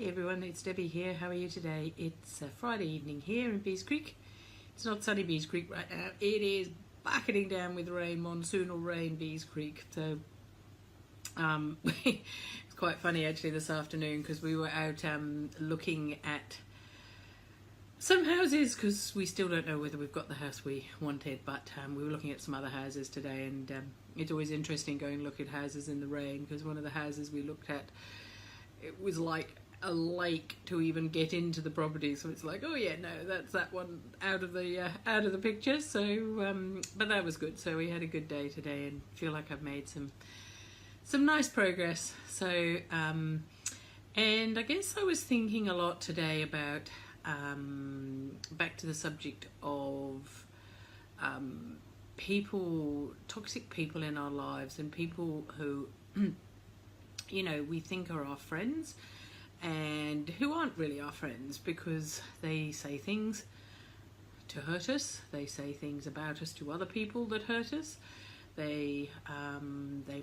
Hey everyone, it's Debbie here. How are you today? It's Friday evening here in Bees Creek. It's not sunny Bees Creek right now. It is bucketing down with rain, monsoonal rain, Bees Creek. So it's quite funny actually this afternoon because we were out looking at some houses because we still don't know whether we've got the house we wanted, but we were looking at some other houses today, and it's always interesting going to look at houses in the rain because one of the houses we looked at, it was like a lake to even get into the property, so it's like, oh yeah, no, that's that one out of the picture. So but that was good. So we had a good day today and feel like I've made some nice progress. So and I guess I was thinking a lot today about back to the subject of people, toxic people in our lives, and people who we think are our friends and who aren't really our friends because they say things to hurt us. They say things about us to other people that hurt us. They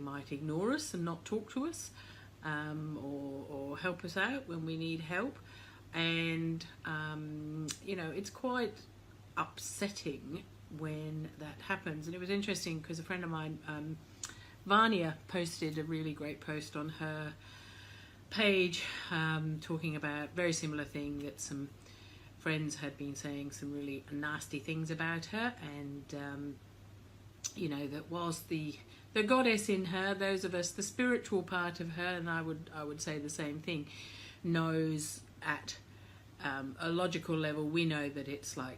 might ignore us and not talk to us, or help us out when we need help. And it's quite upsetting when that happens. And it was interesting because a friend of mine, Vanya, posted a really great post on her page talking about very similar thing, that some friends had been saying some really nasty things about her, and that was the goddess in her, those of us, the spiritual part of her, and I would say the same thing, knows at a logical level, we know that it's like,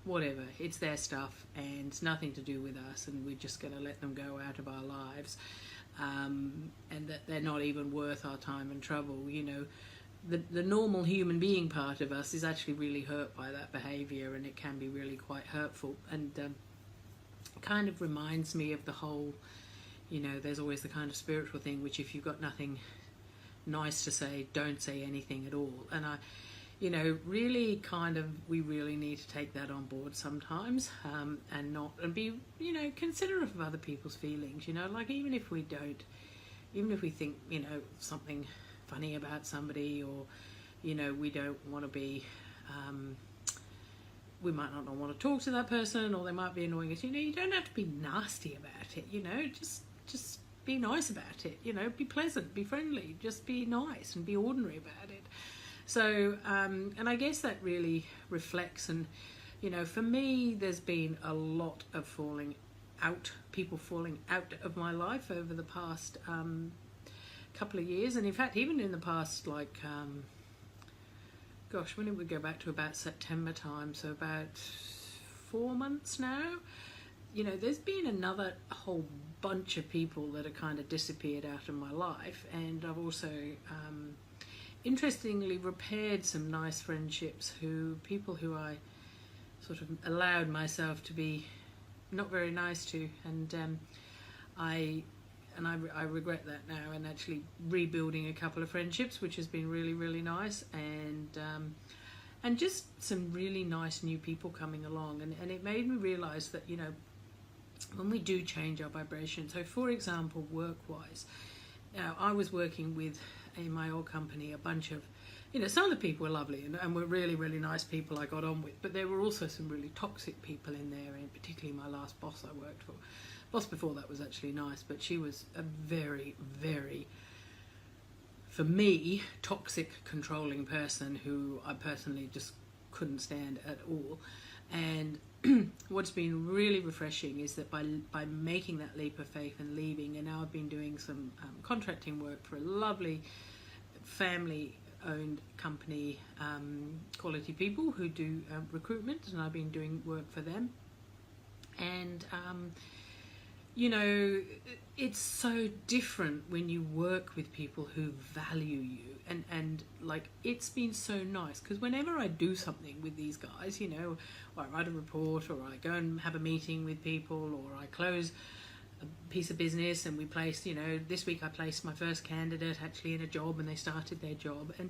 whatever, it's their stuff and it's nothing to do with us, and we're just going to let them go out of our lives, and that they're not even worth our time and trouble. The normal human being part of us is actually really hurt by that behaviour, and it can be really quite hurtful, and kind of reminds me of the whole, there's always the kind of spiritual thing, which if you've got nothing nice to say, don't say anything at all. And really kind of, we really need to take that on board sometimes, and be, considerate of other people's feelings, like even if we think, something funny about somebody, or, we don't want to be, we might not want to talk to that person, or they might be annoying us, you don't have to be nasty about it, just be nice about it, be pleasant, be friendly, just be nice and be ordinary about it. So, and I guess that really reflects, and, for me, there's been a lot of people falling out of my life over the past couple of years. And in fact, even in the past, like, when did we go back to? About September time, so about 4 months now. There's been another whole bunch of people that have kind of disappeared out of my life, and I've also interestingly repaired some nice friendships, people who I sort of allowed myself to be not very nice to, and I regret that now, and actually rebuilding a couple of friendships, which has been really, really nice, and just some really nice new people coming along, and it made me realise that when we do change our vibration, so for example, work-wise, now I was working with, in my old company, a bunch of, some of the people were lovely and were really, really nice people I got on with, but there were also some really toxic people in there, and particularly my last boss I worked for. Boss before that was actually nice, but she was a very, very, for me, toxic, controlling person who I personally just couldn't stand at all. And what's been really refreshing is that by making that leap of faith and leaving, and now I've been doing some contracting work for a lovely family-owned company, Quality People, who do recruitment, and I've been doing work for them. And it's so different when you work with people who value you, and like, it's been so nice, because whenever I do something with these guys, or I write a report, or I go and have a meeting with people, or I close a piece of business, and we placed, this week I placed my first candidate actually in a job, and they started their job, and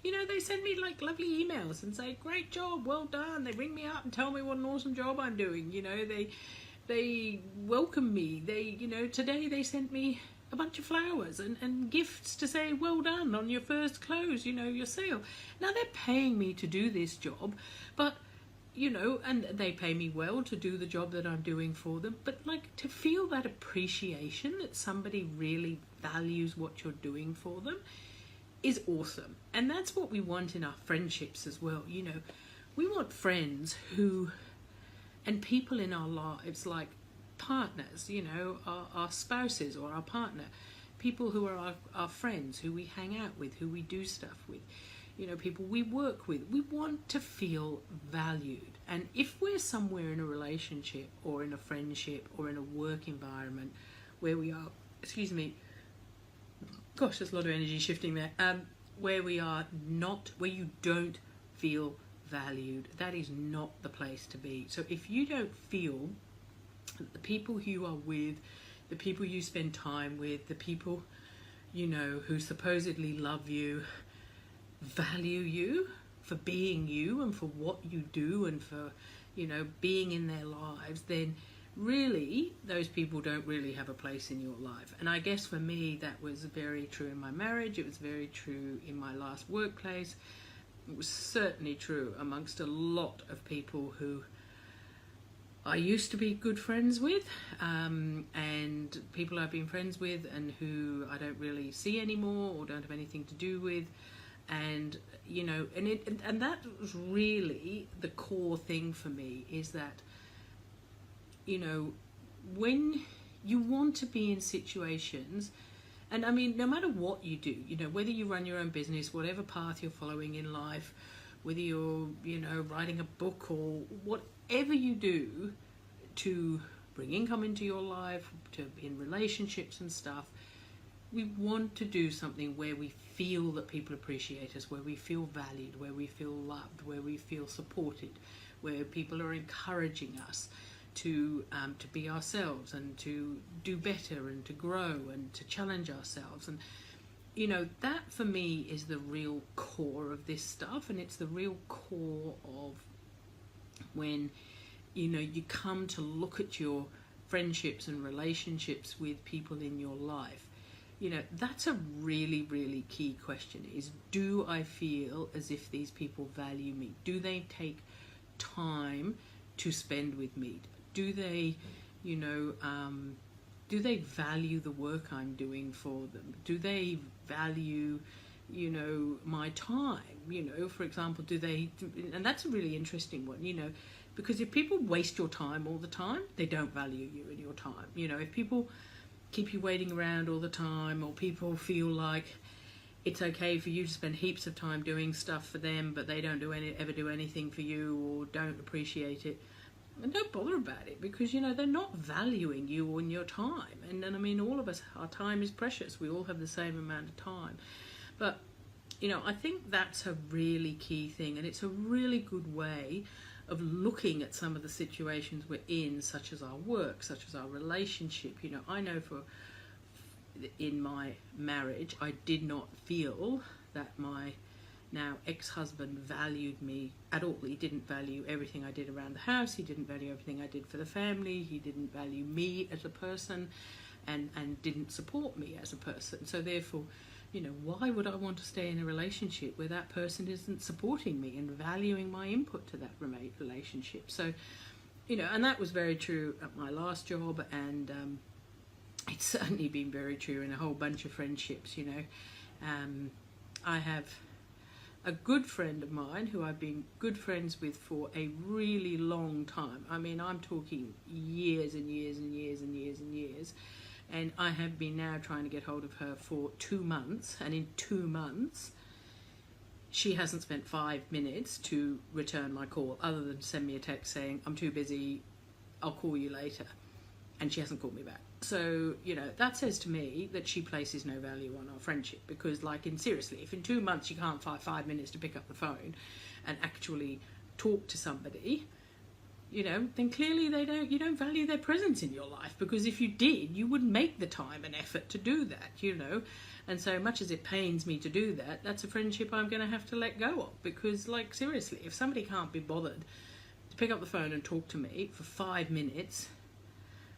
they send me like lovely emails and say, great job, well done. They ring me up and tell me what an awesome job I'm doing. They welcome me. They, today they sent me a bunch of flowers and gifts to say well done on your first close, your sale. Now they're paying me to do this job, but and they pay me well to do the job that I'm doing for them, but like to feel that appreciation that somebody really values what you're doing for them is awesome. And that's what we want in our friendships as well. We want friends and people in our lives, like partners, our spouses or our partner, people who are our friends, who we hang out with, who we do stuff with, people we work with. We want to feel valued. And if we're somewhere in a relationship or in a friendship or in a work environment where we are, gosh, there's a lot of energy shifting there, where you don't feel valued, that is not the place to be. So if you don't feel that the people you are with, the people you spend time with, the people who supposedly love you, value you for being you and for what you do and for being in their lives, then really those people don't really have a place in your life. And I guess for me that was very true in my marriage. It was very true in my last workplace. It was certainly true amongst a lot of people who I used to be good friends with, and people I've been friends with and who I don't really see anymore or don't have anything to do with. And and that was really the core thing for me, is that when you want to be in situations, and I mean no matter what you do, whether you run your own business, whatever path you're following in life, whether you're writing a book or whatever you do to bring income into your life, to in relationships and stuff, we want to do something where we feel that people appreciate us, where we feel valued, where we feel loved, where we feel supported, where people are encouraging us to be ourselves and to do better and to grow and to challenge ourselves. And that for me is the real core of this stuff, and it's the real core of when you come to look at your friendships and relationships with people in your life. That's a really, really key question, is do I feel as if these people value me? Do they take time to spend with me? Do they, do they value the work I'm doing for them? Do they value, my time? For example, and that's a really interesting one, because if people waste your time all the time, they don't value you and your time. If people keep you waiting around all the time, or people feel like it's okay for you to spend heaps of time doing stuff for them, but they don't ever do anything for you or don't appreciate it, and don't bother about it, because they're not valuing you and your time. And I mean, all of us, our time is precious. We all have the same amount of time. But I think that's a really key thing, and it's a really good way of looking at some of the situations we're in, such as our work, such as our relationship. I know in my marriage, I did not feel that my now ex-husband valued me at all. He didn't value everything I did around the house. He didn't value everything I did for the family. He didn't value me as a person, and didn't support me as a person. So therefore, why would I want to stay in a relationship where that person isn't supporting me and valuing my input to that relationship? So, and that was very true at my last job, and it's certainly been very true in a whole bunch of friendships. I have a good friend of mine who I've been good friends with for a really long time. I mean, I'm talking years and years and years and years and years. And I have been now trying to get hold of her for 2 months. And in 2 months, she hasn't spent 5 minutes to return my call, other than send me a text saying, I'm too busy, I'll call you later. And she hasn't called me back. So, that says to me that she places no value on our friendship, because seriously, if in 2 months you can't find 5 minutes to pick up the phone and actually talk to somebody, then clearly you don't value their presence in your life, because if you did, you would make the time and effort to do that, And so much as it pains me to do that, that's a friendship I'm going to have to let go of, because seriously, if somebody can't be bothered to pick up the phone and talk to me for 5 minutes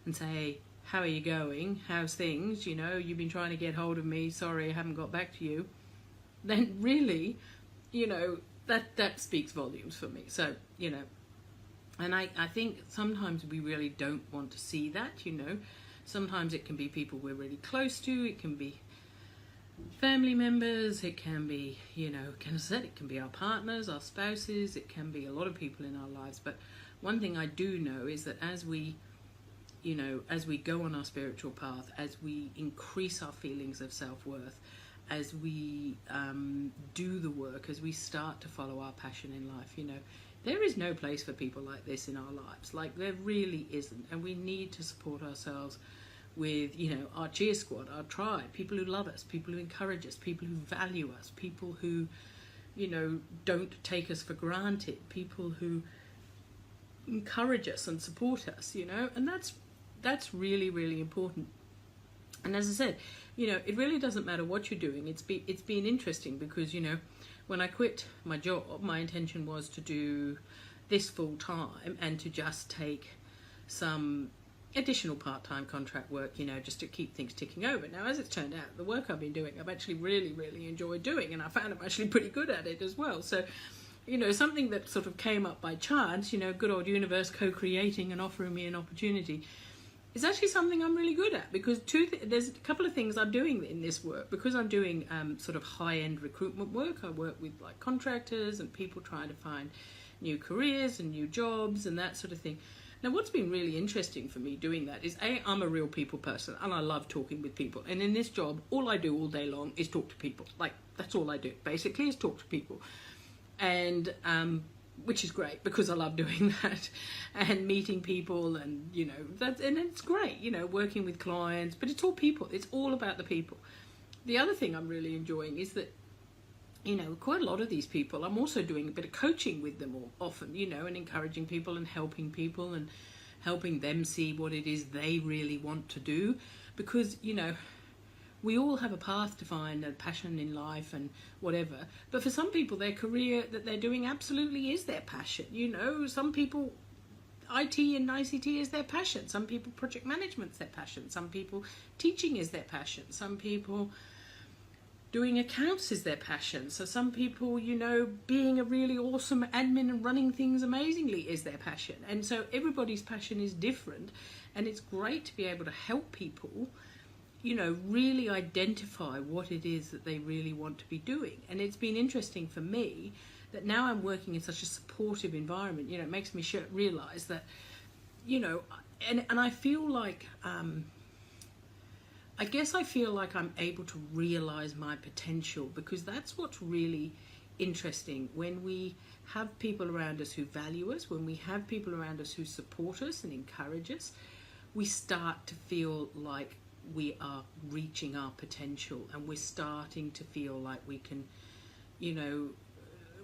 and say, how are you going? How's things? You know, you've been trying to get hold of me. Sorry, I haven't got back to you. Then really, you know, that speaks volumes for me. So, you know, and I think sometimes we really don't want to see that, you know. Sometimes it can be people we're really close to. It can be family members. It can be, you know, it can be our partners, our spouses. It can be a lot of people in our lives. But one thing I do know is that as we, you know, as we go on our spiritual path, as we increase our feelings of self-worth, as we do the work, as we start to follow our passion in life, you know, there is no place for people like this in our lives. Like, there really isn't. And we need to support ourselves with, you know, our cheer squad, our tribe, people who love us, people who encourage us, people who value us, people who, you know, don't take us for granted, people who encourage us and support us, you know. And that's really, really important. And as I said, you know, it really doesn't matter what you're doing. It's been interesting because, you know, when I quit my job, my intention was to do this full time and to just take some additional part-time contract work, you know, just to keep things ticking over. Now, as it's turned out, the work I've been doing, I've actually really, really enjoyed doing, and I found I'm actually pretty good at it as well. So, you know, something that sort of came up by chance, you know, good old universe co-creating and offering me an opportunity, is actually something I'm really good at, because there's a couple of things I'm doing in this work. Because I'm doing sort of high-end recruitment work, I work with like contractors and people trying to find new careers and new jobs and that sort of thing. Now, what's been really interesting for me doing that is, I'm a real people person and I love talking with people. And in this job, all I do all day long is talk to people. Like, that's all I do, basically, is talk to people. And which is great, because I love doing that and meeting people, and, you know, and it's great, you know, working with clients, but it's all people. It's all about the people. The other thing I'm really enjoying is that, you know, quite a lot of these people, I'm also doing a bit of coaching with them often, you know, and encouraging people and helping them see what it is they really want to do. Because, you know, we all have a path to find, a passion in life and whatever. But for some people, their career that they're doing absolutely is their passion. You know, some people, IT and ICT is their passion. Some people, project management's their passion. Some people, teaching is their passion. Some people, doing accounts is their passion. So some people, you know, being a really awesome admin and running things amazingly is their passion. And so everybody's passion is different. And it's great to be able to help people, you know, really identify what it is that they really want to be doing. And it's been interesting for me that now I'm working in such a supportive environment. You know, it makes me realise that, you know, and I feel like, I guess I feel like I'm able to realise my potential, because that's what's really interesting. When we have people around us who value us, when we have people around us who support us and encourage us, we start to feel like we are reaching our potential, and we're starting to feel like we can, you know,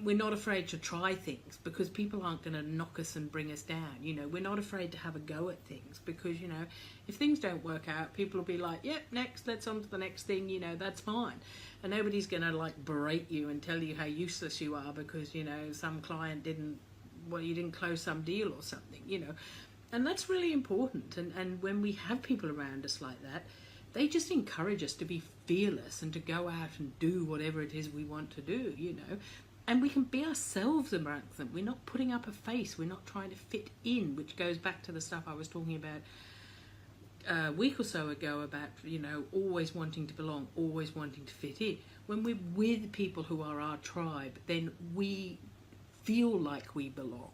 we're not afraid to try things, because people aren't going to knock us and bring us down. You know, we're not afraid to have a go at things, because, you know, if things don't work out, people will be like, yep, next, let's on to the next thing, you know, that's fine. And nobody's going to like berate you and tell you how useless you are because, you know, some client you didn't close some deal or something, you know. And that's really important. And when we have people around us like that, they just encourage us to be fearless and to go out and do whatever it is we want to do, you know. And we can be ourselves amongst them. We're not putting up a face. We're not trying to fit in, which goes back to the stuff I was talking about a week or so ago about, you know, always wanting to belong, always wanting to fit in. When we're with people who are our tribe, then we feel like we belong.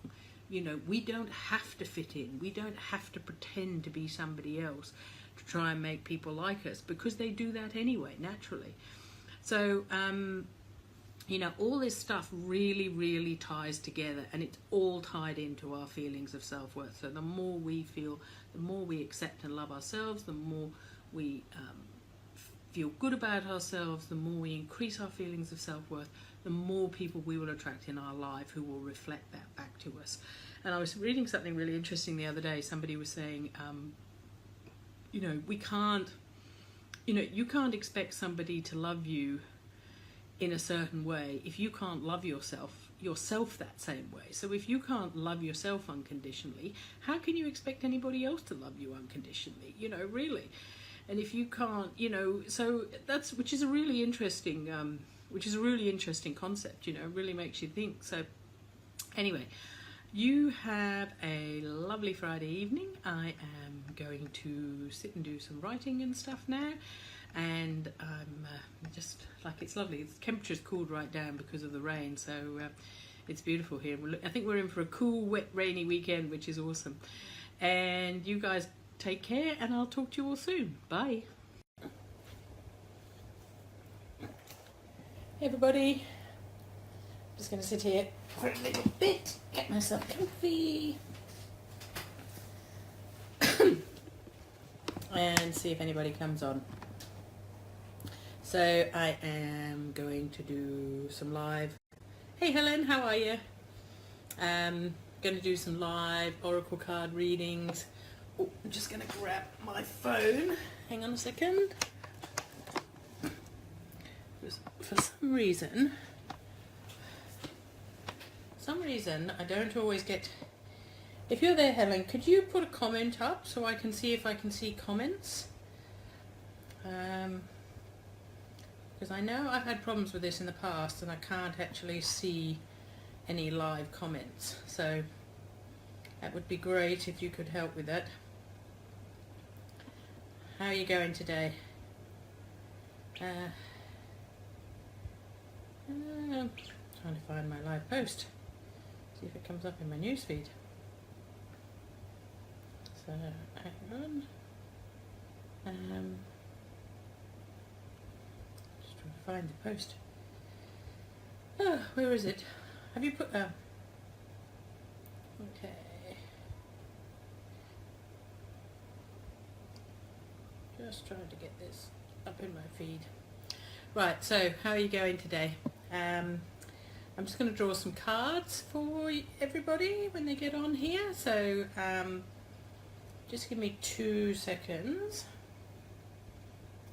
You know, we don't have to fit in. We don't have to pretend to be somebody else to try and make people like us, because they do that anyway, naturally. So, you know, all this stuff really, really ties together, and it's all tied into our feelings of self-worth. So the more we feel, the more we accept and love ourselves, the more we feel good about ourselves, the more we increase our feelings of self-worth, the more people we will attract in our life who will reflect that back to us. And I was reading something really interesting the other day. Somebody was saying, you know, you can't expect somebody to love you in a certain way if you can't love yourself yourself that same way. So if you can't love yourself unconditionally, how can you expect anybody else to love you unconditionally? You know, really. And if you can't, you know, so that's, which is a really interesting concept, you know, really makes you think. So anyway, you have a lovely Friday evening. I am going to sit and do some writing and stuff now, and I'm just like, it's lovely. The temperature's cooled right down because of the rain, so it's beautiful here. I think we're in for a cool, wet, rainy weekend, which is awesome. And you guys take care, and I'll talk to you all soon. Bye. Hey everybody, I'm just going to sit here for a little bit, get myself comfy, and see if anybody comes on. So I am going to do some live. Hey Helen, how are you? Going to do some live oracle card readings. Oh, I'm just going to grab my phone. Hang on a second. For some reason I don't always get. If you're there, Helen, could you put a comment up so I can see if I can see comments? Because I know I've had problems with this in the past and I can't actually see any live comments, so that would be great if you could help with that. How are you going today? I'm trying to find my live post, see if it comes up in my newsfeed. So hang on. Just trying to find the post. Oh, where is it? Have you put? Oh, okay. Just trying to get this up in my feed. Right. So how are you going today? I'm just going to draw some cards for everybody when they get on here, so just give me 2 seconds.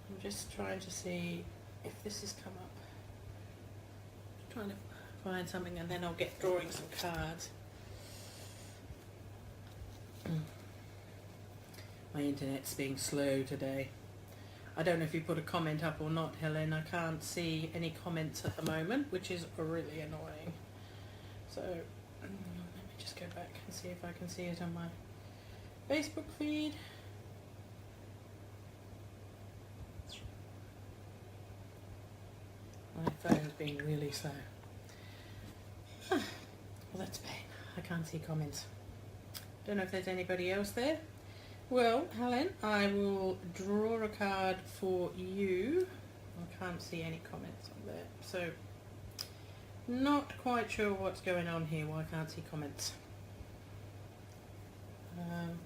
I'm just trying to see if this has come up. Just trying to find something and then I'll get drawing some cards. My internet's being slow today. I don't know if you put a comment up or not, Helen. I can't see any comments at the moment, which is really annoying. So let me just go back and see if I can see it on my Facebook feed. My phone's being really slow. Well, that's pain. I can't see comments. Don't know if there's anybody else there. Well, Helen, I will draw a card for you. I can't see any comments on there, so not quite sure what's going on here, why I can't see comments. Let's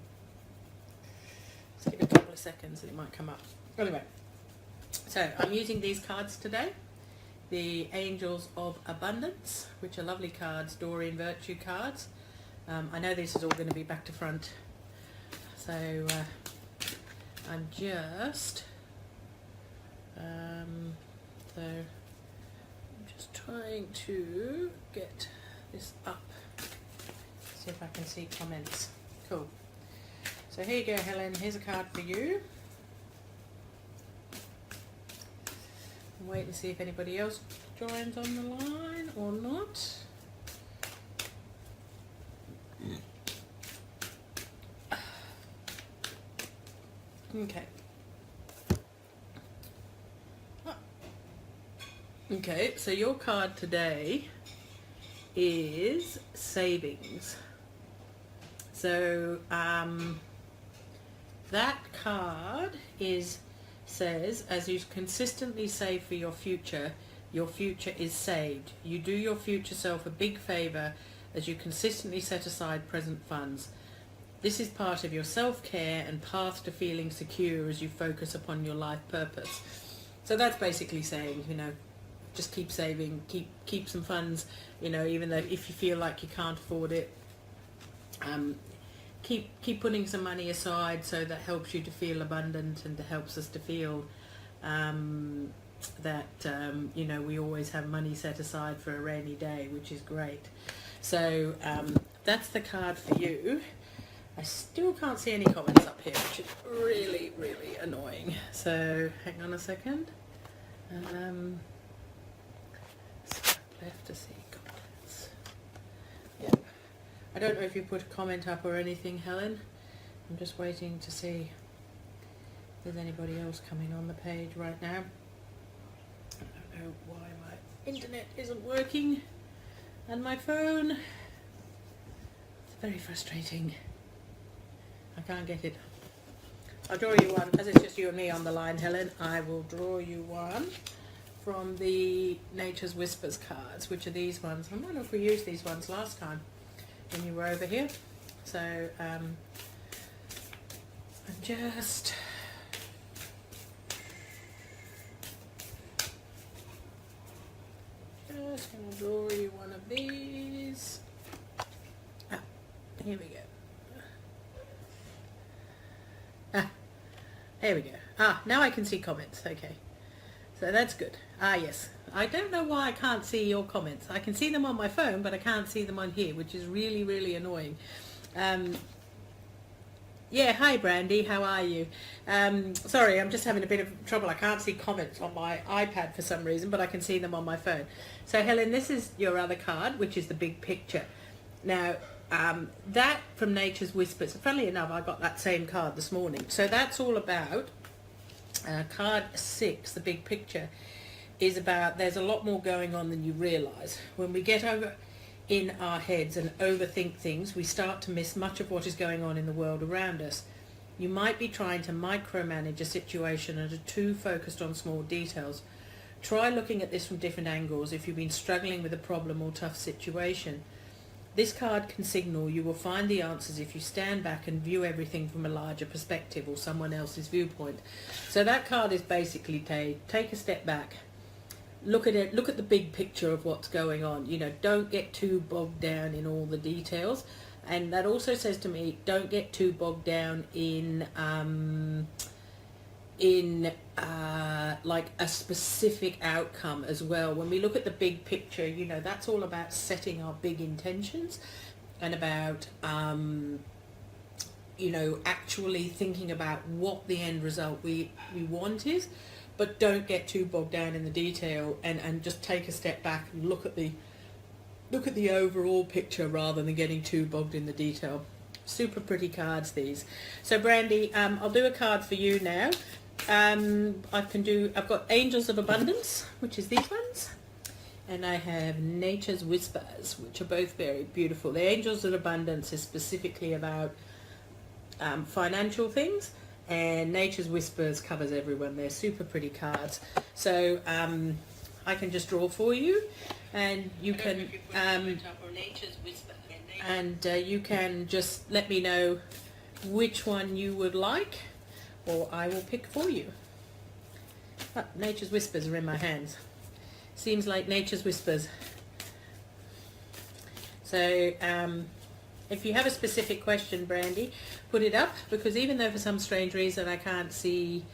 give it a couple of seconds and it might come up. Anyway, so I'm using these cards today. The Angels of Abundance, which are lovely cards, Doreen Virtue cards. I know this is all going to be back to front. So I'm just trying to get this up. See if I can see comments. Cool. So here you go, Helen. Here's a card for you. Wait and see if anybody else joins on the line or not. Okay. Okay, so your card today is savings. So that card says, as you consistently save for your future is saved. You do your future self a big favor as you consistently set aside present funds. This is part of your self-care and path to feeling secure as you focus upon your life purpose. So that's basically saying, you know, just keep saving, keep some funds, you know, even though if you feel like you can't afford it, keep putting some money aside, so that helps you to feel abundant and helps us to feel that you know, we always have money set aside for a rainy day, which is great. So that's the card for you. I still can't see any comments up here, which is really, really annoying. So hang on a second. Swipe left to see comments. Yeah. I don't know if you put a comment up or anything, Helen. I'm just waiting to see if there's anybody else coming on the page right now. I don't know why my internet isn't working and my phone. It's very frustrating. I can't get it. I'll draw you one, as it's just you and me on the line, Helen. I will draw you one from the Nature's Whispers cards, which are these ones. I wonder if we used these ones last time when you were over here. So I'm just going to draw you one of these. Ah, here we go. There we go. Now I can see comments. Okay, so that's good. Yes. I don't know why I can't see your comments. I can see them on my phone, but I can't see them on here, which is really, really annoying. Yeah, hi Brandy, how are you? Sorry, I'm just having a bit of trouble. I can't see comments on my iPad for some reason, but I can see them on my phone. So Helen, this is your other card, which is the big picture. Now, that from Nature's Whispers, funnily enough, I got that same card this morning. So that's all about, card 6, the big picture, is about there's a lot more going on than you realise. When we get over in our heads and overthink things, we start to miss much of what is going on in the world around us. You might be trying to micromanage a situation and are too focused on small details. Try looking at this from different angles if you've been struggling with a problem or tough situation. This card can signal you will find the answers if you stand back and view everything from a larger perspective or someone else's viewpoint. So that card is basically take a step back, look at it, look at the big picture of what's going on. You know, don't get too bogged down in all the details. And that also says to me, don't get too bogged down in like a specific outcome as well. When we look at the big picture, you know, that's all about setting our big intentions and about you know, actually thinking about what the end result we want is. But don't get too bogged down in the detail, and just take a step back and look at the overall picture rather than getting too bogged in the detail. Super pretty cards, these. So Brandy, I'll do a card for you now. I've got Angels of Abundance, which is these ones, and I have Nature's Whispers, which are both very beautiful. The Angels of Abundance is specifically about financial things, and Nature's Whispers covers everyone. They're super pretty cards. So I can just draw for you, and you can you can just let me know which one you would like, or I will pick for you. Nature's Whispers are in my hands. Seems like Nature's Whispers. So if you have a specific question, Brandy, put it up, because even though for some strange reason I can't see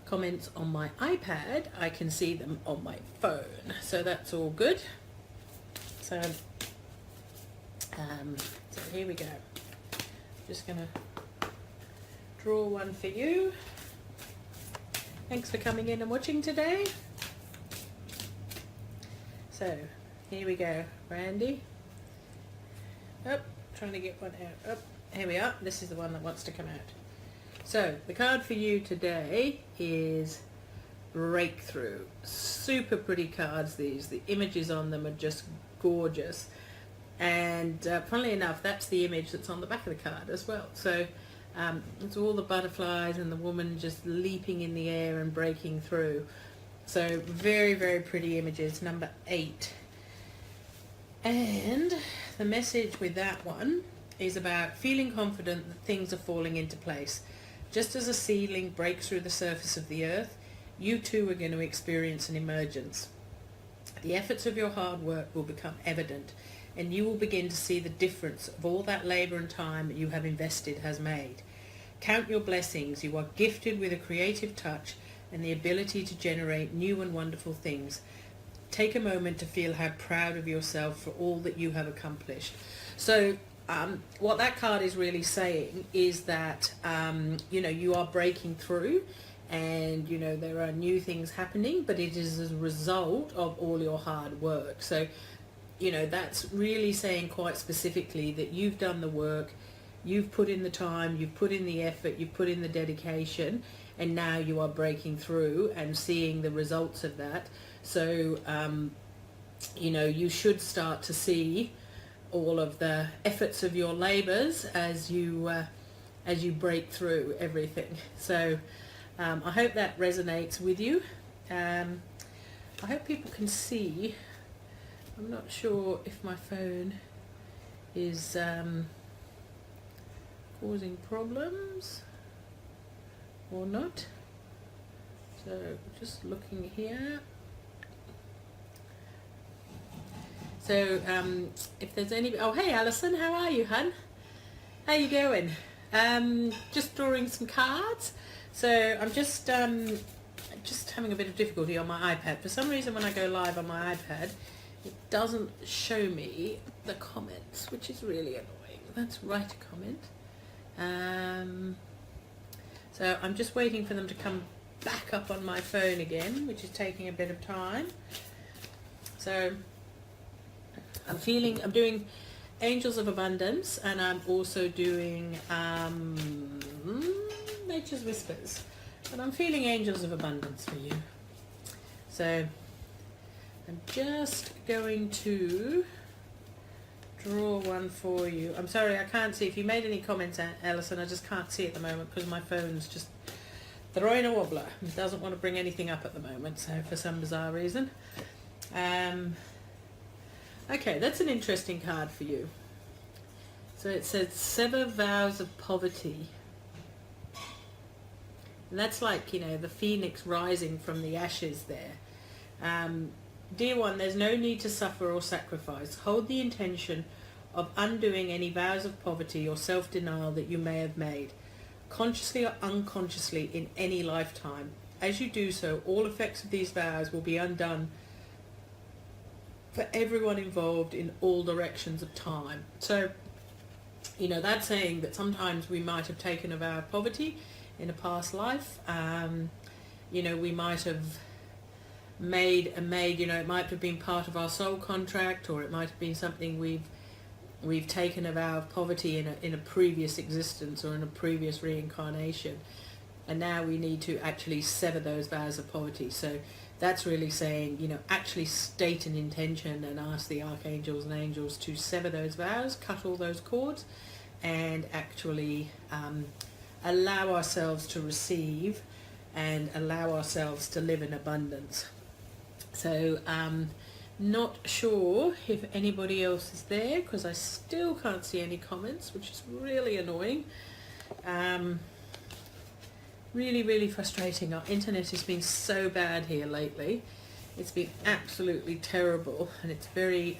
comments on my iPad, I can see them on my phone. So that's all good. So here we go. Just going to draw one for you. Thanks for coming in and watching today. So here we go, Brandy. Oh, trying to get one out. Oh, here we are. This is the one that wants to come out. So the card for you today is Breakthrough. Super pretty cards, these. The images on them are just gorgeous. And funnily enough, that's the image that's on the back of the card as well. So it's all the butterflies and the woman just leaping in the air and breaking through. So very, very pretty images. Number 8. And the message with that one is about feeling confident that things are falling into place. Just as a seedling breaks through the surface of the earth, you too are going to experience an emergence. The efforts of your hard work will become evident, and you will begin to see the difference of all that labour and time you have invested has made. Count your blessings. You are gifted with a creative touch and the ability to generate new and wonderful things. Take a moment to feel how proud of yourself for all that you have accomplished. So what that card is really saying is that, you are breaking through, and, there are new things happening, but it is as a result of all your hard work. So, that's really saying quite specifically that you've done the work, you've put in the time, you've put in the effort, you've put in the dedication, and now you are breaking through and seeing the results of that. So, you should start to see all of the efforts of your labours as you break through everything. So I hope that resonates with you. I hope people can see. I'm not sure if my phone is causing problems or not. So just looking here. So if there's any, oh hey Alison, how are you, hun? How you going? Just drawing some cards. So I'm just having a bit of difficulty on my iPad. For some reason, when I go live on my iPad, it doesn't show me the comments, which is really annoying. Let's write a comment. So I'm just waiting for them to come back up on my phone again, which is taking a bit of time. So I'm doing Angels of Abundance, and I'm also doing Nature's Whispers, and I'm feeling Angels of Abundance for you. So I'm just going to draw one for you. I'm sorry, I can't see. If you made any comments, Alison, I just can't see at the moment because my phone's just throwing a wobbler. It doesn't want to bring anything up at the moment, so for some bizarre reason. Okay, that's an interesting card for you. So it says sever vows of poverty. And that's like, the phoenix rising from the ashes there. Dear one, there's no need to suffer or sacrifice. Hold the intention of undoing any vows of poverty or self-denial that you may have made, consciously or unconsciously, in any lifetime. As you do so, all effects of these vows will be undone for everyone involved in all directions of time. So, that's saying that sometimes we might have taken a vow of poverty in a past life. We might have made, it might have been part of our soul contract, or it might have been something we've taken a vow of poverty in a previous existence or in a previous reincarnation, and now we need to actually sever those vows of poverty. So that's really saying, actually state an intention and ask the archangels and angels to sever those vows, cut all those cords, and actually allow ourselves to receive and allow ourselves to live in abundance. So not sure if anybody else is there, because I still can't see any comments, which is really annoying. Really, really frustrating. Our internet has been so bad here lately. It's been absolutely terrible, and it's very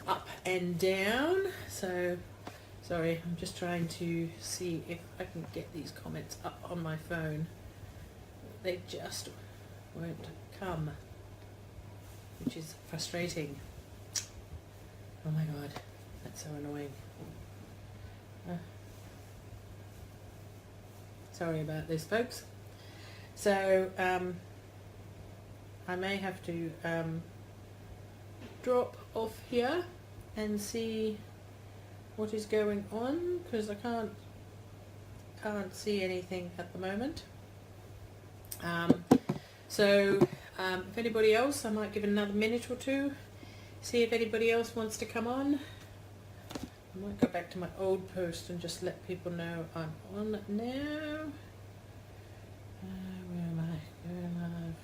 up and down. So, sorry, I'm just trying to see if I can get these comments up on my phone. They just won't come, which is frustrating. Oh my god, that's so annoying. Sorry about this, folks. So I may have to drop off here and see what is going on, because I can't see anything at the moment. If anybody else, I might give it another minute or two, see if anybody else wants to come on. I might go back to my old post and just let people know I'm on now. Where am I? Go live.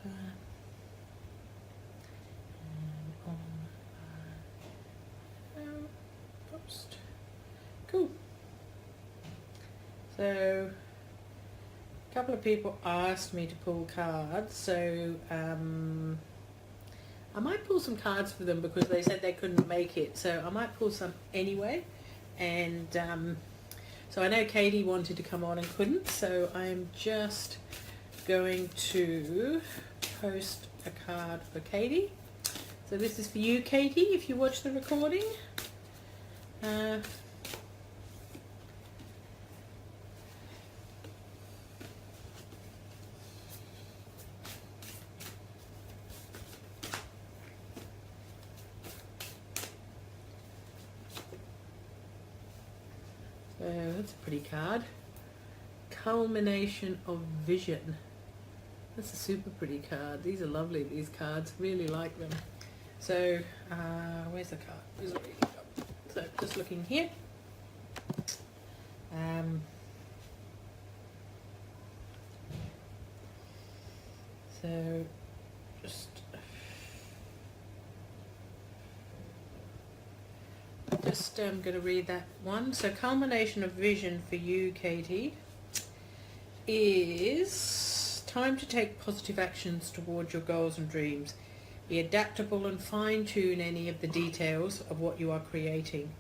And on post. Cool. So a couple of people asked me to pull cards, so I might pull some cards for them because they said they couldn't make it, so I might pull some anyway. And So I know Katie wanted to come on and couldn't, so I'm just going to post a card for Katie. So this is for you, Katie, if you watch the recording. So that's a pretty card. Culmination of Vision. That's a super pretty card. These are lovely, these cards. Really like them. So, where's the card? Where's the reading card? So, just looking here. So, just going to read that one. So, culmination of vision for you, Katie, is time to take positive actions towards your goals and dreams. Be adaptable and fine-tune any of the details of what you are creating.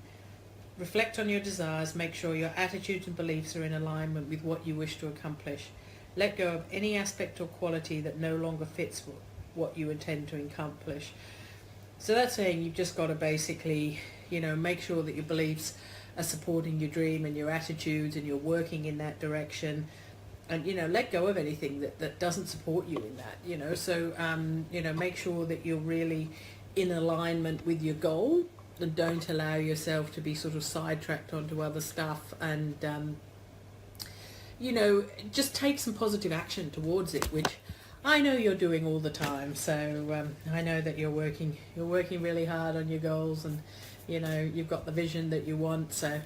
Reflect on your desires, make sure your attitudes and beliefs are in alignment with what you wish to accomplish. Let go of any aspect or quality that no longer fits what you intend to accomplish. So that's saying you've just got to basically, make sure that your beliefs are supporting your dream and your attitudes, and you're working in that direction. And, let go of anything that doesn't support you in that, So, make sure that you're really in alignment with your goal, and don't allow yourself to be sort of sidetracked onto other stuff, and, just take some positive action towards it, which I know you're doing all the time. So I know that you're working really hard on your goals, and, you've got the vision that you want. So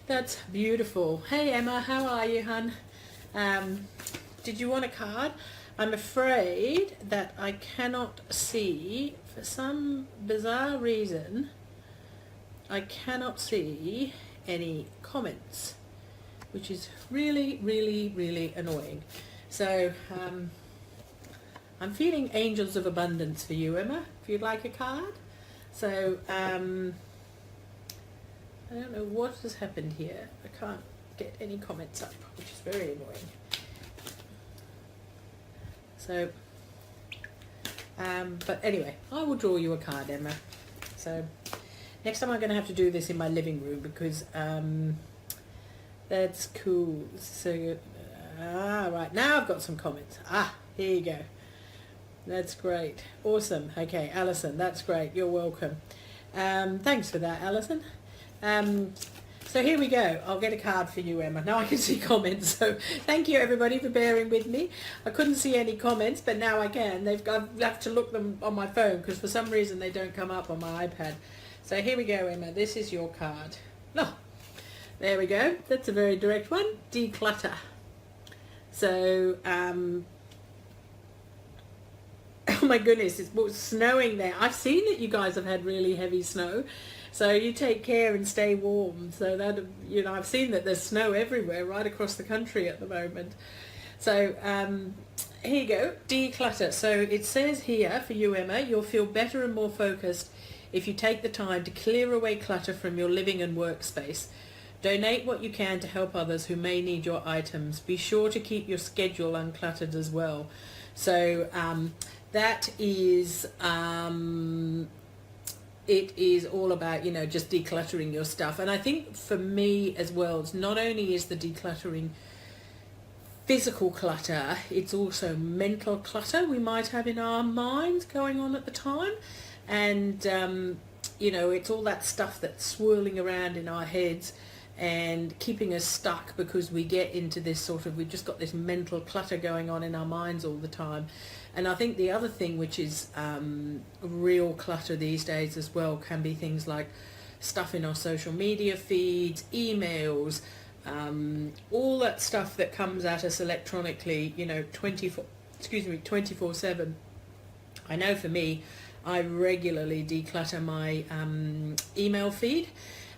that's beautiful. Hey, Emma, how are you, hun? Did you want a card? I'm afraid that I cannot see, for some bizarre reason, I cannot see any comments, which is really, really, really annoying. So I'm feeling angels of abundance for you, Emma, if you'd like a card. So I don't know what has happened here. I can't get any comments up, which is very annoying. So, but anyway, I will draw you a card, Emma. So, next time I'm going to have to do this in my living room, because that's cool. So, right, now I've got some comments. Here you go. That's great. Awesome. Okay, Alison, that's great. You're welcome. Thanks for that, Alison. So here we go. I'll get a card for you, Emma. Now I can see comments. So thank you, everybody, for bearing with me. I couldn't see any comments, but now I can. I have to look them on my phone, because for some reason they don't come up on my iPad. So here we go, Emma. This is your card. There we go. That's a very direct one. Declutter. So, oh my goodness, it's snowing there. I've seen that you guys have had really heavy snow. So you take care and stay warm. So that, I've seen that there's snow everywhere, right across the country at the moment. So here you go, declutter. So it says here for you, Emma, you'll feel better and more focused if you take the time to clear away clutter from your living and workspace. Donate what you can to help others who may need your items. Be sure to keep your schedule uncluttered as well. So that is... it is all about, just decluttering your stuff. And I think for me as well, it's not only is the decluttering physical clutter, it's also mental clutter we might have in our minds going on at the time. And, it's all that stuff that's swirling around in our heads and keeping us stuck, because we get into this we've just got this mental clutter going on in our minds all the time. And I think the other thing, which is real clutter these days as well, can be things like stuff in our social media feeds, emails, all that stuff that comes at us electronically, 24/7. I know for me, I regularly declutter my email feed.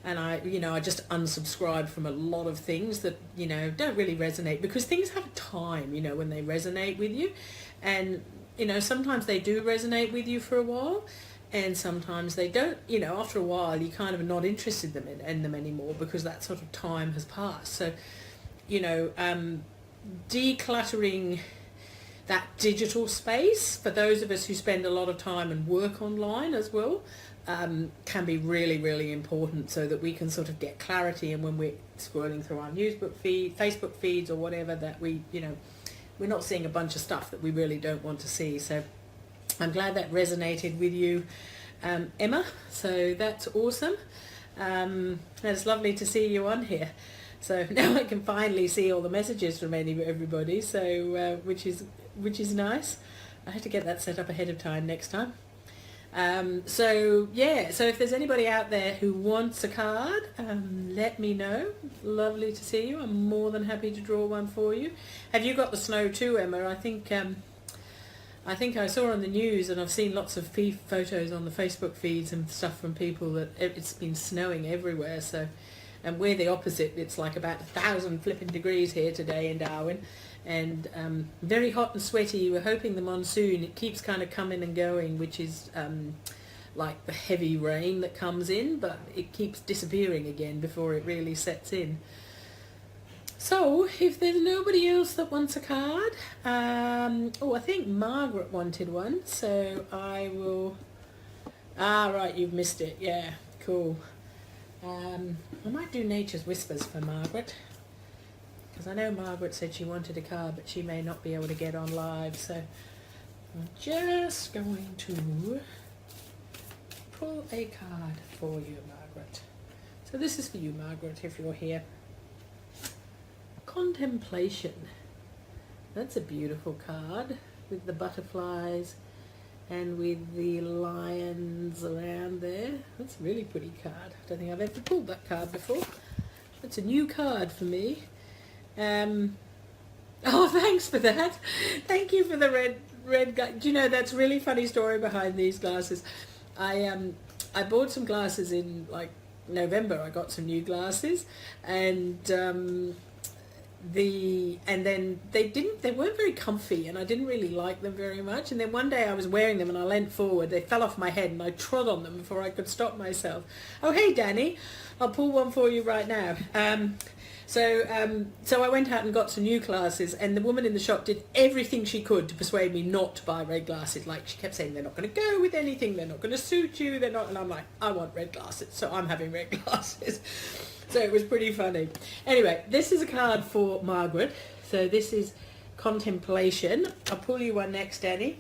And I just unsubscribe from a lot of things that, don't really resonate, because things have time, when they resonate with you. And, sometimes they do resonate with you for a while, and sometimes they don't. You know, after a while, you kind of are not interested in them anymore because that sort of time has passed. So, you know, decluttering that digital space for those of us who spend a lot of time and work online as well can be really, really important, so that we can sort of get clarity, and when we're scrolling through our Facebook feeds or whatever, that we, you know, we're not seeing a bunch of stuff that we really don't want to see. So I'm glad that resonated with you, Emma. So that's awesome. It's lovely to see you on here. So now I can finally see all the messages from everybody. So which is nice. I had to get that set up ahead of time next time. So yeah, so if there's anybody out there who wants a card, let me know. Lovely to see you. I'm more than happy to draw one for you. Have you got the snow too, Emma? I think I saw on the news, and I've seen lots of photos on the Facebook feeds and stuff from people that it's been snowing everywhere. So, and we're the opposite. It's like about 1,000 flipping degrees here today in Darwin, and very hot and sweaty. We're hoping the monsoon, it keeps kind of coming and going, which is like the heavy rain that comes in, but it keeps disappearing again before it really sets in. So if there's nobody else that wants a card, I think Margaret wanted one, so I will. Right, you've missed it. Yeah, cool. I might do Nature's Whispers for Margaret, because I know Margaret said she wanted a card, but she may not be able to get on live, so I'm just going to pull a card for you, Margaret. So this is for you, Margaret, if you're here. Contemplation. That's a beautiful card with the butterflies and with the lions around there. That's a really pretty card. I don't think I've ever pulled that card before. That's a new card for me. Oh, thanks for that. Thank you for the red guy. Do you know, that's a really funny story behind these glasses. I bought some glasses in like November. I got some new glasses, and then they weren't very comfy, and I didn't really like them very much. And then one day I was wearing them and I leant forward, they fell off my head and I trod on them before I could stop myself. Oh, hey Danny, I'll pull one for you right now. So I went out and got some new glasses, and the woman in the shop did everything she could to persuade me not to buy red glasses. Like, she kept saying they're not going to go with anything, they're not going to suit you, they're not, and I'm like, I want red glasses, so I'm having red glasses. So it was pretty funny. Anyway, this is a card for Margaret. So this is Contemplation. I'll pull you one next, Danny.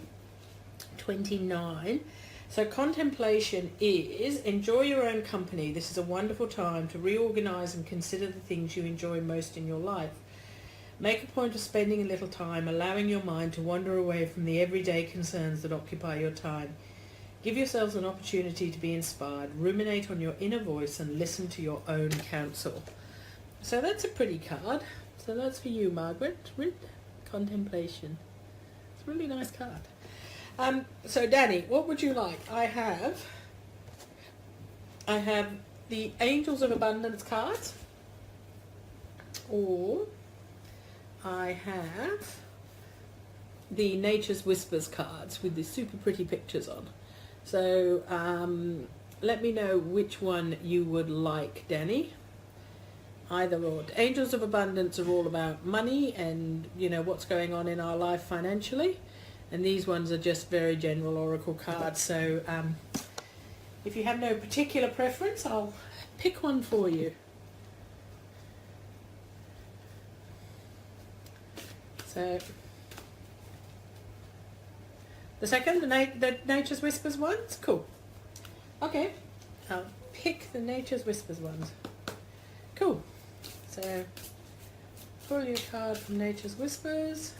29. So contemplation is enjoy your own company. This is a wonderful time to reorganize and consider the things you enjoy most in your life. Make a point of spending a little time allowing your mind to wander away from the everyday concerns that occupy your time. Give yourselves an opportunity to be inspired, ruminate on your inner voice, and listen to your own counsel. So that's a pretty card. So that's for you, Margaret. Contemplation. It's a really nice card. So Danny, what would you like? I have the Angels of Abundance cards, or I have the Nature's Whispers cards with the super pretty pictures on. So let me know which one you would like, Danny. Either or. Angels of Abundance are all about money and, you know, what's going on in our life financially. And these ones are just very general oracle cards. So if you have no particular preference, I'll pick one for you. So the second, the Nature's Whispers ones? Cool. Okay, I'll pick the Nature's Whispers ones. Cool. So pull your card from Nature's Whispers.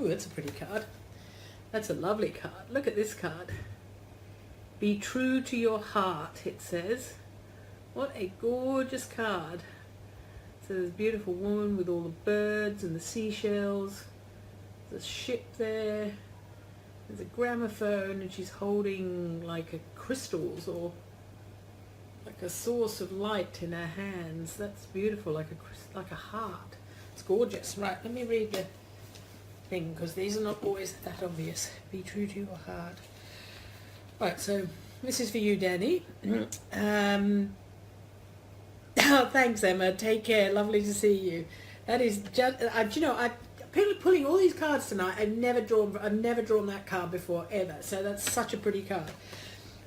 Ooh, that's a pretty card. That's a lovely card. Look at this card. Be true to your heart, it says. What a gorgeous card. So there's a beautiful woman with all the birds and the seashells. There's a ship there. There's a gramophone, and she's holding like crystals or like like a source of light in her hands. That's beautiful, like a heart. It's gorgeous. Right, let me read the thing, because these are not always that obvious. Be true to your heart. Right, so this is for you, Danny. Oh, thanks, Emma. Take care. Lovely to see you. That is just, you know, I pulling all these cards tonight. I've never drawn that card before, ever. So that's such a pretty card.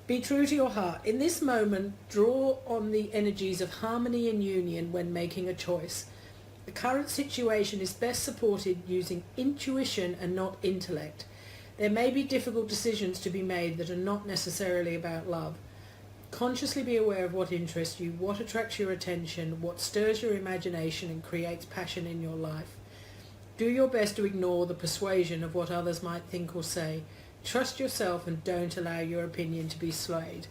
Be true to your heart. In this moment, draw on the energies of harmony and union when making a choice. The current situation is best supported using intuition and not intellect. There may be difficult decisions to be made that are not necessarily about love. Consciously be aware of what interests you, what attracts your attention, what stirs your imagination and creates passion in your life. Do your best to ignore the persuasion of what others might think or say. Trust yourself and don't allow your opinion to be swayed.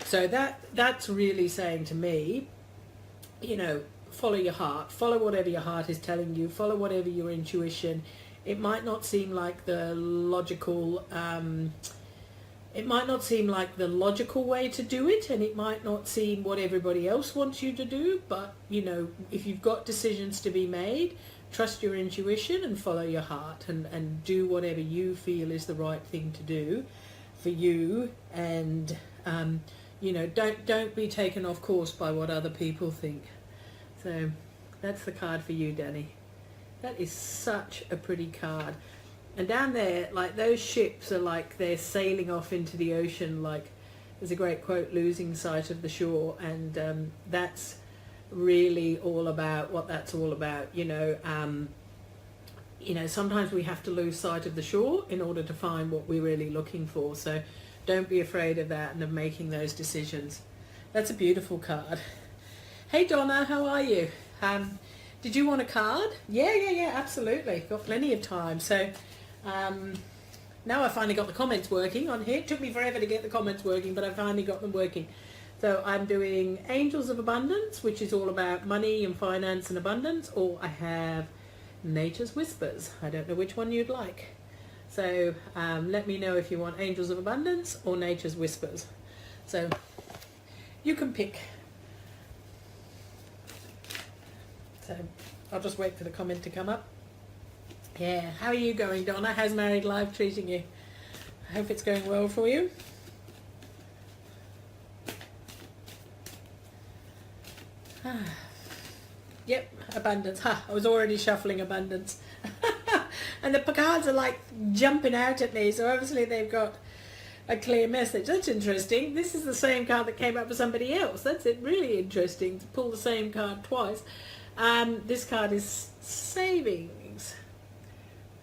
So that's really saying to me, you know, follow your heart, follow whatever your heart is telling you, follow whatever your intuition. It might not seem like the logical way to do it, and it might not seem what everybody else wants you to do, but you know, if you've got decisions to be made, trust your intuition and follow your heart, and do whatever you feel is the right thing to do for you, and you know, don't be taken off course by what other people think. So that's the card for you, Danny. That is such a pretty card. And down there, like, those ships are like they're sailing off into the ocean. Like, there's a great quote, losing sight of the shore, and that's really all about what that's all about. You know, sometimes we have to lose sight of the shore in order to find what we're really looking for. So don't be afraid of that and of making those decisions. That's a beautiful card. Hey Donna, how are you? Did you want a card? Yeah, absolutely. Got plenty of time. So now I finally got the comments working on here. It took me forever to get the comments working, but I finally got them working. So I'm doing Angels of Abundance, which is all about money and finance and abundance, or I have Nature's Whispers. I don't know which one you'd like. So let me know if you want Angels of Abundance or Nature's Whispers. So you can pick. So I'll just wait for the comment to come up. Yeah, how are you going, Donna? How's married life treating you? I hope it's going well for you. Yep, abundance. I was already shuffling abundance. And the cards are like jumping out at me, so obviously they've got a clear message. That's interesting. This is the same card that came up for somebody else. That's it. Really interesting to pull the same card twice. This card is savings.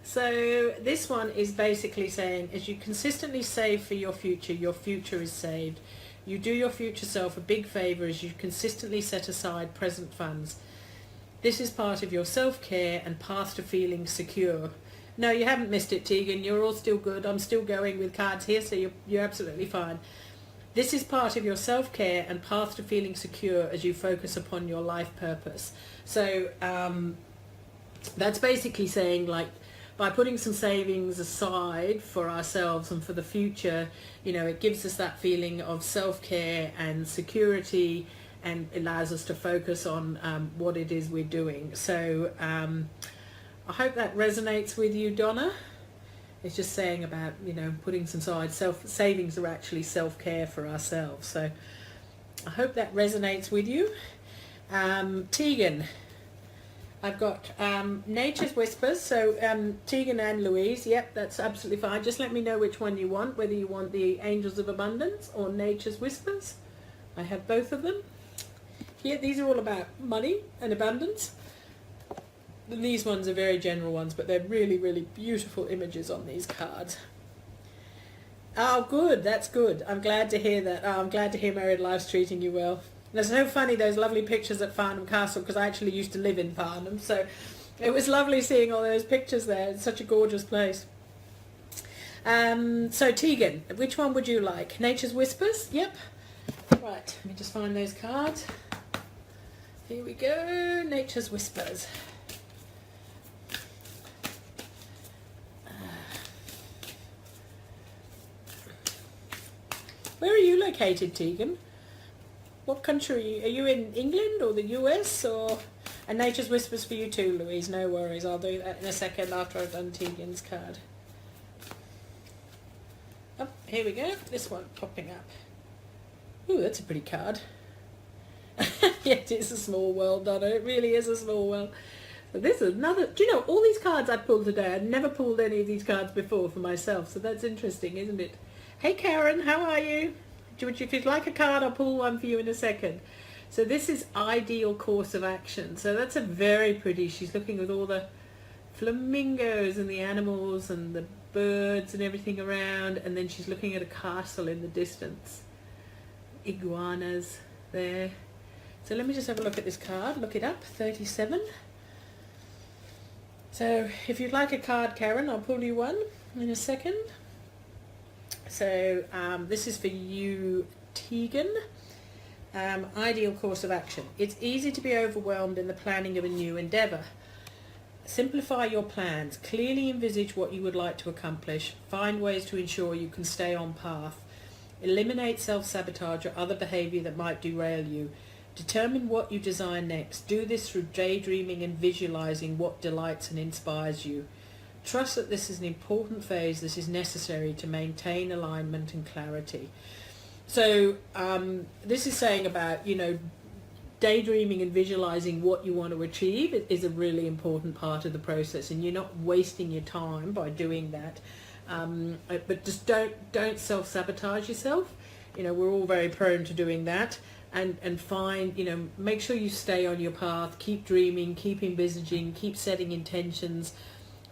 So this one is basically saying, as you consistently save for your future is saved. You do your future self a big favour as you consistently set aside present funds. This is part of your self-care and path to feeling secure. No, you haven't missed it, Tegan. You're all still good. I'm still going with cards here, so you're absolutely fine. This is part of your self-care and path to feeling secure as you focus upon your life purpose. So that's basically saying, like, by putting some savings aside for ourselves and for the future, you know, it gives us that feeling of self-care and security, and allows us to focus on what it is we're doing. So I hope that resonates with you, Donna. It's just saying about, you know, putting some aside. Savings are actually self-care for ourselves. So I hope that resonates with you. Tegan, I've got Nature's Whispers. So Tegan and Louise, yep, that's absolutely fine. Just let me know which one you want, whether you want the Angels of Abundance or Nature's Whispers. I have both of them. Here, these are all about money and abundance. And these ones are very general ones, but they're really, really beautiful images on these cards. Oh, good. That's good. I'm glad to hear that. I'm glad to hear married life's treating you well. And it's so funny, those lovely pictures at Farnham Castle, because I actually used to live in Farnham. So it was lovely seeing all those pictures there. It's such a gorgeous place. So Tegan, which one would you like? Nature's Whispers? Yep. Right, let me just find those cards. Here we go. Nature's Whispers. Where are you located, Tegan? What country? Are you in England or the US or... And Nature's Whispers for you too, Louise. No worries. I'll do that in a second after I've done Tegan's card. Oh, here we go. This one popping up. Ooh, that's a pretty card. Yeah, it is a small world, Donna. It really is a small world. So this is another... Do you know, all these cards I pulled today, I'd never pulled any of these cards before for myself. So that's interesting, isn't it? Hey, Karen, how are you? If you'd like a card, I'll pull one for you in a second. So this is Ideal Course of Action. So that's a very pretty... She's looking with all the flamingos and the animals and the birds and everything around. And then she's looking at a castle in the distance. Iguanas there. So let me just have a look at this card. Look it up. 37. So if you'd like a card, Karen, I'll pull you one in a second. So this is for you, Tegan. Ideal course of action. It's easy to be overwhelmed in the planning of a new endeavour. Simplify your plans. Clearly envisage what you would like to accomplish. Find ways to ensure you can stay on path. Eliminate self-sabotage or other behaviour that might derail you. Determine what you design next. Do this through daydreaming and visualising what delights and inspires you. Trust that this is an important phase that is necessary to maintain alignment and clarity. So this is saying about, daydreaming and visualizing what you want to achieve is a really important part of the process, and you're not wasting your time by doing that. But just don't self-sabotage yourself. We're all very prone to doing that. And find, make sure you stay on your path, keep dreaming, keep envisaging, keep setting intentions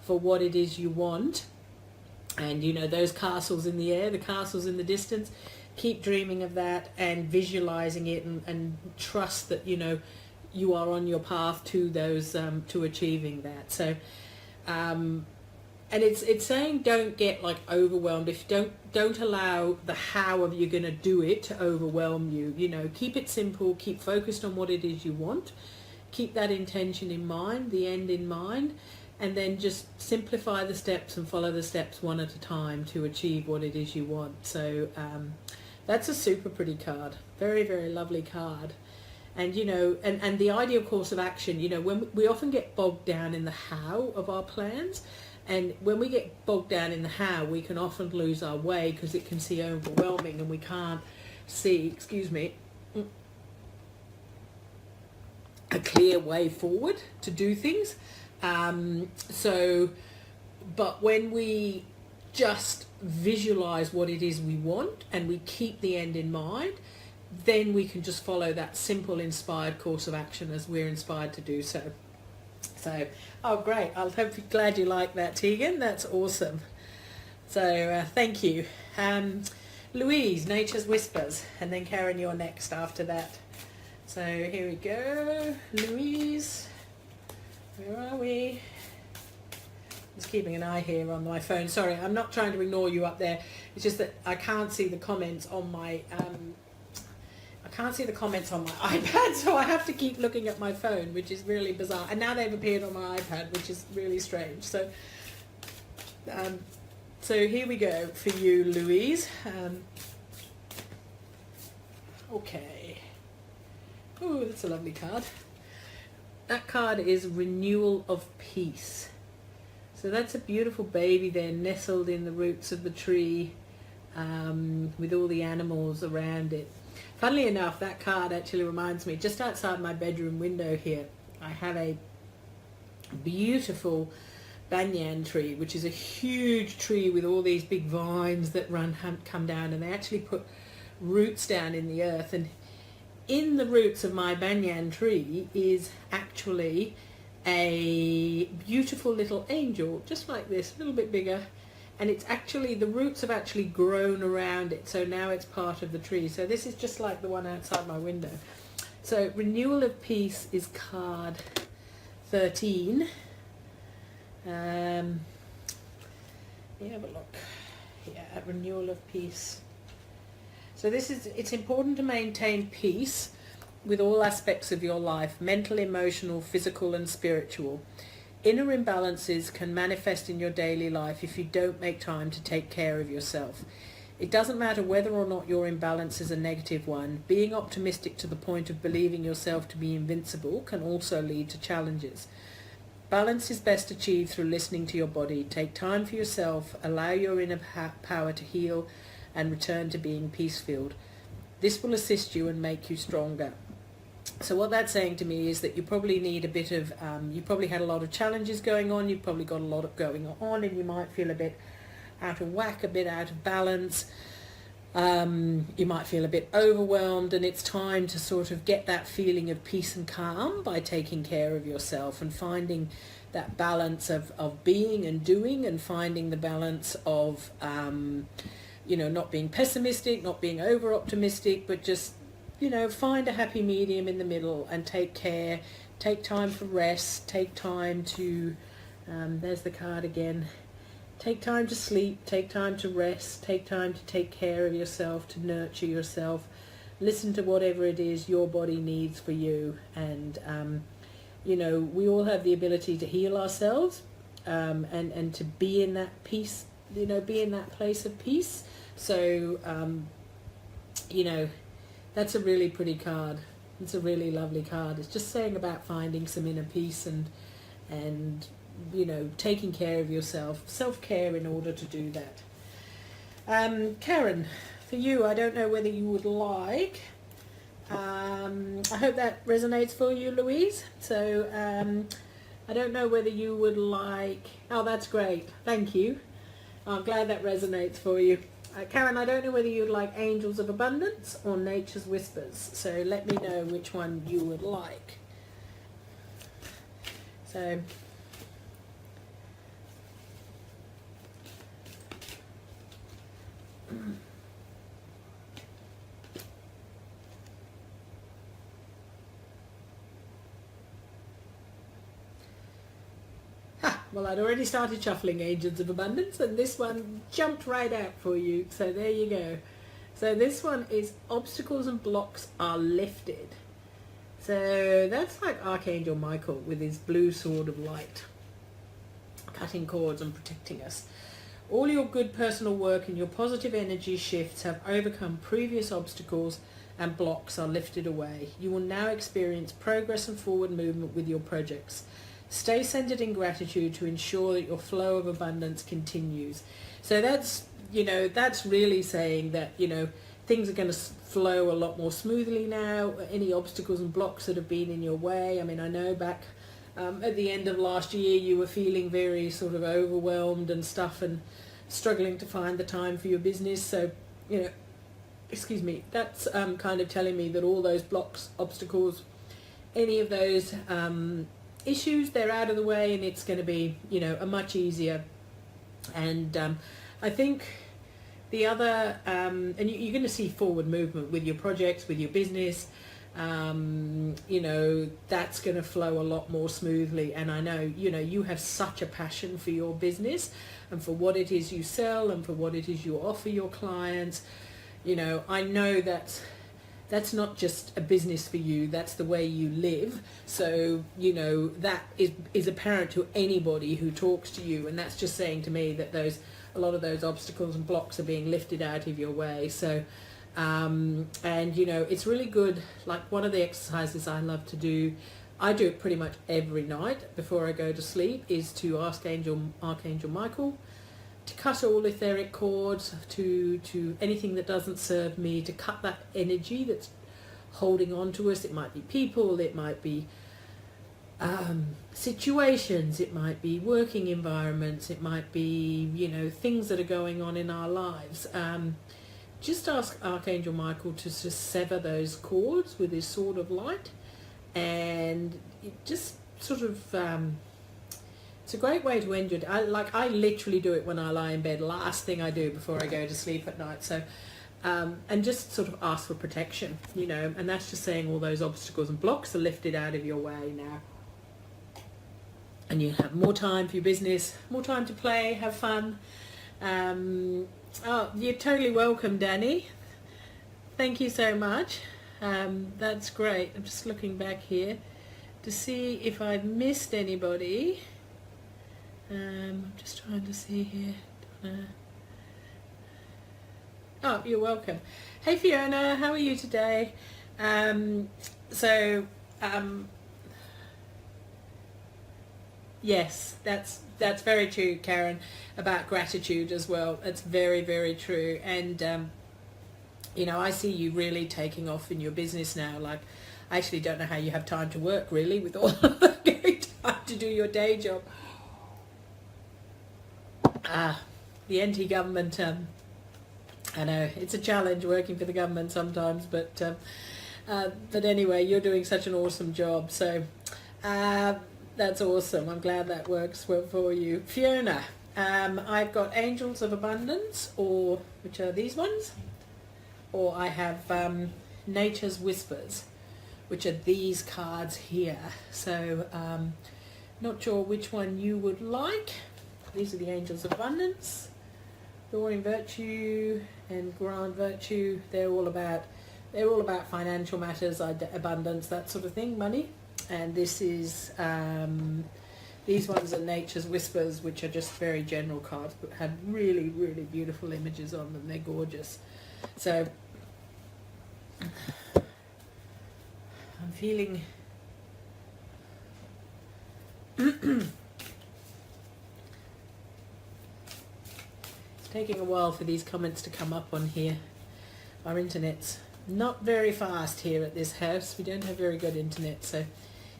for what it is you want. And, those castles in the air, the castles in the distance, keep dreaming of that and visualizing it, and trust that, you are on your path to those, to achieving that. So, and it's saying don't get overwhelmed. If don't allow the how of you're going to do it to overwhelm you. Keep it simple, keep focused on what it is you want, keep that intention in mind, the end in mind, and then just simplify the steps and follow the steps one at a time to achieve what it is you want. So that's a super pretty card. Very, very lovely card. And, and the ideal course of action, when we often get bogged down in the how of our plans. And when we get bogged down in the how, we can often lose our way because it can seem overwhelming and we can't see, a clear way forward to do things. But when we just visualize what it is we want and we keep the end in mind, then we can just follow that simple inspired course of action as we're inspired to do so. So, oh great, I'm glad you like that, Tegan. That's awesome. So thank you. Louise, Nature's Whispers, and then Karen, you're next after that. So here we go. Louise, where are we? Just keeping an eye here on my phone. Sorry, I'm not trying to ignore you up there. It's just that I can't see the comments on my iPad, so I have to keep looking at my phone, which is really bizarre. And now they've appeared on my iPad, which is really strange. So, so here we go for you, Louise. Okay. Oh, that's a lovely card. That card is Renewal of Peace. So that's a beautiful baby there, nestled in the roots of the tree, with all the animals around it. Funnily enough, that card actually reminds me, just outside my bedroom window here, I have a beautiful banyan tree, which is a huge tree with all these big vines that come down, and they actually put roots down in the earth. And in the roots of my banyan tree is actually a beautiful little angel, just like this, a little bit bigger. And it's actually, the roots have actually grown around it, so now it's part of the tree. So this is just like the one outside my window. So Renewal of Peace is card 13. Let me have a look. Yeah, Renewal of Peace. So it's important to maintain peace with all aspects of your life, mental, emotional, physical and spiritual. Inner imbalances can manifest in your daily life if you don't make time to take care of yourself. It doesn't matter whether or not your imbalance is a negative one. Being optimistic to the point of believing yourself to be invincible can also lead to challenges. Balance is best achieved through listening to your body. Take time for yourself, allow your inner power to heal, and return to being peace-filled. This will assist you and make you stronger. So what that's saying to me is that you probably need a bit of, you probably had a lot of challenges going on, you've probably got a lot of going on, and you might feel a bit out of whack, a bit out of balance. You might feel a bit overwhelmed, and it's time to sort of get that feeling of peace and calm by taking care of yourself and finding that balance of being and doing, and finding the balance of, not being pessimistic, not being over-optimistic, but just, find a happy medium in the middle and take care, take time for rest, take time to, there's the card again, take time to sleep, take time to rest, take time to take care of yourself, to nurture yourself, listen to whatever it is your body needs for you. And, we all have the ability to heal ourselves, and to be in that peace, be in that place of peace. So, that's a really pretty card. It's a really lovely card. It's just saying about finding some inner peace and taking care of yourself, self-care in order to do that. Karen, for you, I don't know whether you would like, I hope that resonates for you, Louise. So I don't know whether you would like, oh, that's great. Thank you. I'm glad that resonates for you. Karen, I don't know whether you'd like Angels of Abundance or Nature's Whispers, so let me know which one you would like. So, well, I'd already started shuffling Angels of Abundance, and this one jumped right out for you. So there you go. So this one is Obstacles and Blocks Are Lifted. So that's like Archangel Michael with his blue sword of light, cutting cords and protecting us. All your good personal work and your positive energy shifts have overcome previous obstacles, and blocks are lifted away. You will now experience progress and forward movement with your projects. Stay centered in gratitude to ensure that your flow of abundance continues. So that's, that's really saying that, things are going to flow a lot more smoothly now. Any obstacles and blocks that have been in your way. I mean, I know back at the end of last year, you were feeling very sort of overwhelmed and stuff, and struggling to find the time for your business. So, excuse me, that's kind of telling me that all those blocks, obstacles, any of those issues, they're out of the way, and it's going to be, a much easier. And I think the other, and you're going to see forward movement with your projects, with your business. That's going to flow a lot more smoothly. And I know, you have such a passion for your business and for what it is you sell and for what it is you offer your clients. I know that's not just a business for you, that's the way you live. So, that is apparent to anybody who talks to you. And that's just saying to me that a lot of those obstacles and blocks are being lifted out of your way. So, and it's really good. Like one of the exercises I love to do, I do it pretty much every night before I go to sleep, is to ask Archangel Michael to cut all etheric cords, to anything that doesn't serve me, to cut that energy that's holding on to us. It might be people, it might be situations, it might be working environments, it might be, things that are going on in our lives. Just ask Archangel Michael to just sever those cords with his sword of light, and it just sort of, it's a great way to end your day. I literally do it when I lie in bed, last thing I do before I go to sleep at night. So, and just sort of ask for protection, and that's just saying all those obstacles and blocks are lifted out of your way now. And you have more time for your business, more time to play, have fun. Oh, you're totally welcome, Danny. Thank you so much. That's great. I'm just looking back here to see if I've missed anybody. I'm just trying to see here. Oh, you're welcome. Hey Fiona, how are you today? So, yes, that's very true, Karen, about gratitude as well. It's very, very true. And you know, I see you really taking off in your business now. Like, I actually don't know how you have time to work, really, with all of that going time to do your day job. The NT government, I know, it's a challenge working for the government sometimes, but anyway, you're doing such an awesome job. So that's awesome. I'm glad that works well for you. Fiona, I've got Angels of Abundance, or which are these ones, or I have Nature's Whispers, which are these cards here. So not sure which one you would like. These are the Angels of Abundance. Dawning Virtue and Grand Virtue. They're all about financial matters, abundance, that sort of thing, money. And this is these ones are Nature's Whispers, which are just very general cards, but have really, really beautiful images on them. They're gorgeous. So I'm feeling taking a while for these comments to come up on here. Our internet's not very fast here at this house. We don't have very good internet, so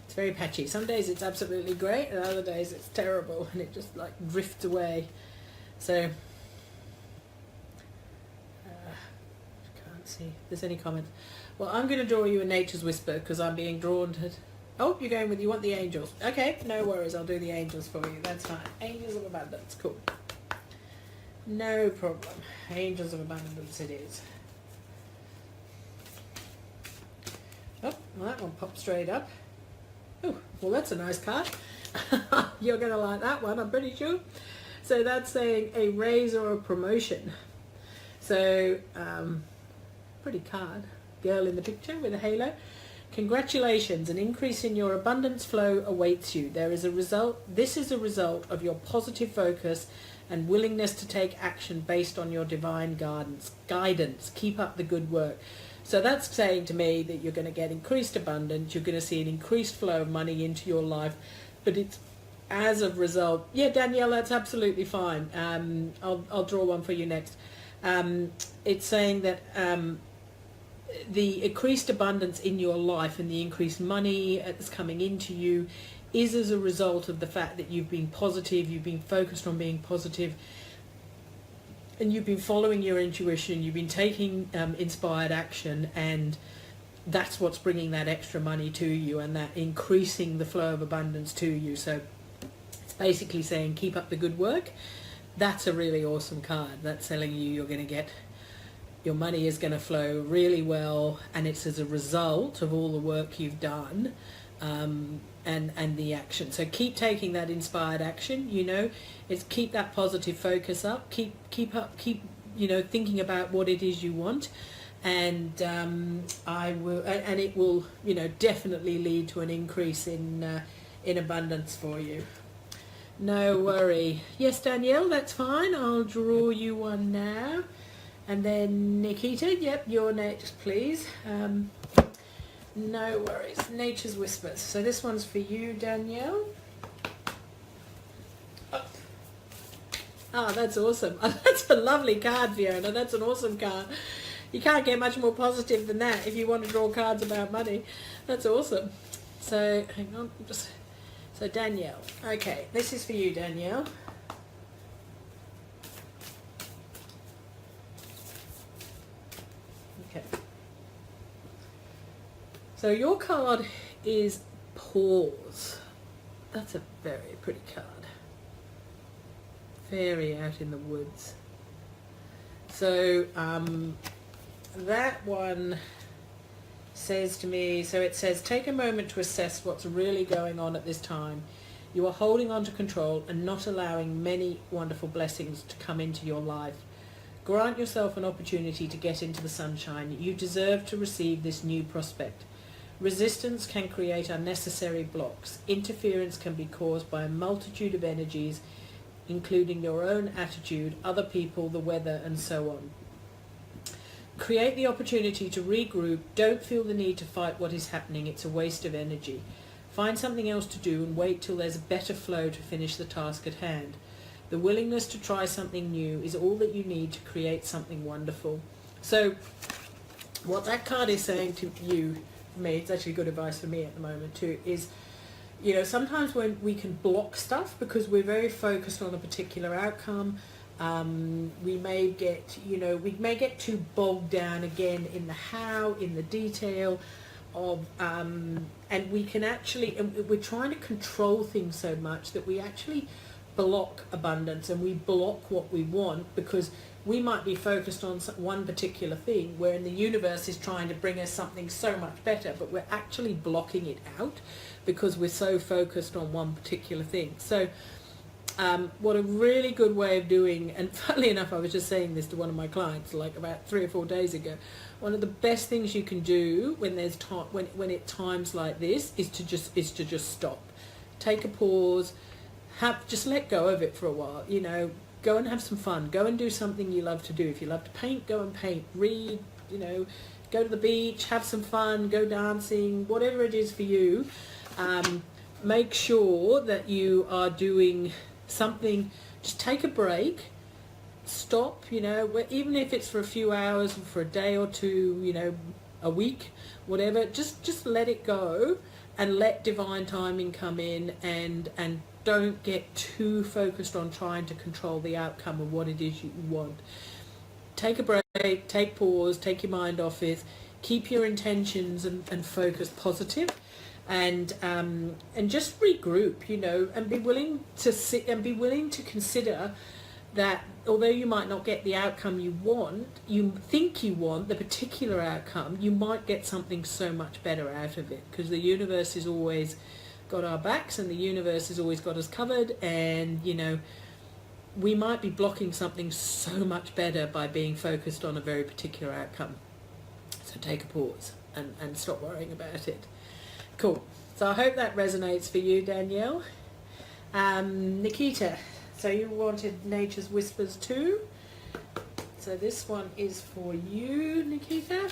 it's very patchy. Some days it's absolutely great, and other days it's terrible, and it just like drifts away. So can't see if there's any comments. Well, I'm going to draw you a Nature's Whisper because I'm being drawn to... Oh, you're going with, you want the angels. Okay, no worries, I'll do the angels for you. That's fine. Angels of Abundance, cool. No problem. Angels of Abundance it is. Oh, well, that one popped straight up. Oh, well, that's a nice card. You're going to like that one, I'm pretty sure. So that's saying a raise or a promotion. So, pretty card. Girl in the picture with a halo. Congratulations, an increase in your abundance flow awaits you. This is a result of your positive focus and willingness to take action based on your divine guidance. Keep up the good work. So that's saying to me that you're going to get increased abundance, you're going to see an increased flow of money into your life, but it's as a result. Yeah, Danielle, that's absolutely fine. I'll draw one for you next. It's saying that the increased abundance in your life and the increased money that's coming into you is as a result of the fact that you've been positive, you've been focused on being positive, and you've been following your intuition, you've been taking inspired action, and that's what's bringing that extra money to you and that increasing the flow of abundance to you. So it's basically saying keep up the good work. That's a really awesome card. That's telling you you're going to get, your money is going to flow really well, and it's as a result of all the work you've done and the action. So keep taking that inspired action, you know, it's keep that positive focus up, keep you know, thinking about what it is you want, and it will, you know, definitely lead to an increase in abundance for you. No worry. Yes, Danielle, that's fine. I'll draw you one now. And then Nikita, yep, you're next, please. No worries. Nature's Whispers. So this one's for you, Danielle. Oh, that's awesome. That's a lovely card, Fiona. That's an awesome card. You can't get much more positive than that if you want to draw cards about money. That's awesome. So, hang on. So, Danielle. Okay, this is for you, Danielle. Okay. So your card is Pause. That's a very pretty card. Very out in the woods. So that one says to me, so it says, take a moment to assess what's really going on at this time. You are holding on to control and not allowing many wonderful blessings to come into your life. Grant yourself an opportunity to get into the sunshine. You deserve to receive this new prospect. Resistance can create unnecessary blocks. Interference can be caused by a multitude of energies, including your own attitude, other people, the weather, and so on. create the opportunity to regroup. Don't feel the need to fight what is happening. It's a waste of energy. Find something else to do and wait till there's a better flow to finish the task at hand. The willingness to try something new is all that you need to create something wonderful. So what that card is saying to you, for me, it's actually good advice for me at the moment too, is, you know, sometimes when we can block stuff because we're very focused on a particular outcome, we may get too bogged down again in the how, in the detail of, and we can actually, and we're trying to control things so much that we actually block abundance, and we block what we want because we might be focused on one particular thing, where in the universe is trying to bring us something so much better, but we're actually blocking it out because we're so focused on one particular thing. So what a really good way of doing, and funnily enough, I was just saying this to one of my clients like about 3 or 4 days ago, one of the best things you can do when there's time, when it times like this, is to just stop, take a pause, just let go of it for a while, you know, go and have some fun, go and do something you love to do. If you love to paint, go and paint, read, you know, go to the beach, have some fun, go dancing, whatever it is for you. Make sure that you are doing something. Just take a break, stop, you know, even if it's for a few hours, for a day or two, you know, a week, whatever, just let it go and let divine timing come in, and don't get too focused on trying to control the outcome of what it is you want. Take a break, take pause, take your mind off it, keep your intentions and focus positive, and just regroup, you know, and be willing to sit and be willing to consider that although you might not get the outcome you want, you think you want the particular outcome, you might get something so much better out of it, because the universe is always got our backs, and the universe has always got us covered, and you know, we might be blocking something so much better by being focused on a very particular outcome. So take a pause and stop worrying about it. Cool. So I hope that resonates for you, Danielle. Nikita, so you wanted Nature's Whispers too. So this one is for you, Nikita.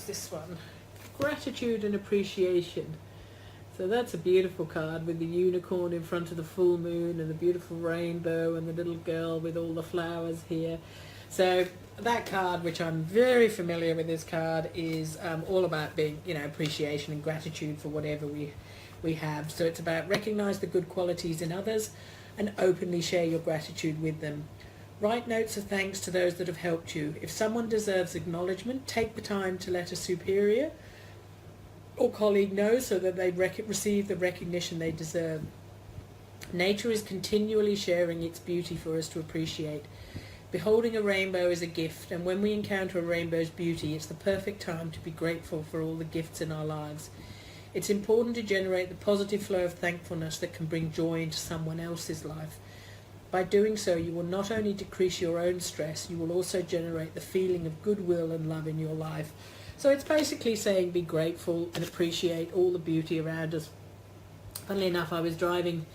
This one, gratitude and appreciation. So that's a beautiful card with the unicorn in front of the full moon and the beautiful rainbow and the little girl with all the flowers here. So that card, which I'm very familiar with, this card is all about being, you know, appreciation and gratitude for whatever we have. So it's about recognize the good qualities in others and openly share your gratitude with them. Write notes of thanks to those that have helped you. If someone deserves acknowledgement, take the time to let a superior or colleague know so that they receive the recognition they deserve. Nature is continually sharing its beauty for us to appreciate. Beholding a rainbow is a gift, and when we encounter a rainbow's beauty, it's the perfect time to be grateful for all the gifts in our lives. It's important to generate the positive flow of thankfulness that can bring joy into someone else's life. By doing so, you will not only decrease your own stress, you will also generate the feeling of goodwill and love in your life. So it's basically saying be grateful and appreciate all the beauty around us. Funnily enough, I was driving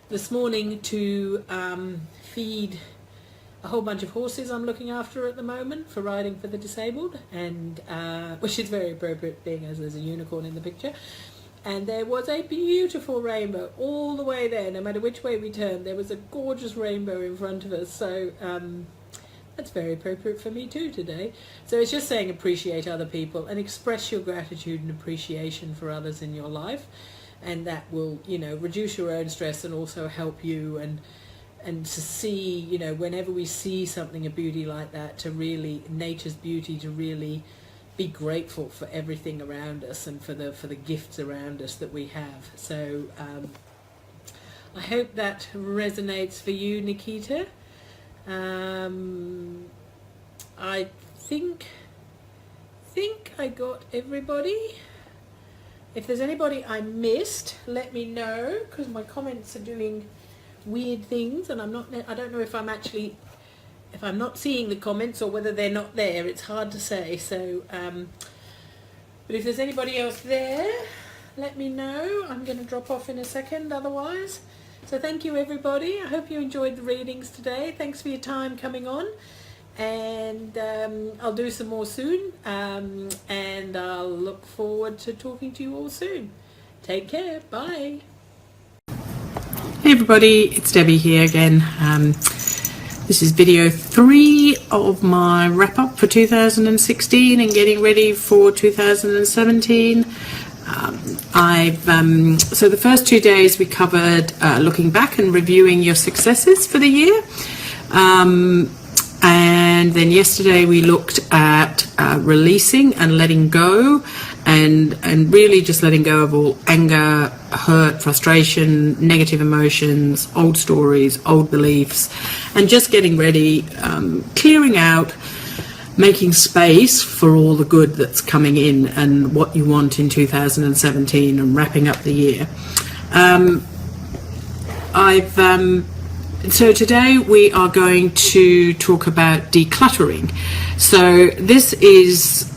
this morning to feed a whole bunch of horses I'm looking after at the moment for riding for the disabled, and which is very appropriate being as there's a unicorn in the picture. And there was a beautiful rainbow all the way there. No matter which way we turned, there was a gorgeous rainbow in front of us. So that's very appropriate for me too today. So it's just saying appreciate other people and express your gratitude and appreciation for others in your life. And that will, you know, reduce your own stress and also help you, and to see, you know, whenever we see something of beauty like that, to really, nature's beauty, to really be grateful for everything around us and for the gifts around us that we have. So I hope that resonates for you, Nikita. I think I got everybody. If there's anybody I missed, let me know, because my comments are doing weird things, and I don't know if I'm actually if I'm not seeing the comments or whether they're not there, it's hard to say. So, but if there's anybody else there, let me know. I'm going to drop off in a second otherwise. So thank you, everybody. I hope you enjoyed the readings today. Thanks for your time coming on. And I'll do some more soon. And I'll look forward to talking to you all soon. Take care. Bye. Hey everybody, it's Debbie here again. This is video 3 of my wrap up for 2016 and getting ready for 2017. So the first 2 days we covered looking back and reviewing your successes for the year. And then yesterday we looked at releasing and letting go, and really just letting go of all anger, hurt, frustration, negative emotions, old stories, old beliefs, and just getting ready, clearing out, making space for all the good that's coming in and what you want in 2017, and wrapping up the year. So today we are going to talk about decluttering. So this is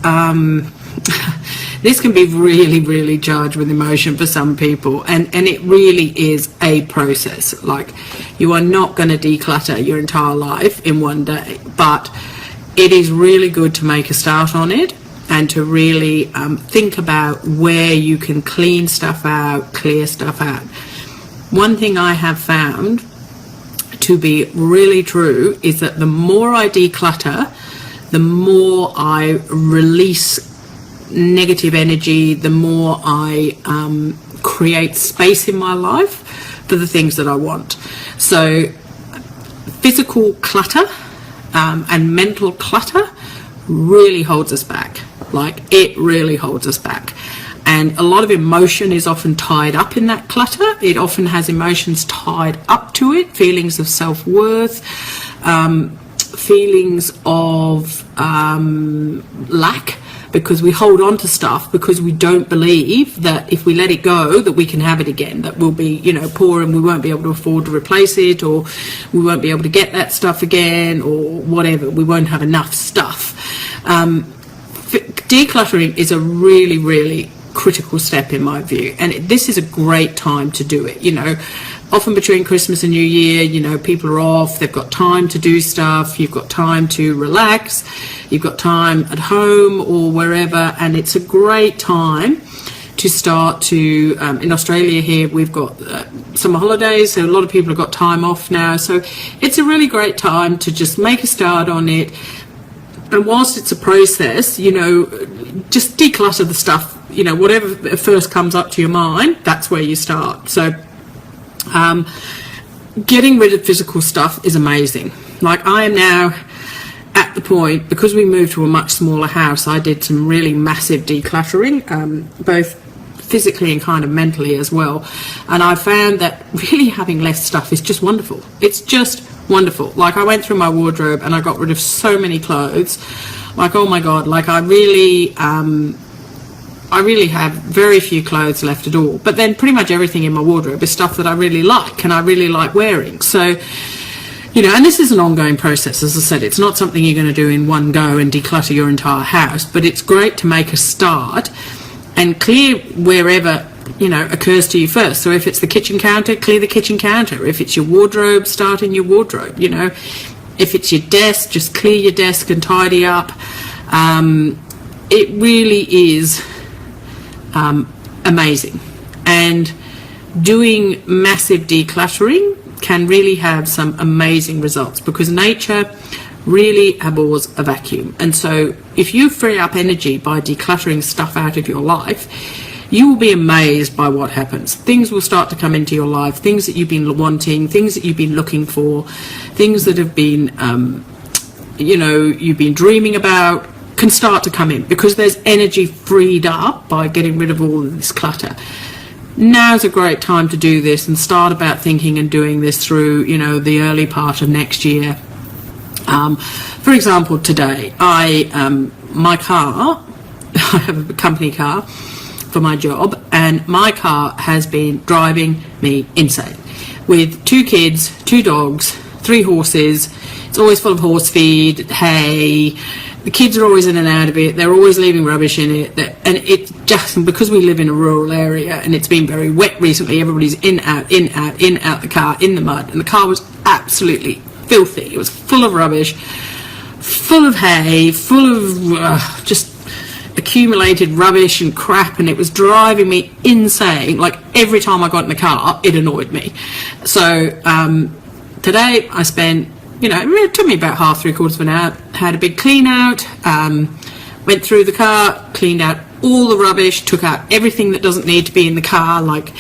this can be really, really charged with emotion for some people, and it really is a process. Like, you are not going to declutter your entire life in one day, but it is really good to make a start on it and to really think about where you can clean stuff out, clear stuff out. One thing I have found to be really true is that the more I declutter, the more I release negative energy, the more I create space in my life for the things that I want. So physical clutter and mental clutter really holds us back. Like, it really holds us back. And a lot of emotion is often tied up in that clutter. It often has emotions tied up to it, feelings of self-worth, feelings of lack, because we hold on to stuff because we don't believe that if we let it go that we can have it again, that we'll be, poor and we won't be able to afford to replace it, or we won't be able to get that stuff again, or whatever. We won't have enough stuff. Decluttering is a really, really critical step in my view, and this is a great time to do it. Often between Christmas and New Year, people are off, they've got time to do stuff, you've got time to relax, you've got time at home or wherever, and it's a great time to start to, in Australia here, we've got summer holidays, so a lot of people have got time off now, so it's a really great time to just make a start on it. And whilst it's a process, just declutter the stuff, whatever first comes up to your mind, that's where you start. So getting rid of physical stuff is amazing. Like, I am now at the point, because we moved to a much smaller house, I did some really massive decluttering, both physically and kind of mentally as well. And I found that really having less stuff is just wonderful. It's just wonderful. Like, I went through my wardrobe and I got rid of so many clothes. Like, oh my God, like I really have very few clothes left at all. But then pretty much everything in my wardrobe is stuff that I really like and I really like wearing. So, and this is an ongoing process. As I said, it's not something you're going to do in one go and declutter your entire house, but it's great to make a start and clear wherever occurs to you first. So if it's the kitchen counter, clear the kitchen counter. If it's your wardrobe, start in your wardrobe. If it's your desk, just clear your desk and tidy up. It really is amazing, and doing massive decluttering can really have some amazing results, because nature really abhors a vacuum. And so if you free up energy by decluttering stuff out of your life, you will be amazed by what happens. Things will start to come into your life, things that you've been wanting, things that you've been looking for, things that have been you've been dreaming about, can start to come in, because there's energy freed up by getting rid of all of this clutter. Now's a great time to do this and start about thinking and doing this through, the early part of next year. For example, today, my car, I have a company car for my job, and my car has been driving me insane. With 2 kids, 2 dogs, 3 horses, It's always full of horse feed, hay. The kids are always in and out of it. They're always leaving rubbish in it. And it just, because we live in a rural area and it's been very wet recently, everybody's in, out the car, in the mud. And the car was absolutely filthy. It was full of rubbish, full of hay, full of just accumulated rubbish and crap, and it was driving me insane. Like, every time I got in the car, it annoyed me. So today I spent, it took me about half, 3/4 of an hour, had a big clean out, went through the car, cleaned out all the rubbish, took out everything that doesn't need to be in the car, like,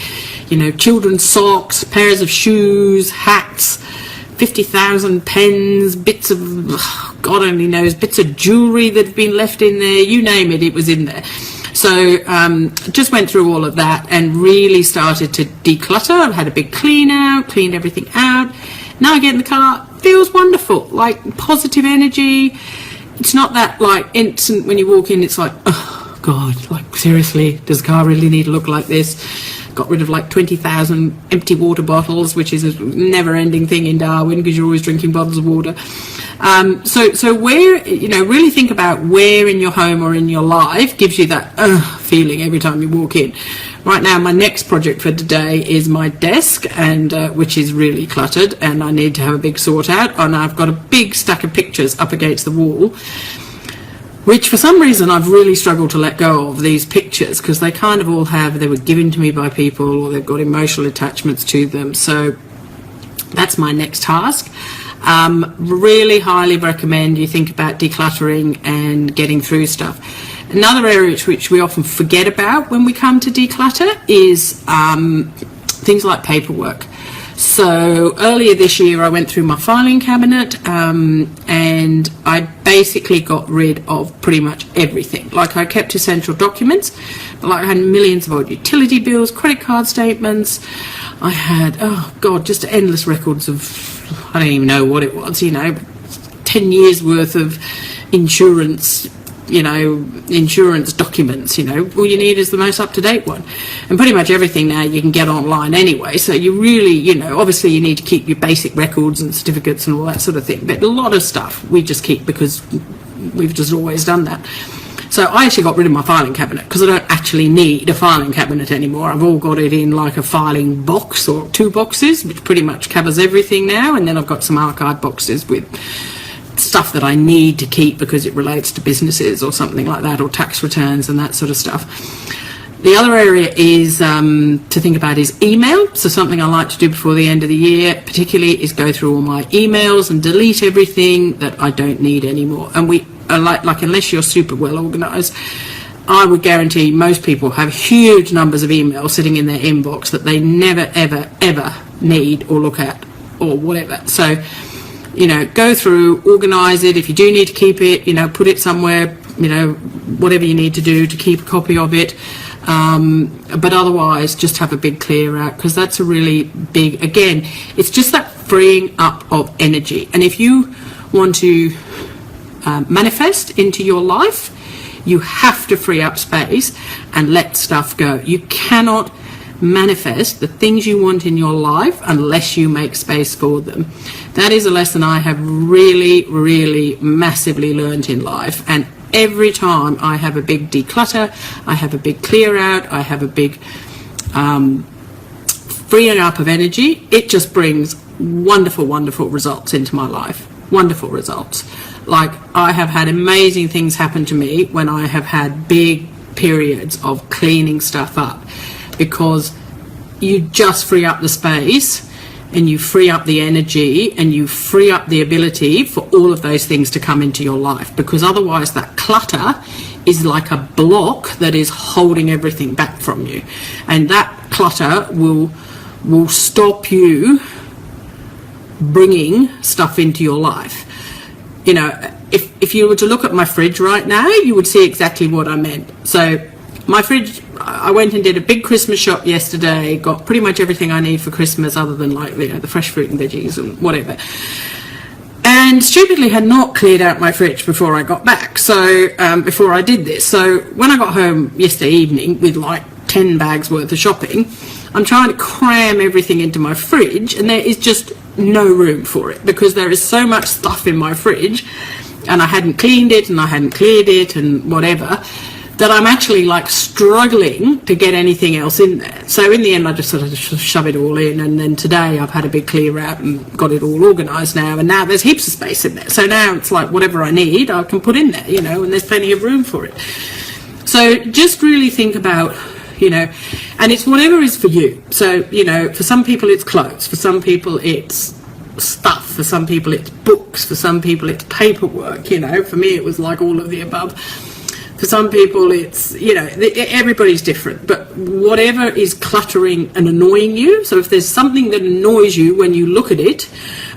children's socks, pairs of shoes, hats, 50,000 pens, bits of, God only knows, bits of jewellery that have been left in there, you name it, it was in there. So just went through all of that and really started to declutter. I've had a big clean out, cleaned everything out. Now I get in the car, feels wonderful, like positive energy. It's not that like instant when you walk in, it's like, oh God, like seriously, does the car really need to look like this? Got rid of like 20,000 empty water bottles, which is a never-ending thing in Darwin because you're always drinking bottles of water. So where, really think about where in your home or in your life gives you that feeling every time you walk in. Right now, my next project for today is my desk, and which is really cluttered, and I need to have a big sort out. And I've got a big stack of pictures up against the wall, which for some reason I've really struggled to let go of these pictures because they kind of all they were given to me by people, or they've got emotional attachments to them. So that's my next task. Really highly recommend you think about decluttering and getting through stuff. Another area which we often forget about when we come to declutter is things like paperwork. So earlier this year I went through my filing cabinet and I basically got rid of pretty much everything. Like, I kept essential documents, but like I had millions of old utility bills, credit card statements. I had, oh God, just endless records of, I don't even know what it was, 10 years worth of insurance documents. All you need is the most up-to-date one, and pretty much everything now you can get online anyway, so you really, obviously you need to keep your basic records and certificates and all that sort of thing, but a lot of stuff we just keep because we've just always done that. So I actually got rid of my filing cabinet because I don't actually need a filing cabinet anymore. I've all got it in like a filing box or 2 boxes, which pretty much covers everything now, and then I've got some archive boxes with stuff that I need to keep because it relates to businesses or something like that, or tax returns and that sort of stuff. The other area is to think about is email. So something I like to do before the end of the year particularly is go through all my emails and delete everything that I don't need anymore. And we are like unless you're super well organised, I would guarantee most people have huge numbers of emails sitting in their inbox that they never ever need or look at or whatever. So go through, organise it. If you do need to keep it, put it somewhere, whatever you need to do to keep a copy of it. But otherwise, just have a big clear out, because that's a really big, again, it's just that freeing up of energy. And if you want to manifest into your life, you have to free up space and let stuff go. You cannot manifest the things you want in your life unless you make space for them. That is a lesson I have really massively learned in life, and every time I have a big declutter, I have a big clear out, I have a big freeing up of energy, it just brings wonderful results into my life. Wonderful results. Like, I have had amazing things happen to me when I have had big periods of cleaning stuff up, because you just free up the space and you free up the energy and you free up the ability for all of those things to come into your life, because otherwise that clutter is like a block that is holding everything back from you, and that clutter will stop you bringing stuff into your life. If you were to look at my fridge right now, you would see exactly what I meant. So my fridge, I went and did a big Christmas shop yesterday, got pretty much everything I need for Christmas other than the fresh fruit and veggies and whatever. And stupidly had not cleared out my fridge before I got back, so before I did this. So when I got home yesterday evening with like 10 bags worth of shopping, I'm trying to cram everything into my fridge, and there is just no room for it, because there is so much stuff in my fridge, and I hadn't cleaned it and I hadn't cleared it and whatever, that I'm actually like struggling to get anything else in there. So in the end, I just sort of shove it all in, and then today I've had a big clear out and got it all organised now, and now there's heaps of space in there. So now it's like whatever I need, I can put in there, you know, and there's plenty of room for it. So just really think about, you know, and it's whatever is for you. So, you know, for some people it's clothes, for some people it's stuff, for some people it's books, for some people it's paperwork, you know. For me it was like all of the above. For some people it's, you know, everybody's different, but whatever is cluttering and annoying you, so if there's something that annoys you when you look at it,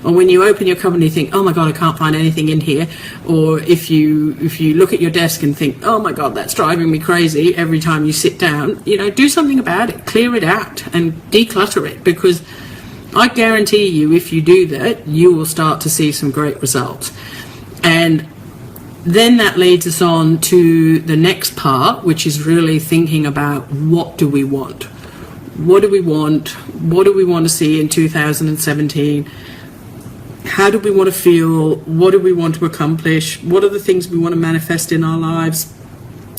or when you open your cupboard and you think, oh my God, I can't find anything in here, or if you look at your desk and think, oh my God, that's driving me crazy every time you sit down, you know, do something about it, clear it out and declutter it, because I guarantee you if you do that, you will start to see some great results. And then that leads us on to the next part, which is really thinking about what do we want? What do we want? What do we want to see in 2017? How do we want to feel? What do we want to accomplish? What are the things we want to manifest in our lives?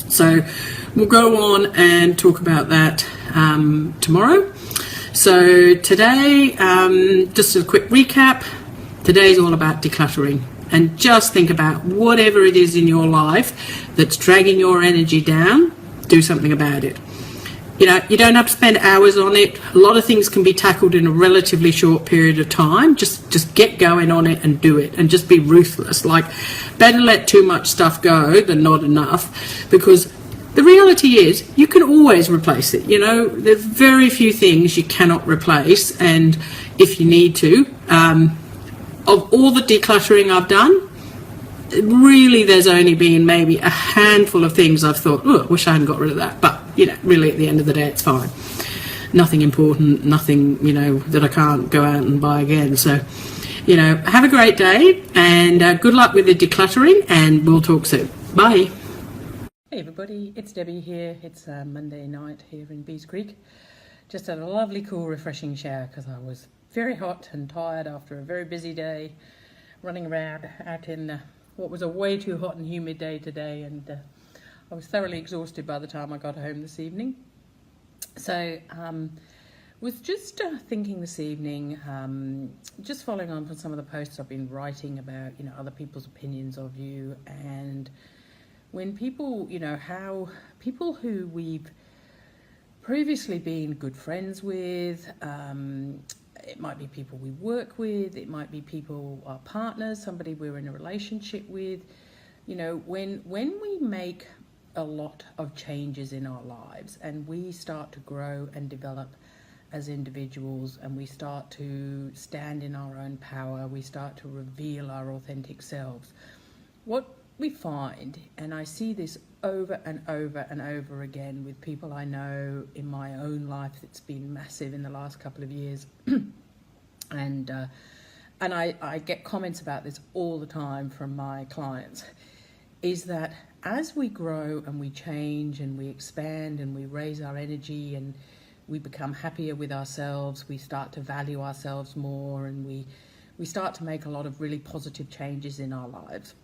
So we'll go on and talk about that tomorrow. So today, just a quick recap. Today's all about decluttering. And just think about whatever it is in your life that's dragging your energy down, do something about it. You know, you don't have to spend hours on it. A lot of things can be tackled in a relatively short period of time. Just get going on it and do it, and just be ruthless. Like, better let too much stuff go than not enough, because the reality is you can always replace it. You know, there's very few things you cannot replace, and if you need to, of all the decluttering I've done, really there's only been maybe a handful of things I've thought, oh, I wish I hadn't got rid of that. But, you know, really at the end of the day, it's fine. Nothing important, nothing, you know, that I can't go out and buy again. So, you know, have a great day, and good luck with the decluttering, and we'll talk soon. Bye. Hey everybody, it's Debbie here. It's Monday night here in Bees Creek. Just had a lovely, cool, refreshing shower because I was very hot and tired after a very busy day, running around out in what was a way too hot and humid day today, and I was thoroughly exhausted by the time I got home this evening. So was just thinking this evening, just following on from some of the posts I've been writing about, you know, other people's opinions of you, and when people, you know, how people who we've previously been good friends with, it might be people we work with, it might be people, our partners, somebody we're in a relationship with. You know, when we make a lot of changes in our lives and we start to grow and develop as individuals, and we start to stand in our own power, we start to reveal our authentic selves, what we find, and I see this over and over and over again with people I know in my own life that's been massive in the last couple of years, and I get comments about this all the time from my clients, is that as we grow and we change and we expand and we raise our energy and we become happier with ourselves, we start to value ourselves more, and we start to make a lot of really positive changes in our lives,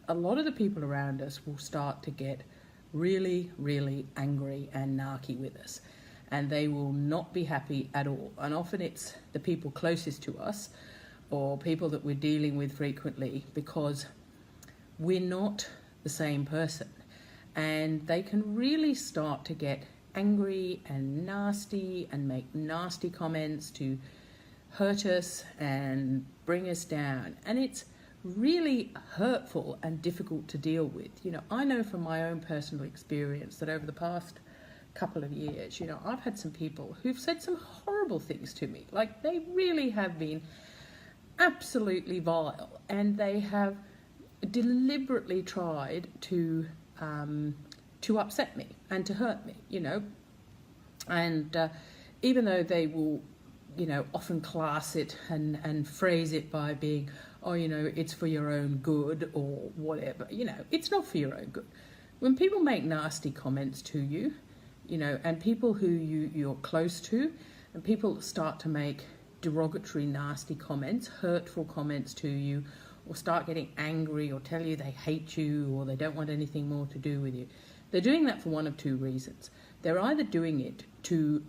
a lot of the people around us will start to get really, really angry and narky with us, and they will not be happy at all. And often it's the people closest to us or people that we're dealing with frequently, because we're not the same person, and they can really start to get angry and nasty and make nasty comments to hurt us and bring us down, and it's really hurtful and difficult to deal with. You know, I know from my own personal experience that over the past couple of years, you know, I've had some people who've said some horrible things to me. Like, they really have been absolutely vile, and they have deliberately tried to upset me and to hurt me, you know. And even though they will, you know, often class it and phrase it by being, oh, you know, it's for your own good or whatever, you know, it's not for your own good. When people make nasty comments to you, you know, and people who you're close to, and people start to make derogatory, nasty comments, hurtful comments to you, or start getting angry or tell you they hate you or they don't want anything more to do with you, they're doing that for one of two reasons. They're either doing it to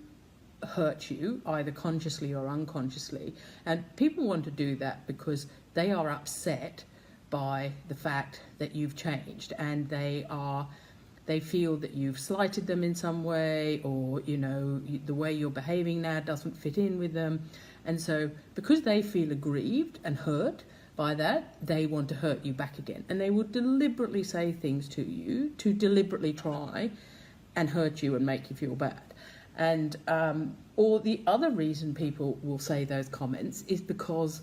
hurt you, either consciously or unconsciously, and people want to do that because they are upset by the fact that you've changed, and they feel that you've slighted them in some way, or the way you're behaving now doesn't fit in with them. And so because they feel aggrieved and hurt by that, they want to hurt you back again, and they will deliberately say things to you to deliberately try and hurt you and make you feel bad. And or the other reason people will say those comments is because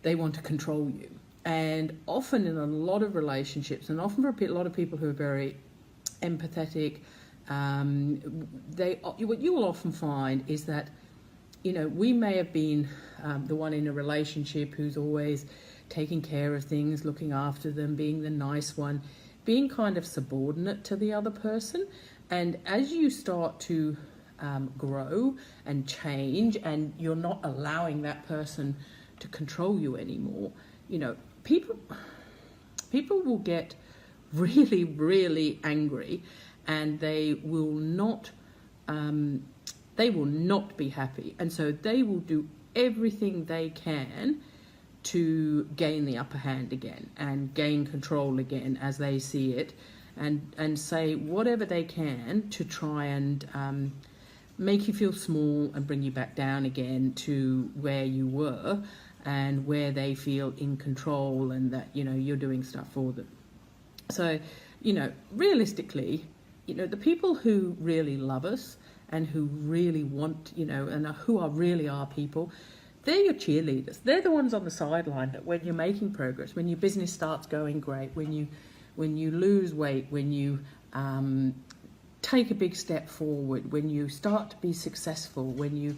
they want to control you. And often in a lot of relationships, and often for a lot of people who are very empathetic, what you will often find is that we may have been the one in a relationship who's always taking care of things, looking after them, being the nice one, being kind of subordinate to the other person. And as you start to grow and change, and you're not allowing that person to control you anymore, people will get really, really angry, and they will not be happy, and so they will do everything they can to gain the upper hand again and gain control again as they see it, and say whatever they can to try and make you feel small and bring you back down again to where you were, and where they feel in control and that you're doing stuff for them. So realistically, the people who really love us and who really want, and who are really our people, they're your cheerleaders. They're the ones on the sideline that when you're making progress, when your business starts going great, when you lose weight, when you take a big step forward, when you start to be successful, when you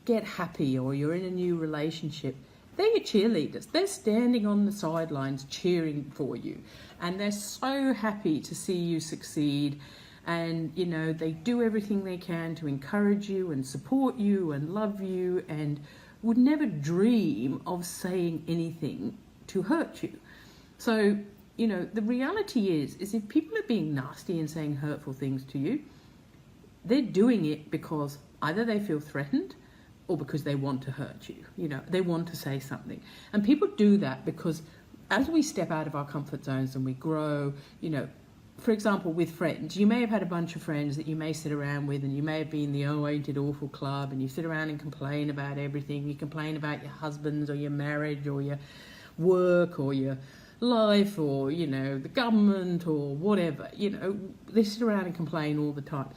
get happy or you're in a new relationship, they're your cheerleaders. They're standing on the sidelines cheering for you, and they're so happy to see you succeed. And they do everything they can to encourage you and support you and love you, and would never dream of saying anything to hurt you. So the reality is if people are being nasty and saying hurtful things to you, they're doing it because either they feel threatened or because they want to hurt you. They want to say something. And people do that because as we step out of our comfort zones and we grow, for example, with friends, you may have had a bunch of friends that you may sit around with, and you may have been the ain't it awful club, and you sit around and complain about everything. You complain about your husbands or your marriage or your work or your life or, the government or whatever. They sit around and complain all the time.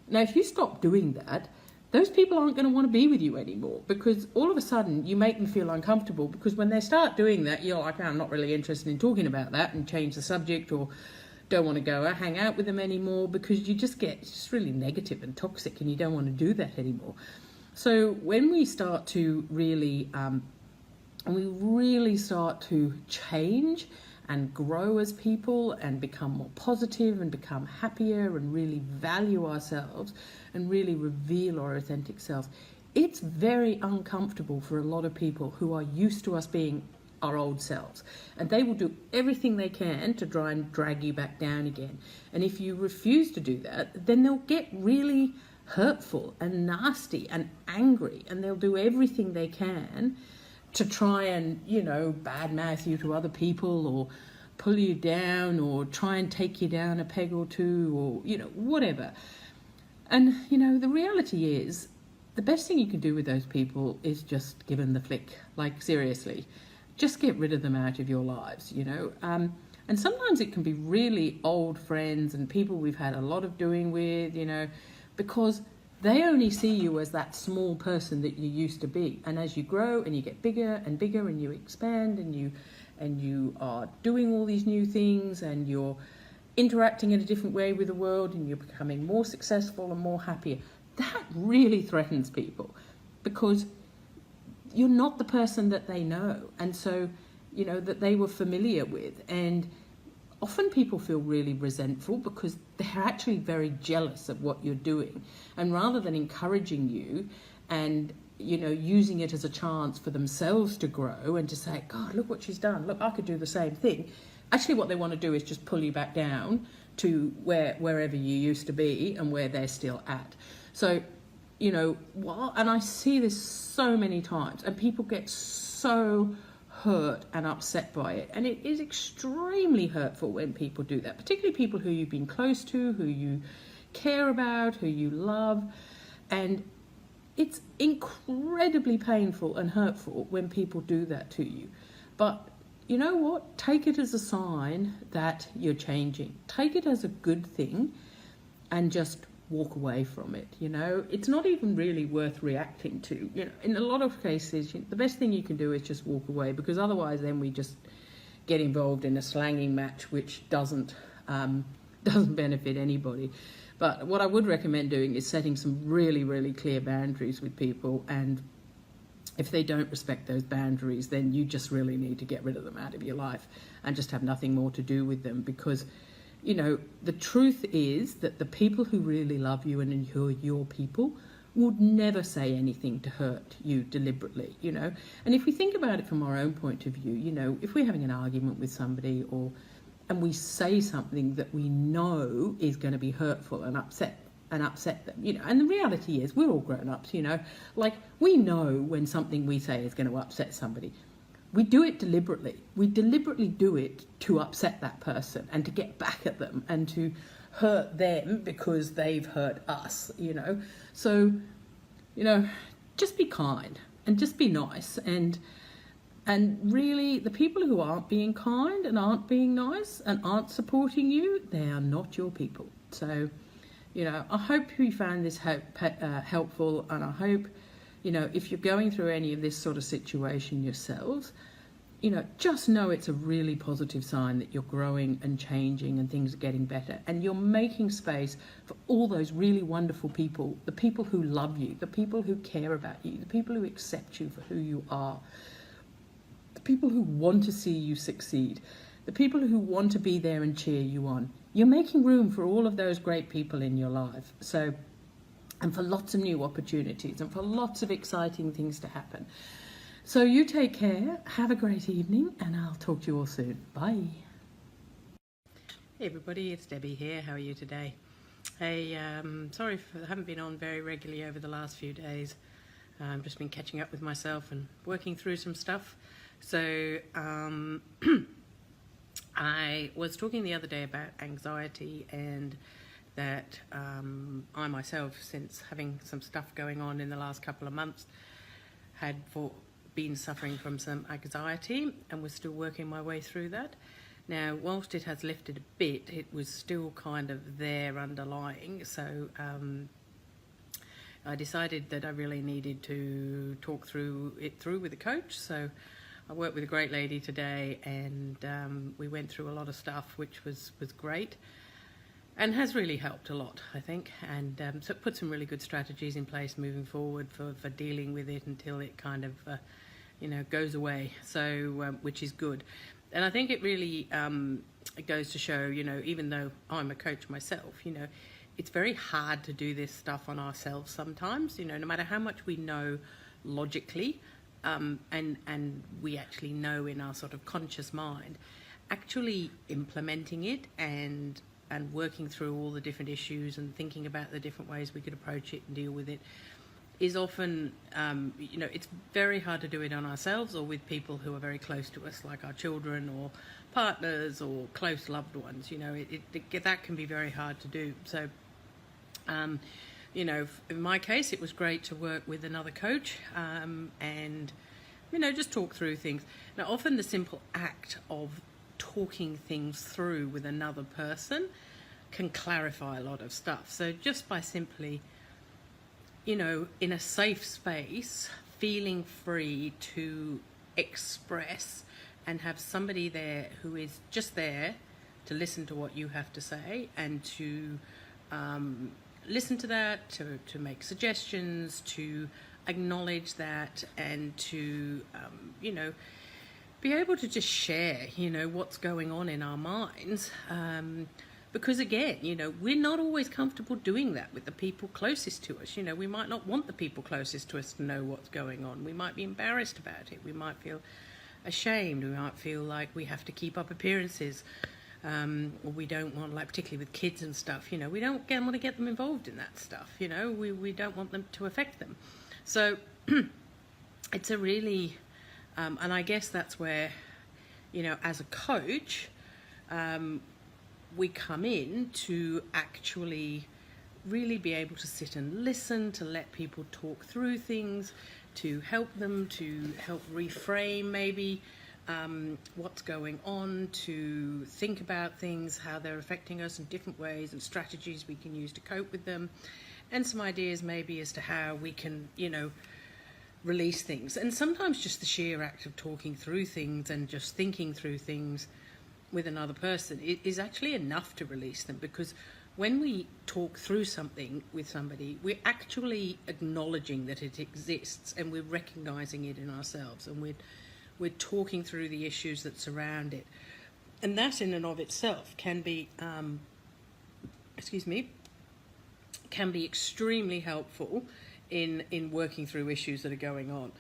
Now, if you stop doing that, those people aren't going to want to be with you anymore, because all of a sudden you make them feel uncomfortable, because when they start doing that, you're like, I'm not really interested in talking about that, and change the subject, or don't want to go hang out with them anymore, because you just get really negative and toxic, and you don't want to do that anymore. So when we start to really start to change and grow as people and become more positive and become happier and really value ourselves and really reveal our authentic selves, it's very uncomfortable for a lot of people who are used to us being our old selves, and they will do everything they can to try and drag you back down again. And if you refuse to do that, then they'll get really hurtful and nasty and angry, and they'll do everything they can to try and badmouth you to other people, or pull you down, or try and take you down a peg or two, or whatever. And the reality is, the best thing you can do with those people is just give them the flick. Like, seriously, just get rid of them out of your lives, and sometimes it can be really old friends and people we've had a lot of doing with, because they only see you as that small person that you used to be. And as you grow and you get bigger and bigger and you expand and you are doing all these new things and you're interacting in a different way with the world and you're becoming more successful and more happier, that really threatens people, because you're not the person that they know, and so that they were familiar with. And often people feel really resentful because they're actually very jealous of what you're doing, and rather than encouraging you and using it as a chance for themselves to grow and to say, God, look what she's done. Look, I could do the same thing. Actually, what they want to do is just pull you back down to wherever you used to be and where they're still at. So, and I see this so many times, and people get so hurt and upset by it. And it is extremely hurtful when people do that, particularly people who you've been close to, who you care about, who you love. And it's incredibly painful and hurtful when people do that to you. But you know what? Take it as a sign that you're changing. Take it as a good thing and just walk away from it. It's not even really worth reacting to. In a lot of cases, the best thing you can do is just walk away, because otherwise then we just get involved in a slanging match which doesn't benefit anybody. But what I would recommend doing is setting some really, really clear boundaries with people, and if they don't respect those boundaries, then you just really need to get rid of them out of your life and just have nothing more to do with them. Because, the truth is that the people who really love you and who are your people would never say anything to hurt you deliberately, And if we think about it from our own point of view, if we're having an argument with somebody and we say something that we know is going to be hurtful and upset them, and the reality is we're all grown-ups, like we know when something we say is going to upset somebody. We do it deliberately. We deliberately do it to upset that person and to get back at them and to hurt them because they've hurt us, So, just be kind and just be nice. And really, the people who aren't being kind and aren't being nice and aren't supporting you, they are not your people. So, I hope you found this helpful, and I hope, if you're going through any of this sort of situation yourselves, just know it's a really positive sign that you're growing and changing and things are getting better, and you're making space for all those really wonderful people, the people who love you, the people who care about you, the people who accept you for who you are, the people who want to see you succeed, the people who want to be there and cheer you on. You're making room for all of those great people in your life. So, and for lots of new opportunities and for lots of exciting things to happen. So you take care, have a great evening, and I'll talk to you all soon. Bye. Hey everybody, it's Debbie here. How are you today? Hey, sorry I haven't been on very regularly over the last few days. I've just been catching up with myself and working through some stuff. So I was talking the other day about anxiety, and that I myself, since having some stuff going on in the last couple of months, had been suffering from some anxiety and was still working my way through that. Now, whilst it has lifted a bit, it was still kind of there underlying. So I decided that I really needed to talk through with a coach. So I worked with a great lady today, and we went through a lot of stuff, which was great and has really helped a lot, I think. And so it put some really good strategies in place moving forward for dealing with it until it kind of, goes away. So, which is good. And I think it really it goes to show, even though I'm a coach myself, it's very hard to do this stuff on ourselves sometimes, no matter how much we know logically, and we actually know in our sort of conscious mind, actually implementing it and working through all the different issues and thinking about the different ways we could approach it and deal with it is often, it's very hard to do it on ourselves or with people who are very close to us, like our children or partners or close loved ones. That can be very hard to do. So, in my case, it was great to work with another coach and, just talk through things. Now, often the simple act of talking things through with another person can clarify a lot of stuff. So just by simply, in a safe space, feeling free to express and have somebody there who is just there to listen to what you have to say and to listen to that, to make suggestions, to acknowledge that, and to, be able to just share, what's going on in our minds, because again, we're not always comfortable doing that with the people closest to us. We might not want the people closest to us to know what's going on. We might be embarrassed about it. We might feel ashamed. We might feel like we have to keep up appearances, or we don't want, like particularly with kids and stuff, we don't want to get them involved in that stuff. We don't want them to affect them. So it's a really, and I guess that's where, as a coach, we come in to actually really be able to sit and listen, to let people talk through things, to help them, to help reframe maybe what's going on, to think about things, how they're affecting us in different ways, and strategies we can use to cope with them, and some ideas maybe as to how we can, release things. And sometimes just the sheer act of talking through things and just thinking through things with another person is actually enough to release them, because when we talk through something with somebody, we're actually acknowledging that it exists, and we're recognizing it in ourselves, and we're talking through the issues that surround it. And that in and of itself can be can be extremely helpful in working through issues that are going on.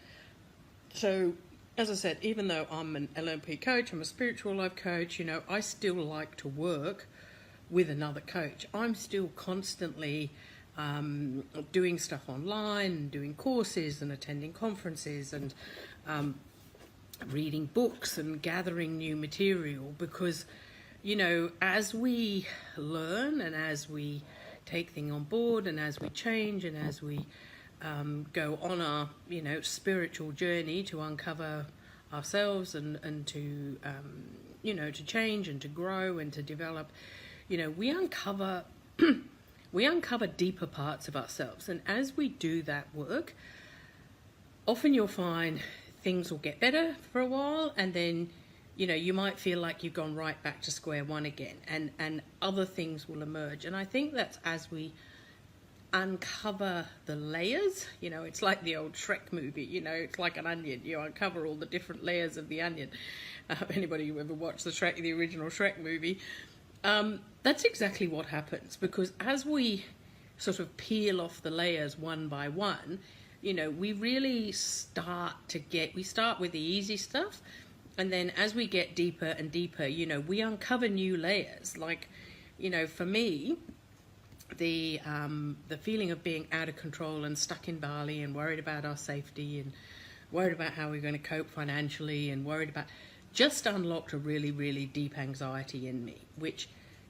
So, as I said, even though I'm an LNP coach, I'm a spiritual life coach, I still like to work with another coach. I'm still constantly doing stuff online, and doing courses and attending conferences, and reading books and gathering new material, because, as we learn and as we take things on board and as we change and as we go on our, spiritual journey to uncover ourselves and to, to change and to grow and to develop, we uncover deeper parts of ourselves. And as we do that work, often you'll find things will get better for a while, and then, you might feel like you've gone right back to square one again, and other things will emerge. And I think that's as we uncover the layers, it's like the old Shrek movie, it's like an onion. You uncover all the different layers of the onion. Anybody who ever watched the original Shrek movie, that's exactly what happens, because as we sort of peel off the layers one by one, we really start with the easy stuff, and then as we get deeper and deeper, we uncover new layers. Like, for me, the feeling of being out of control and stuck in Bali and worried about our safety and worried about how we're going to cope financially and worried about, just unlocked a really, really deep anxiety in me, which,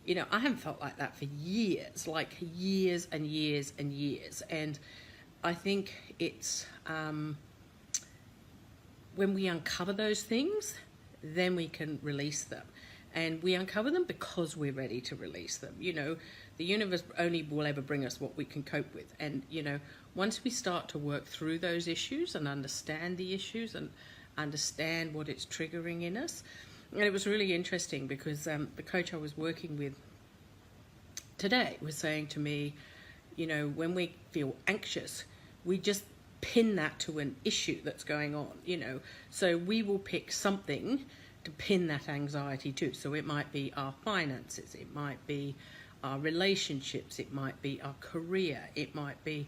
I haven't felt like that for years, like years and years and years. And I think it's when we uncover those things, then we can release them. And we uncover them because we're ready to release them. The universe only will ever bring us what we can cope with. And, once we start to work through those issues and understand the issues and understand what it's triggering in us. And it was really interesting because the coach I was working with today was saying to me, when we feel anxious, we just pin that to an issue that's going on, So we will pick something to pin that anxiety to. So it might be our finances, it might be our relationships, it might be our career, it might be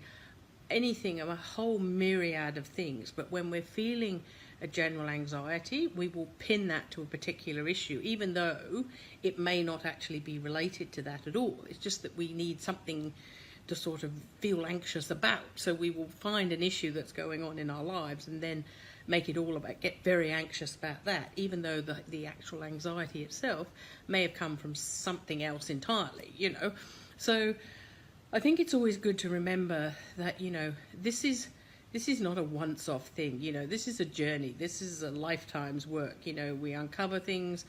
anything, a whole myriad of things. But when we're feeling a general anxiety, we will pin that to a particular issue, even though it may not actually be related to that at all. It's just that we need something to sort of feel anxious about. So we will find an issue that's going on in our lives and then make it all about, get very anxious about that, even though the actual anxiety itself may have come from something else entirely, So I think it's always good to remember that, this is not a once-off thing, this is a journey, this is a lifetime's work. We uncover things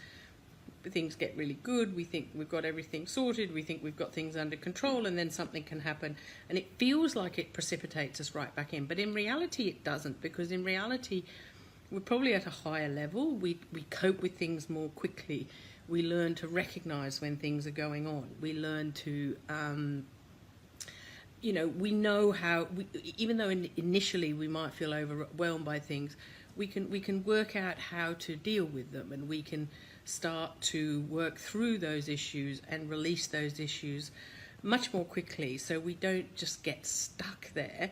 get really good, we think we've got everything sorted, we think we've got things under control, and then something can happen and it feels like it precipitates us right back in. But in reality it doesn't, because in reality we're probably at a higher level, we cope with things more quickly, we learn to recognize when things are going on, we learn to we know how, even though initially we might feel overwhelmed by things, we can work out how to deal with them, and we can start to work through those issues and release those issues much more quickly, so we don't just get stuck there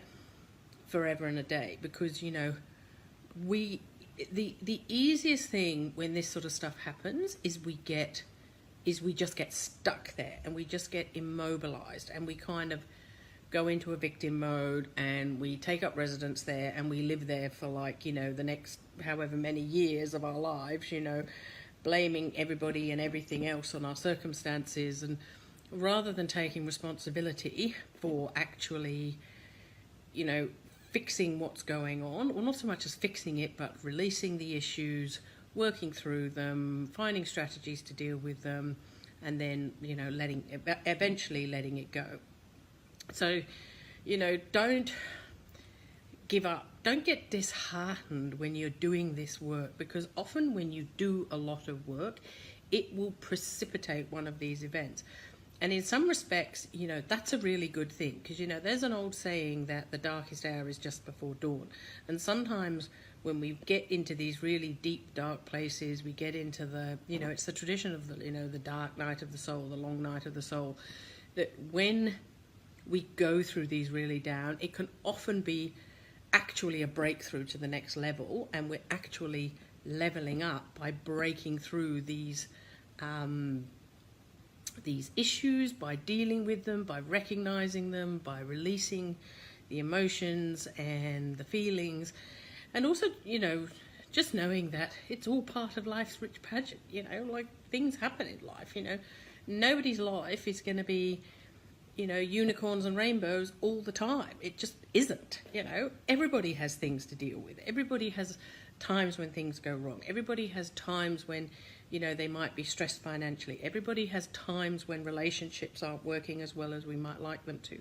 forever and a day. Because the easiest thing when this sort of stuff happens is we just get stuck there, and we just get immobilized, and we kind of go into a victim mode, and we take up residence there, and we live there for the next however many years of our lives, blaming everybody and everything else on our circumstances, and rather than taking responsibility for actually, fixing what's going on, or not so much as fixing it, but releasing the issues, working through them, finding strategies to deal with them, and then, eventually letting it go. So, don't give up. Don't get disheartened when you're doing this work, because often when you do a lot of work, it will precipitate one of these events. And in some respects, that's a really good thing, because, there's an old saying that the darkest hour is just before dawn. And sometimes when we get into these really deep, dark places, we get into the, it's the tradition of the dark night of the soul, the long night of the soul, that when we go through these really down, it can often be actually a breakthrough to the next level, and we're actually leveling up by breaking through these issues, by dealing with them, by recognizing them, by releasing the emotions and the feelings, and also, just knowing that it's all part of life's rich pageant. Things happen in life. Nobody's life is going to be unicorns and rainbows all the time. It just isn't. Everybody has things to deal with. Everybody has times when things go wrong. Everybody has times when they might be stressed financially. Everybody has times when relationships aren't working as well as we might like them to.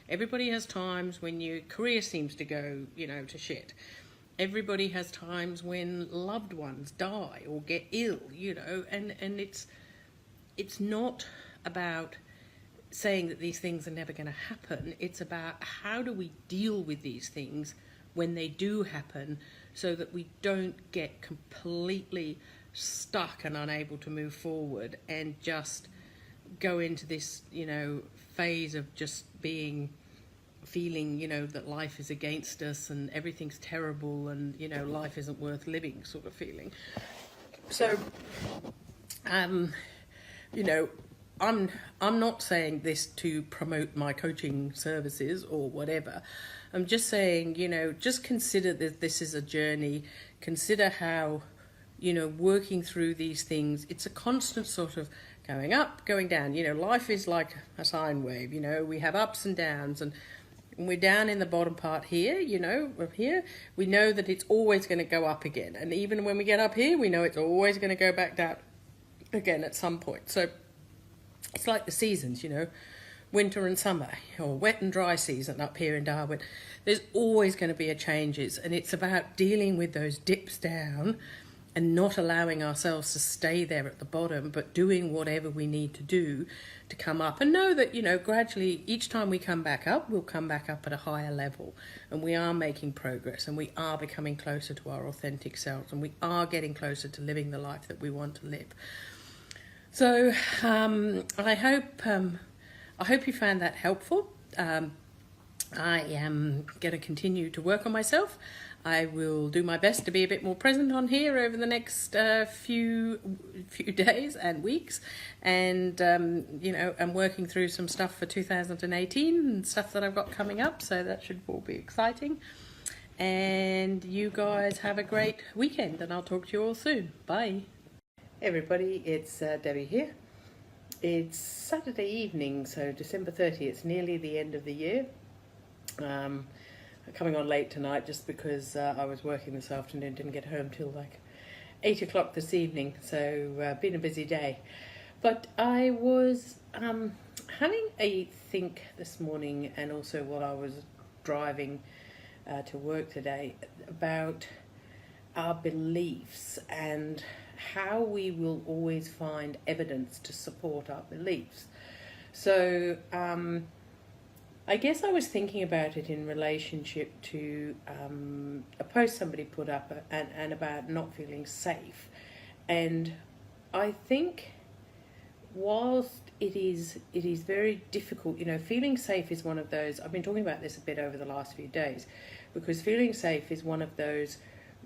Everybody has times when your career seems to go, to shit. Everybody has times when loved ones die or get ill, and it's not about saying that these things are never going to happen. It's about how do we deal with these things when they do happen, so that we don't get completely stuck and unable to move forward, and just go into this, phase of just feeling, that life is against us and everything's terrible, and, life isn't worth living sort of feeling. So, I'm not saying this to promote my coaching services or whatever. I'm just saying, just consider that this is a journey. Consider how, working through these things, it's a constant sort of going up, going down. Life is like a sine wave. We have ups and downs, and when we're down in the bottom part here, up here, we know that it's always going to go up again. And even when we get up here, we know it's always going to go back down again at some point. So it's like the seasons, winter and summer, or wet and dry season up here in Darwin. There's always going to be changes, and it's about dealing with those dips down and not allowing ourselves to stay there at the bottom, but doing whatever we need to do to come up, and know that, gradually each time we come back up, we'll come back up at a higher level, and we are making progress, and we are becoming closer to our authentic selves, and we are getting closer to living the life that we want to live. So I hope you found that helpful. I am going to continue to work on myself. I will do my best to be a bit more present on here over the next few days and weeks, and I'm working through some stuff for 2018 and stuff that I've got coming up, so that should all be exciting. And you guys have a great weekend, and I'll talk to you all soon. Bye. Hey everybody, it's Debbie here. It's Saturday evening, so December 30th. It's nearly the end of the year. Coming on late tonight just because I was working this afternoon, didn't get home till like 8 o'clock this evening, so been a busy day. But I was having a think this morning, and also while I was driving to work today, about our beliefs and how we will always find evidence to support our beliefs. So I guess I was thinking about it in relationship to a post somebody put up and about not feeling safe. And I think whilst it is very difficult, feeling safe is one of those, I've been talking about this a bit over the last few days, because feeling safe is one of those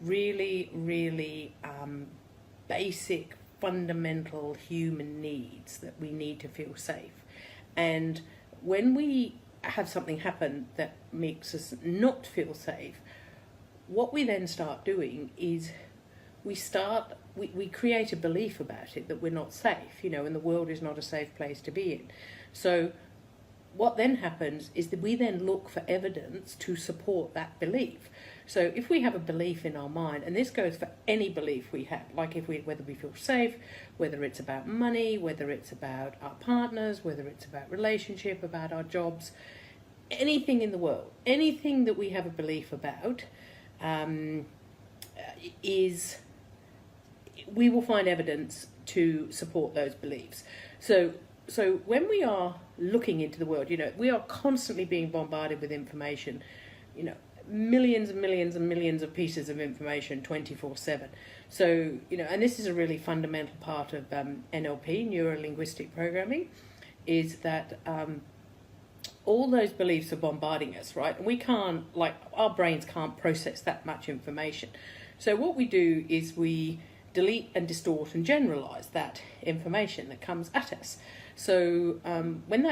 really, really basic, fundamental human needs that we need to feel safe. And when we have something happen that makes us not feel safe, what we then start doing is we create a belief about it that we're not safe, and the world is not a safe place to be in. So what then happens is that we then look for evidence to support that belief. So if we have a belief in our mind, and this goes for any belief we have, like whether we feel safe, whether it's about money, whether it's about our partners, whether it's about relationship, about our jobs, anything in the world, anything that we have a belief about, we will find evidence to support those beliefs. So when we are looking into the world, we are constantly being bombarded with information, millions and millions and millions of pieces of information 24/7. So, and this is a really fundamental part of NLP, neuro-linguistic programming, is that all those beliefs are bombarding us, right? And we can't, our brains can't process that much information. So what we do is we delete and distort and generalize that information that comes at us. So when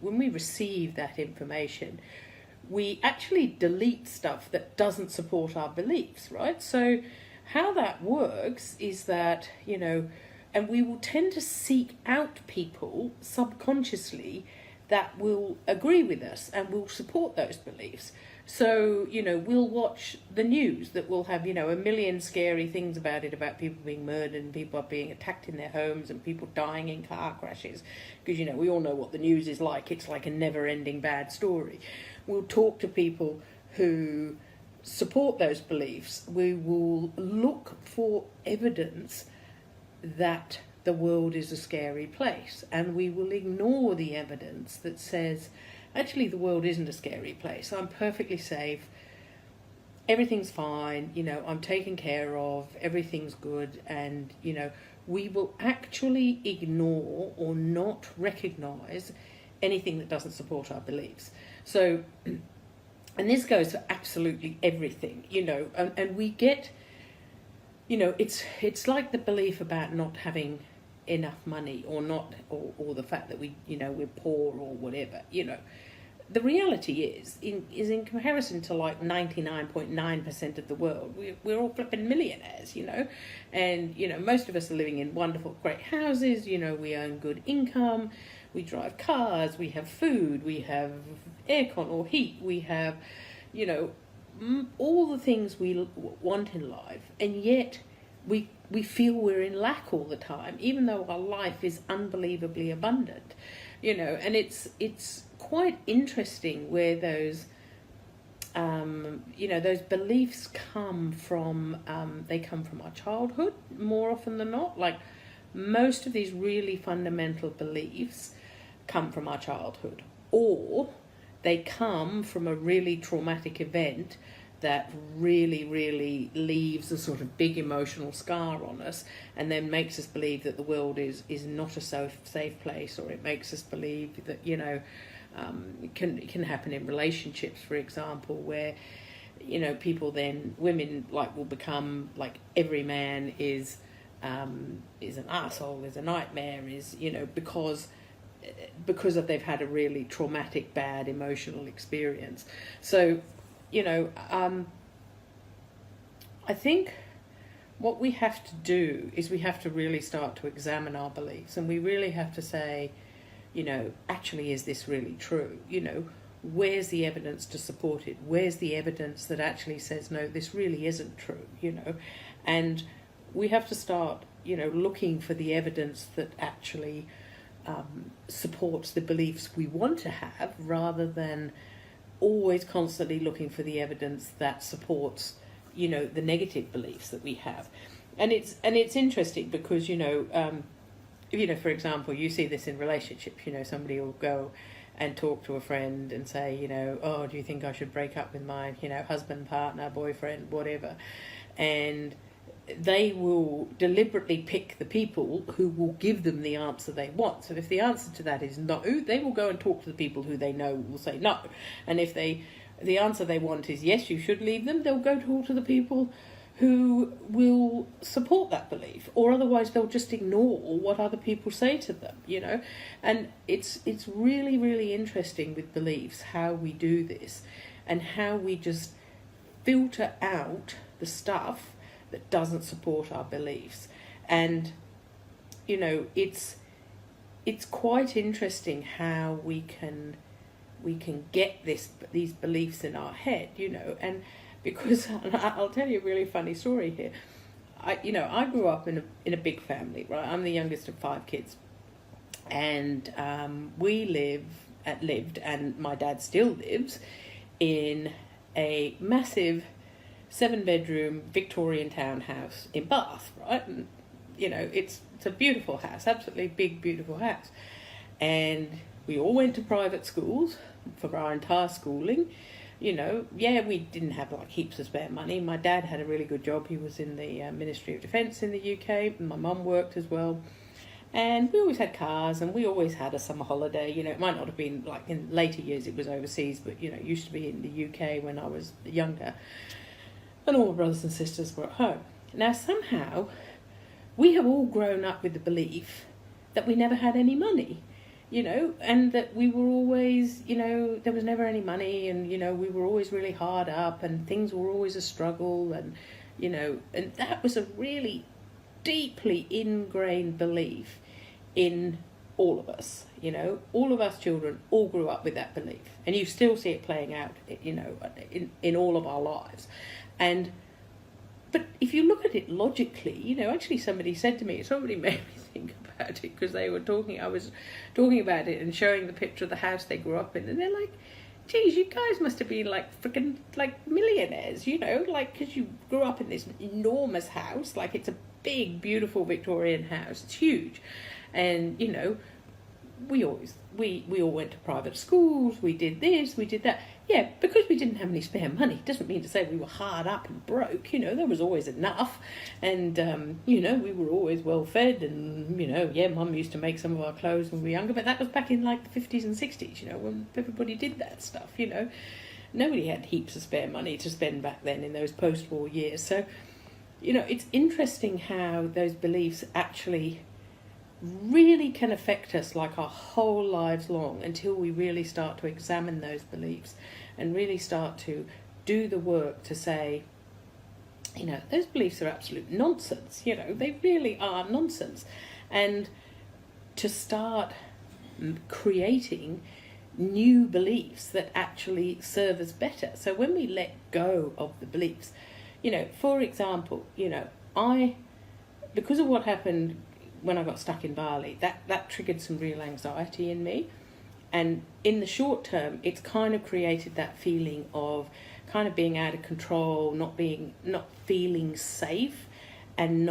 we receive that information, we actually delete stuff that doesn't support our beliefs, right? So how that works is that, and we will tend to seek out people subconsciously that will agree with us and will support those beliefs. So, we'll watch the news that will have, a million scary things about it, about people being murdered and people being attacked in their homes and people dying in car crashes. Because, we all know what the news is like. It's like a never-ending bad story. We'll talk to people who support those beliefs. We will look for evidence that the world is a scary place, and we will ignore the evidence that says, actually, the world isn't a scary place. I'm perfectly safe. Everything's fine. I'm taken care of. Everything's good. And, we will actually ignore or not recognize anything that doesn't support our beliefs. So, and this goes for absolutely everything, and we get, it's like the belief about not having enough money or or the fact that we're poor or whatever. The reality is in comparison to 99.9% of the world, we're all flipping millionaires, and most of us are living in wonderful, great houses. We earn good income, we drive cars, we have food, we have aircon or heat, we have all the things we want in life, and yet we feel we're in lack all the time, even though our life is unbelievably abundant, and it's quite interesting where those those beliefs come from. They come from our childhood more often than not. Like most of these really fundamental beliefs come from our childhood, or they come from a really traumatic event that really, really leaves a sort of big emotional scar on us, and then makes us believe that the world is not a safe place, or it makes us believe that it can happen in relationships, for example, where people then, women will become like, every man is an asshole, is a nightmare, is because they've had a really traumatic, bad emotional experience. So I think what we have to do is we have to really start to examine our beliefs, and we really have to say, actually, is this really true? Where's the evidence to support it? Where's the evidence that actually says, no, this really isn't true? And we have to start, looking for the evidence that actually supports the beliefs we want to have, rather than always constantly looking for the evidence that supports, the negative beliefs that we have. And it's interesting because, for example, you see this in relationships, somebody will go and talk to a friend and say, oh, do you think I should break up with my, husband, partner, boyfriend, whatever? And they will deliberately pick the people who will give them the answer they want. So if the answer to that is no, they will go and talk to the people who they know will say no. And if the answer they want is yes, you should leave them, they'll go talk to the people who will support that belief, or otherwise they'll just ignore what other people say to them, you know. And it's really, really interesting with beliefs how we do this, and how we just filter out the stuff that doesn't support our beliefs. And you know, it's quite interesting how we can get these beliefs in our head, you know. And because I'll tell you a really funny story here. I grew up in a big family, right? I'm the youngest of 5 kids, and we lived, and my dad still lives in a massive 7-bedroom Victorian townhouse in Bath, right? And you know, it's a beautiful house, absolutely big, beautiful house, and we all went to private schools for our entire schooling. You know, yeah, we didn't have like heaps of spare money. My dad had a really good job. He was in the Ministry of Defence in the UK. And my mum worked as well. And we always had cars, and we always had a summer holiday. You know, it might not have been like in later years it was overseas, but you know, it used to be in the UK when I was younger. And all my brothers and sisters were at home. Now, somehow, we have all grown up with the belief that we never had any money. You know, and that we were always, you know, there was never any money, and, you know, we were always really hard up, and things were always a struggle, and, you know, and that was a really deeply ingrained belief in all of us, you know. All of us children all grew up with that belief, and you still see it playing out, you know, in all of our lives. But if you look at it logically, you know, actually somebody made me think about it, because I was talking about it and showing the picture of the house they grew up in, and they're like, geez, you guys must have been like freaking like millionaires, you know, like, because you grew up in this enormous house, like it's a big, beautiful Victorian house, it's huge, and, you know, we all went to private schools, we did this, we did that. Yeah, because we didn't have any spare money doesn't mean to say we were hard up and broke, you know. There was always enough, and you know, we were always well fed, and, you know, yeah, Mum used to make some of our clothes when we were younger, but that was back in like the 50s and 60s, you know, when everybody did that stuff, you know. Nobody had heaps of spare money to spend back then in those post-war years. So, you know, it's interesting how those beliefs actually really can affect us like our whole lives long, until we really start to examine those beliefs and really start to do the work to say, you know, those beliefs are absolute nonsense, you know, they really are nonsense, and to start creating new beliefs that actually serve us better. So when we let go of the beliefs, you know, for example, you know, because of what happened when I got stuck in Bali, that triggered some real anxiety in me. And in the short term, it's kind of created that feeling of kind of being out of control, not feeling safe, and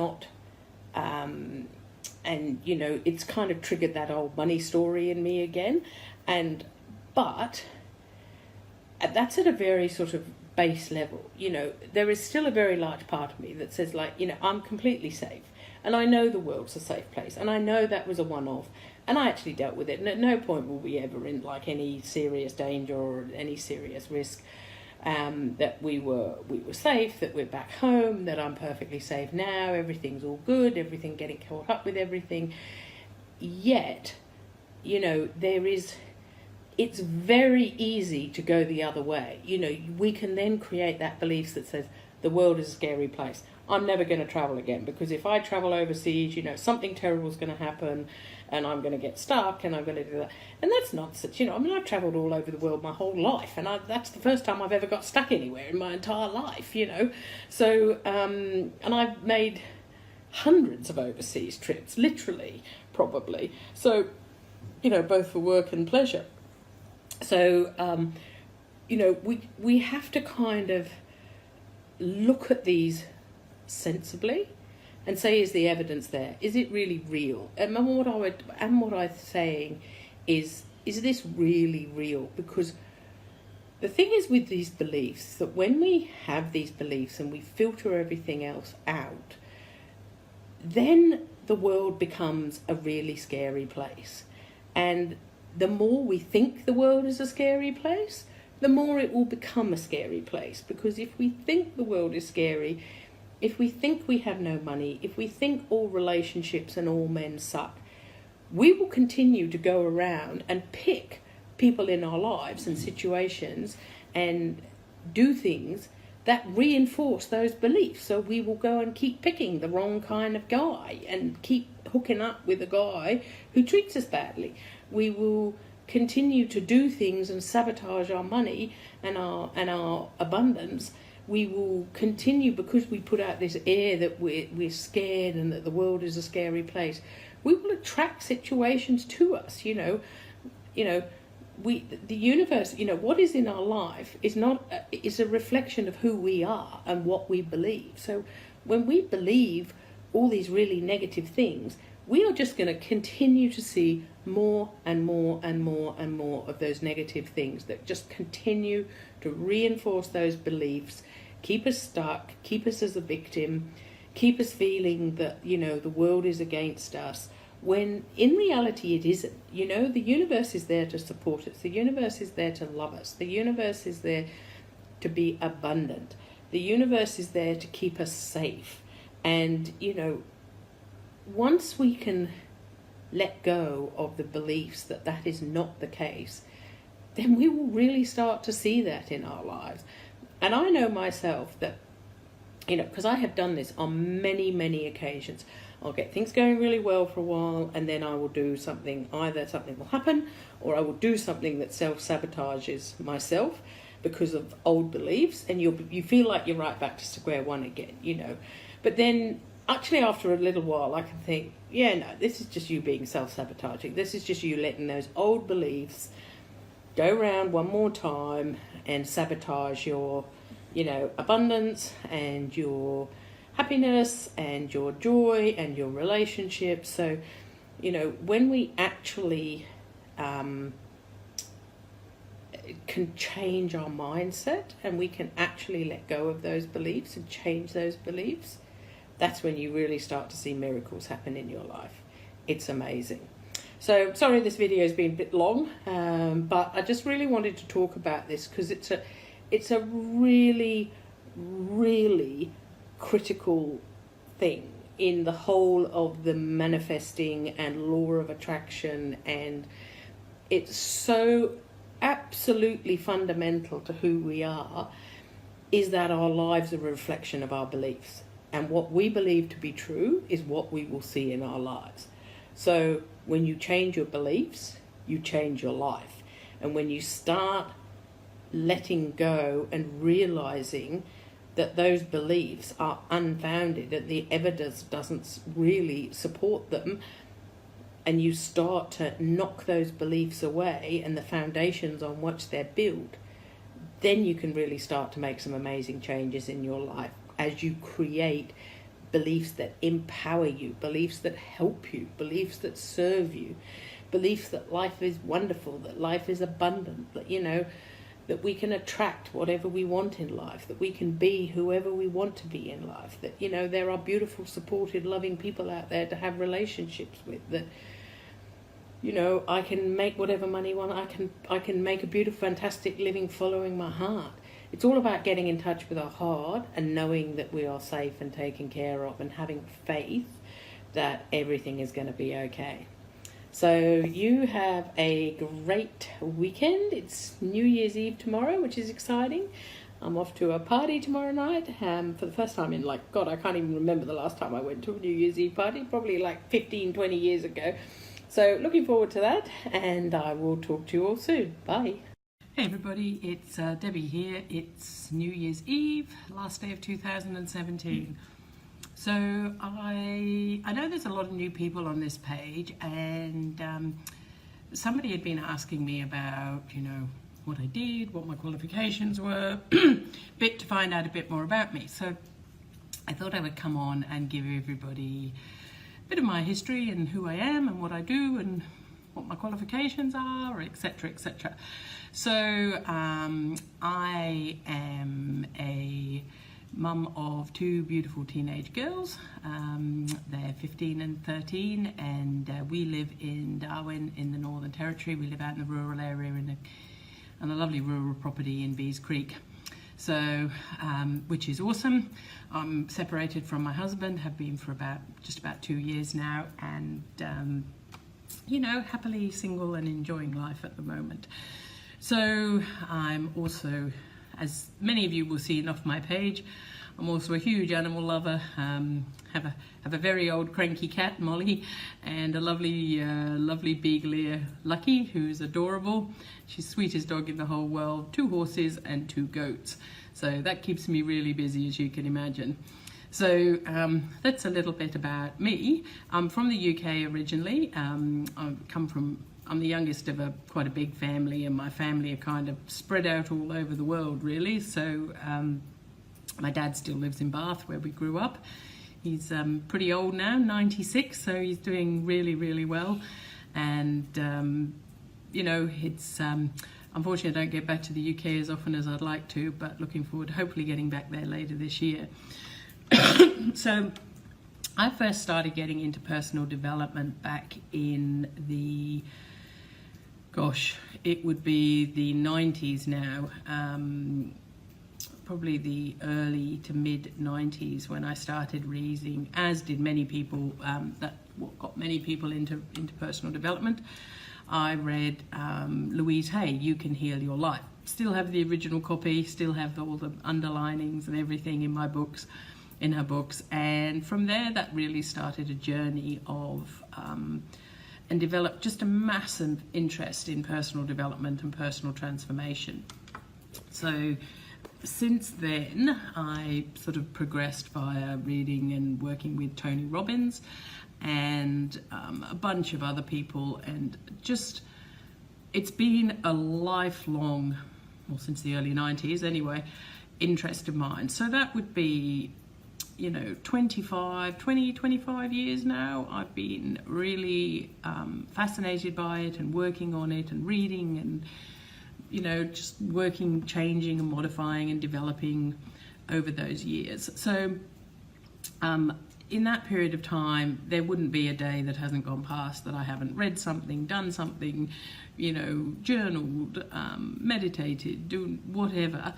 and you know, it's kind of triggered that old money story in me again. But that's at a very sort of base level. You know, there is still a very large part of me that says, like, you know, I'm completely safe. And I know the world's a safe place, and I know that was a one-off, and I actually dealt with it, and at no point were we ever in like any serious danger or any serious risk. That we were safe, that we're back home, that I'm perfectly safe now, everything's all good, everything getting caught up with everything. Yet, you know, it's very easy to go the other way. You know, we can then create that belief that says the world is a scary place. I'm never going to travel again, because if I travel overseas, you know, something terrible is going to happen, and I'm going to get stuck, and I'm going to do that. And that's nonsense, you know. I mean, I've travelled all over the world my whole life, and that's the first time I've ever got stuck anywhere in my entire life, you know. So, and I've made hundreds of overseas trips, literally, probably. So, you know, both for work and pleasure. So, you know, we have to kind of look at these sensibly and say, is the evidence there? Is it really real? And what I'm saying is this really real? Because the thing is with these beliefs, that when we have these beliefs and we filter everything else out, then the world becomes a really scary place. And the more we think the world is a scary place, the more it will become a scary place. Because if we think the world is scary, if we think we have no money, if we think all relationships and all men suck, we will continue to go around and pick people in our lives and situations and do things that reinforce those beliefs. So we will go and keep picking the wrong kind of guy and keep hooking up with a guy who treats us badly. We will continue to do things and sabotage our money and our abundance. We will continue, because we put out this air that we're scared and that the world is a scary place. We will attract situations to us, the universe, what is in our life is a reflection of who we are and what we believe. So when we believe all these really negative things, we are just going to continue to see more and more and more and more of those negative things that just continue to reinforce those beliefs, keep us stuck, keep us as a victim, keep us feeling that, the world is against us, when in reality it isn't. The universe is there to support us. The universe is there to love us. The universe is there to be abundant. The universe is there to keep us safe. And, once we can let go of the beliefs that that is not the case, then we will really start to see that in our lives. And I know myself that, because I have done this on many, many occasions. I'll get things going really well for a while, and then I will do something, either something will happen, or I will do something that self-sabotages myself because of old beliefs, and you feel like you're right back to square one again, But then, actually after a little while, I can think, yeah, no, this is just you being self-sabotaging. This is just you letting those old beliefs go round one more time and sabotage your, abundance and your happiness and your joy and your relationships. So, when we actually can change our mindset and we can actually let go of those beliefs and change those beliefs, that's when you really start to see miracles happen in your life. It's amazing. So, sorry this video has been a bit long, but I just really wanted to talk about this because it's a really, really critical thing in the whole of the manifesting and law of attraction, and it's so absolutely fundamental to who we are, is that our lives are a reflection of our beliefs, and what we believe to be true is what we will see in our lives. So when you change your beliefs, you change your life. And when you start letting go and realizing that those beliefs are unfounded, that the evidence doesn't really support them, and you start to knock those beliefs away and the foundations on which they're built, then you can really start to make some amazing changes in your life as you create beliefs that empower you, beliefs that help you, beliefs that serve you, beliefs that life is wonderful, that life is abundant, that, that we can attract whatever we want in life, that we can be whoever we want to be in life, that, there are beautiful, supported, loving people out there to have relationships with, that, I can make whatever money I want, I can make a beautiful, fantastic living following my heart. It's all about getting in touch with our heart and knowing that we are safe and taken care of, and having faith that everything is going to be okay. So you have a great weekend. It's New Year's Eve tomorrow, which is exciting. I'm off to a party tomorrow night for the first time in I can't even remember the last time I went to a New Year's Eve party, probably 15, 20 years ago. So looking forward to that, and I will talk to you all soon. Bye. Hey everybody, it's Debbie here. It's New Year's Eve, last day of 2017. So I know there's a lot of new people on this page, and somebody had been asking me about, what I did, what my qualifications were, to find out a bit more about me. So I thought I would come on and give everybody a bit of my history and who I am and what I do and what my qualifications are, etc., etc. So I am a mum of two beautiful teenage girls. They're 15 and 13, and we live in Darwin in the Northern Territory. We live out in the rural area on a lovely rural property in Bees Creek. So, which is awesome. I'm separated from my husband, have been for just about 2 years now, and happily single and enjoying life at the moment. So I'm also, as many of you will see off my page, I'm also a huge animal lover. Have a very old cranky cat, Molly, and a lovely beagle ear, Lucky, who's adorable. She's the sweetest dog in the whole world. 2 horses and 2 goats. So that keeps me really busy, as you can imagine. So that's a little bit about me. I'm from the UK originally. I'm the youngest of quite a big family, and my family are kind of spread out all over the world, really. So my dad still lives in Bath, where we grew up. He's pretty old now, 96, so he's doing really, really well. And, it's unfortunately I don't get back to the UK as often as I'd like to, but looking forward to hopefully getting back there later this year. So I first started getting into personal development back in it would be the 90s now, probably the early to mid 90s when I started reading, as did many people. That what got many people into personal development. I read Louise Hay, You Can Heal Your Life. Still have the original copy, still have all the underlinings and everything in her books, and from there that really started a journey of and developed just a massive interest in personal development and personal transformation. So since then I sort of progressed via reading and working with Tony Robbins and a bunch of other people, and just it's been a lifelong, well, since the early 90s anyway, interest of mine. So that would be 25 years now. I've been really fascinated by it and working on it and reading and just working, changing and modifying and developing over those years. So in that period of time, there wouldn't be a day that hasn't gone past that I haven't read something, done something, journaled, meditated, doing whatever.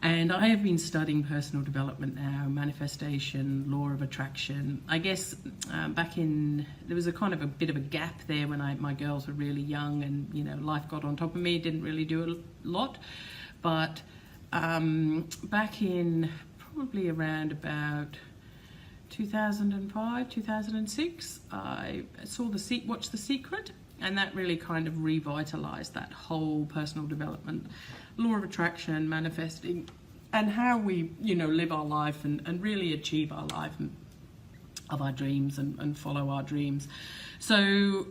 And I have been studying personal development now, manifestation, law of attraction. I guess there was a kind of a bit of a gap there when my girls were really young, and life got on top of me. Didn't really do a lot, but back in probably around about 2005, 2006, I watched The Secret, and that really kind of revitalized that whole personal development, law of attraction, manifesting, and how we live our life and really achieve our life of our dreams and follow our dreams. So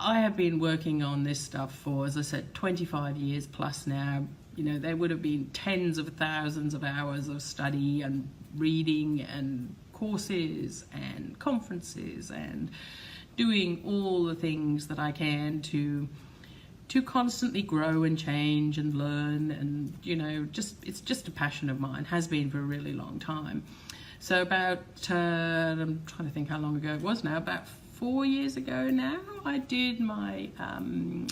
I have been working on this stuff for, as I said, 25 years plus now. There would have been tens of thousands of hours of study and reading and courses and conferences and doing all the things that I can to constantly grow and change and learn, and it's just a passion of mine, has been for a really long time. So about I'm trying to think how long ago it was now, about 4 years ago now, I did my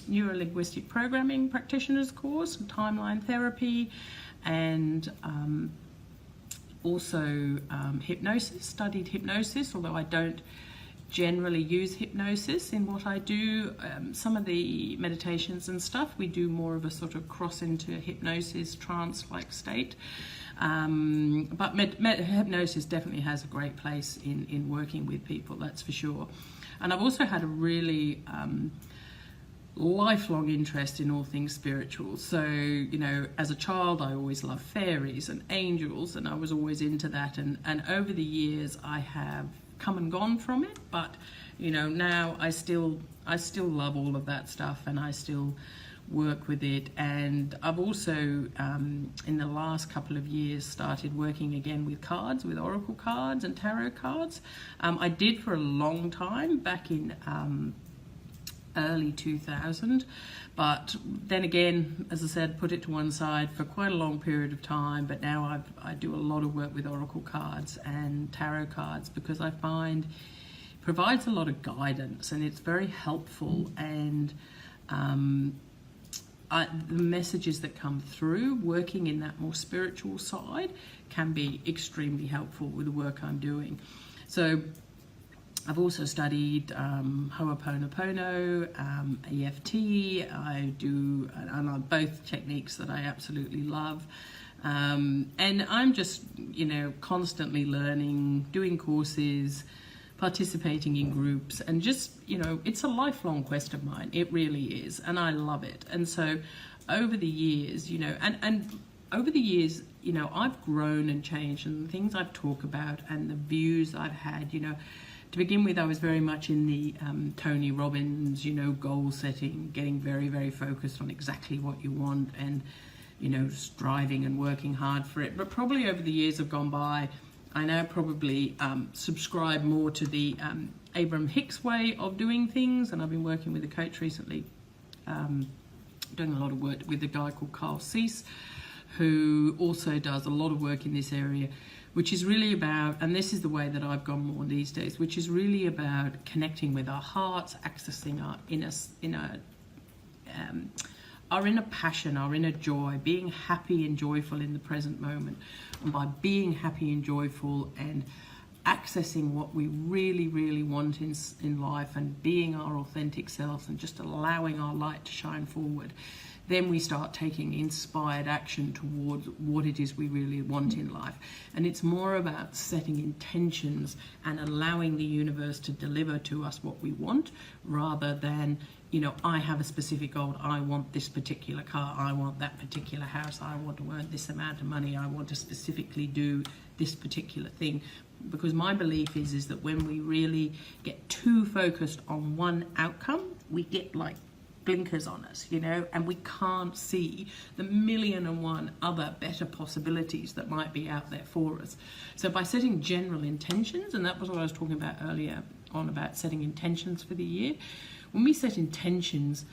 neuro-linguistic programming practitioner's course, timeline therapy, and also hypnosis, studied hypnosis, although I don't generally use hypnosis in what I do. Some of the meditations and stuff, we do more of a sort of cross into hypnosis, trance-like state. But hypnosis definitely has a great place in working with people, that's for sure. And I've also had a really lifelong interest in all things spiritual. So, as a child, I always loved fairies and angels, and I was always into that. And over the years, I have come and gone from it, but now I still love all of that stuff, and I still work with it. And I've also in the last couple of years started working again with cards, with oracle cards and tarot cards. I did for a long time back in early 2000. But then again, as I said, put it to one side for quite a long period of time. But now I do a lot of work with oracle cards and tarot cards because I find it provides a lot of guidance and it's very helpful. And the messages that come through working in that more spiritual side can be extremely helpful with the work I'm doing. So I've also studied Ho'oponopono, EFT. I do, and are both techniques that I absolutely love. And I'm just, constantly learning, doing courses, participating in groups, and just, it's a lifelong quest of mine. It really is, and I love it. And so over the years, and over the years, I've grown and changed, and the things I've talked about and the views I've had, to begin with, I was very much in the Tony Robbins, goal setting, getting very, very focused on exactly what you want and, striving and working hard for it. But probably over the years have gone by, I now probably subscribe more to the Abraham Hicks way of doing things. And I've been working with a coach recently, doing a lot of work with a guy called Carl Cease, who also does a lot of work in this area, which is really about, and this is the way that I've gone more these days, which is really about connecting with our hearts, accessing our inner passion, our inner joy, being happy and joyful in the present moment. And by being happy and joyful and accessing what we really, really want in life and being our authentic selves and just allowing our light to shine forward, then we start taking inspired action towards what it is we really want in life. And it's more about setting intentions and allowing the universe to deliver to us what we want, rather than, I have a specific goal. I want this particular car. I want that particular house. I want to earn this amount of money. I want to specifically do this particular thing. Because my belief is that when we really get too focused on one outcome, we get like blinkers on us, and we can't see the 1,000,001 other better possibilities that might be out there for us. So by setting general intentions, and that was what I was talking about earlier on about setting intentions for the year, when we set intentions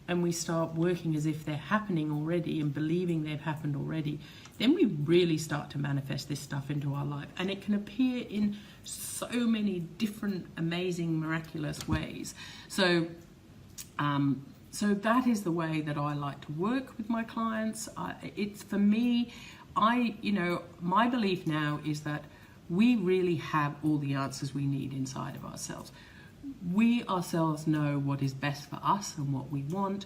and we start working as if they're happening already and believing they've happened already, then we really start to manifest this stuff into our life. And it can appear in so many different, amazing, miraculous ways. So that is the way that I like to work with my clients. It's for me, my belief now is that we really have all the answers we need inside of ourselves. We ourselves know what is best for us and what we want,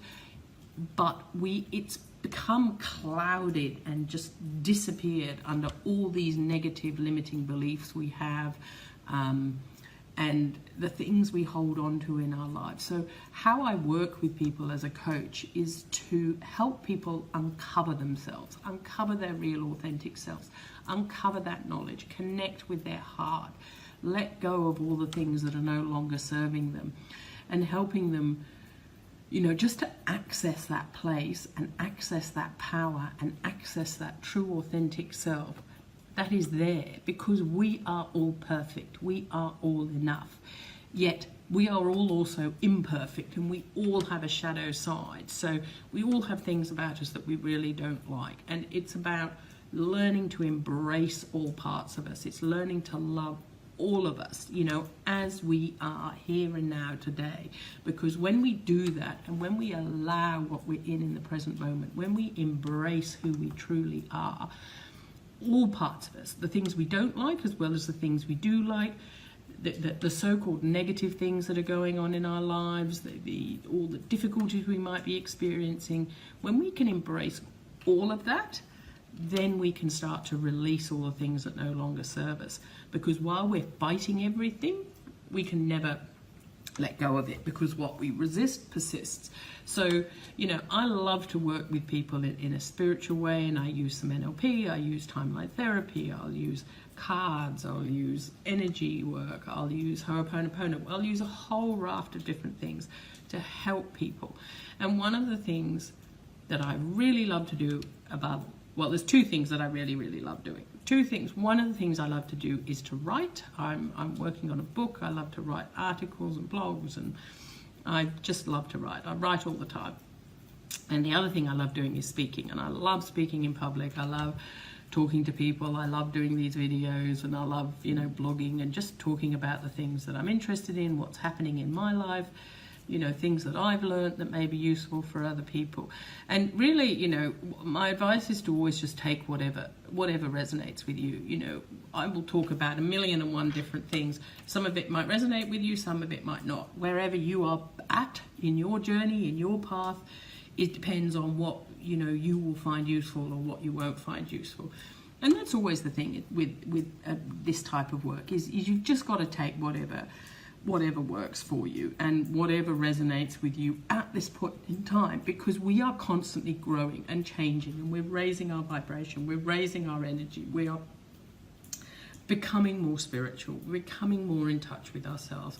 but it's become clouded and just disappeared under all these negative limiting beliefs we have, and the things we hold on to in our lives. So how I work with people as a coach is to help people uncover themselves, uncover their real authentic selves, uncover that knowledge, connect with their heart, let go of all the things that are no longer serving them, and helping them, just to access that place and access that power and access that true authentic self that is there, because we are all perfect, we are all enough, yet we are all also imperfect, and we all have a shadow side. So we all have things about us that we really don't like, and it's about learning to embrace all parts of us. It's learning to love all of us, as we are here and now today. Because when we do that, and when we allow what we're in the present moment, when we embrace who we truly are, all parts of us, the things we don't like as well as the things we do like, the so-called negative things that are going on in our lives, all the difficulties we might be experiencing, when we can embrace all of that, then we can start to release all the things that no longer serve us. Because while we're fighting everything, we can never let go of it, because what we resist persists. So, I love to work with people in a spiritual way, and I use some NLP, I use timeline therapy, I'll use cards, I'll use energy work, I'll use Ho'oponopono, I'll use a whole raft of different things to help people. And one of the things that I really love to do there's two things that I really, really love doing. Two things. One of the things I love to do is to write. I'm working on a book. I love to write articles and blogs and I just love to write. I write all the time. And the other thing I love doing is speaking, and I love speaking in public. I love talking to people. I love doing these videos, and I love, you know, blogging and just talking about the things that I'm interested in, what's happening in my life, you know, things that I've learned that may be useful for other people. And really, you know, my advice is to always just take whatever resonates with you. You know, I will talk about 1,000,001 different things. Some of it might resonate with you, some of it might not. Wherever you are at in your journey, in your path, it depends on what, you know, you will find useful or what you won't find useful. And that's always the thing with this type of work is you've just got to take whatever works for you and whatever resonates with you at this point in time, because we are constantly growing and changing, and we're raising our vibration, we're raising our energy, we are becoming more spiritual, we're becoming more in touch with ourselves.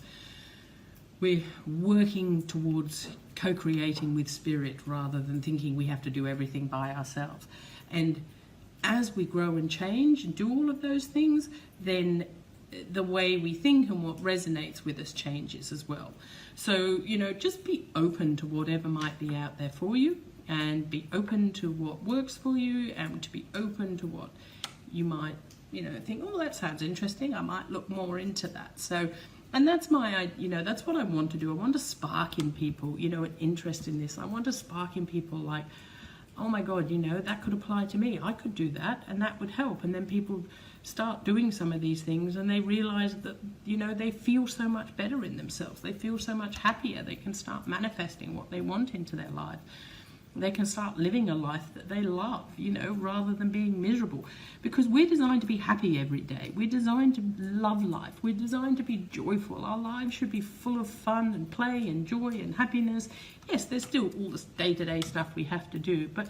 We're working towards co-creating with spirit rather than thinking we have to do everything by ourselves. And as we grow and change and do all of those things, then the way we think and what resonates with us changes as well. So, you know, just be open to whatever might be out there for you, and be open to what works for you, and to be open to what you might, you know, think, oh, that sounds interesting, I might look more into that. So, and that's that's what I want to do. I want to spark in people, you know, an interest in this. I want to spark in people like, oh my God, you know, that could apply to me. I could do that, and that would help. And then people start doing some of these things, and they realize that, you know, they feel so much better in themselves. They feel so much happier. They can start manifesting what they want into their life. They can start living a life that they love, you know, rather than being miserable. Because we're designed to be happy every day. We're designed to love life. We're designed to be joyful. Our lives should be full of fun and play and joy and happiness. Yes, there's still all this day-to-day stuff we have to do, but,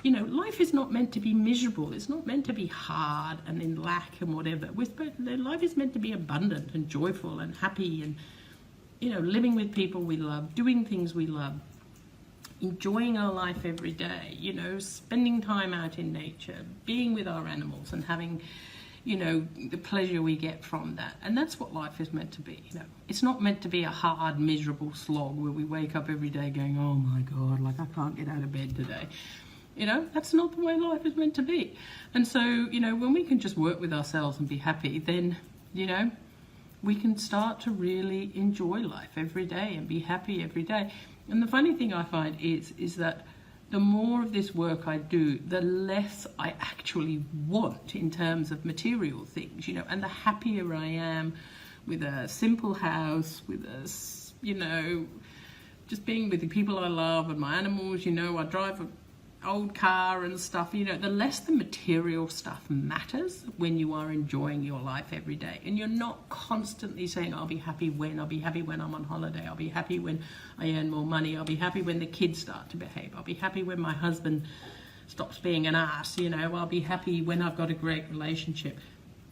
you know, life is not meant to be miserable. It's not meant to be hard and in lack and whatever. Life is meant to be abundant and joyful and happy and, you know, living with people we love, doing things we love, enjoying our life every day, you know, spending time out in nature, being with our animals and having, you know, the pleasure we get from that. And that's what life is meant to be, you know. It's not meant to be a hard, miserable slog where we wake up every day going, oh my God, like I can't get out of bed today. You know, that's not the way life is meant to be. And so, you know, when we can just work with ourselves and be happy, then, you know, we can start to really enjoy life every day and be happy every day. And the funny thing I find is that the more of this work I do, the less I actually want in terms of material things, you know, and the happier I am with a simple house, with you know, just being with the people I love and my animals, you know, I drive an old car and stuff, you know, the less the material stuff matters when you are enjoying your life every day. And you're not constantly saying, I'll be happy when I'm on holiday, I'll be happy when I earn more money, I'll be happy when the kids start to behave, I'll be happy when my husband stops being an ass, you know, I'll be happy when I've got a great relationship.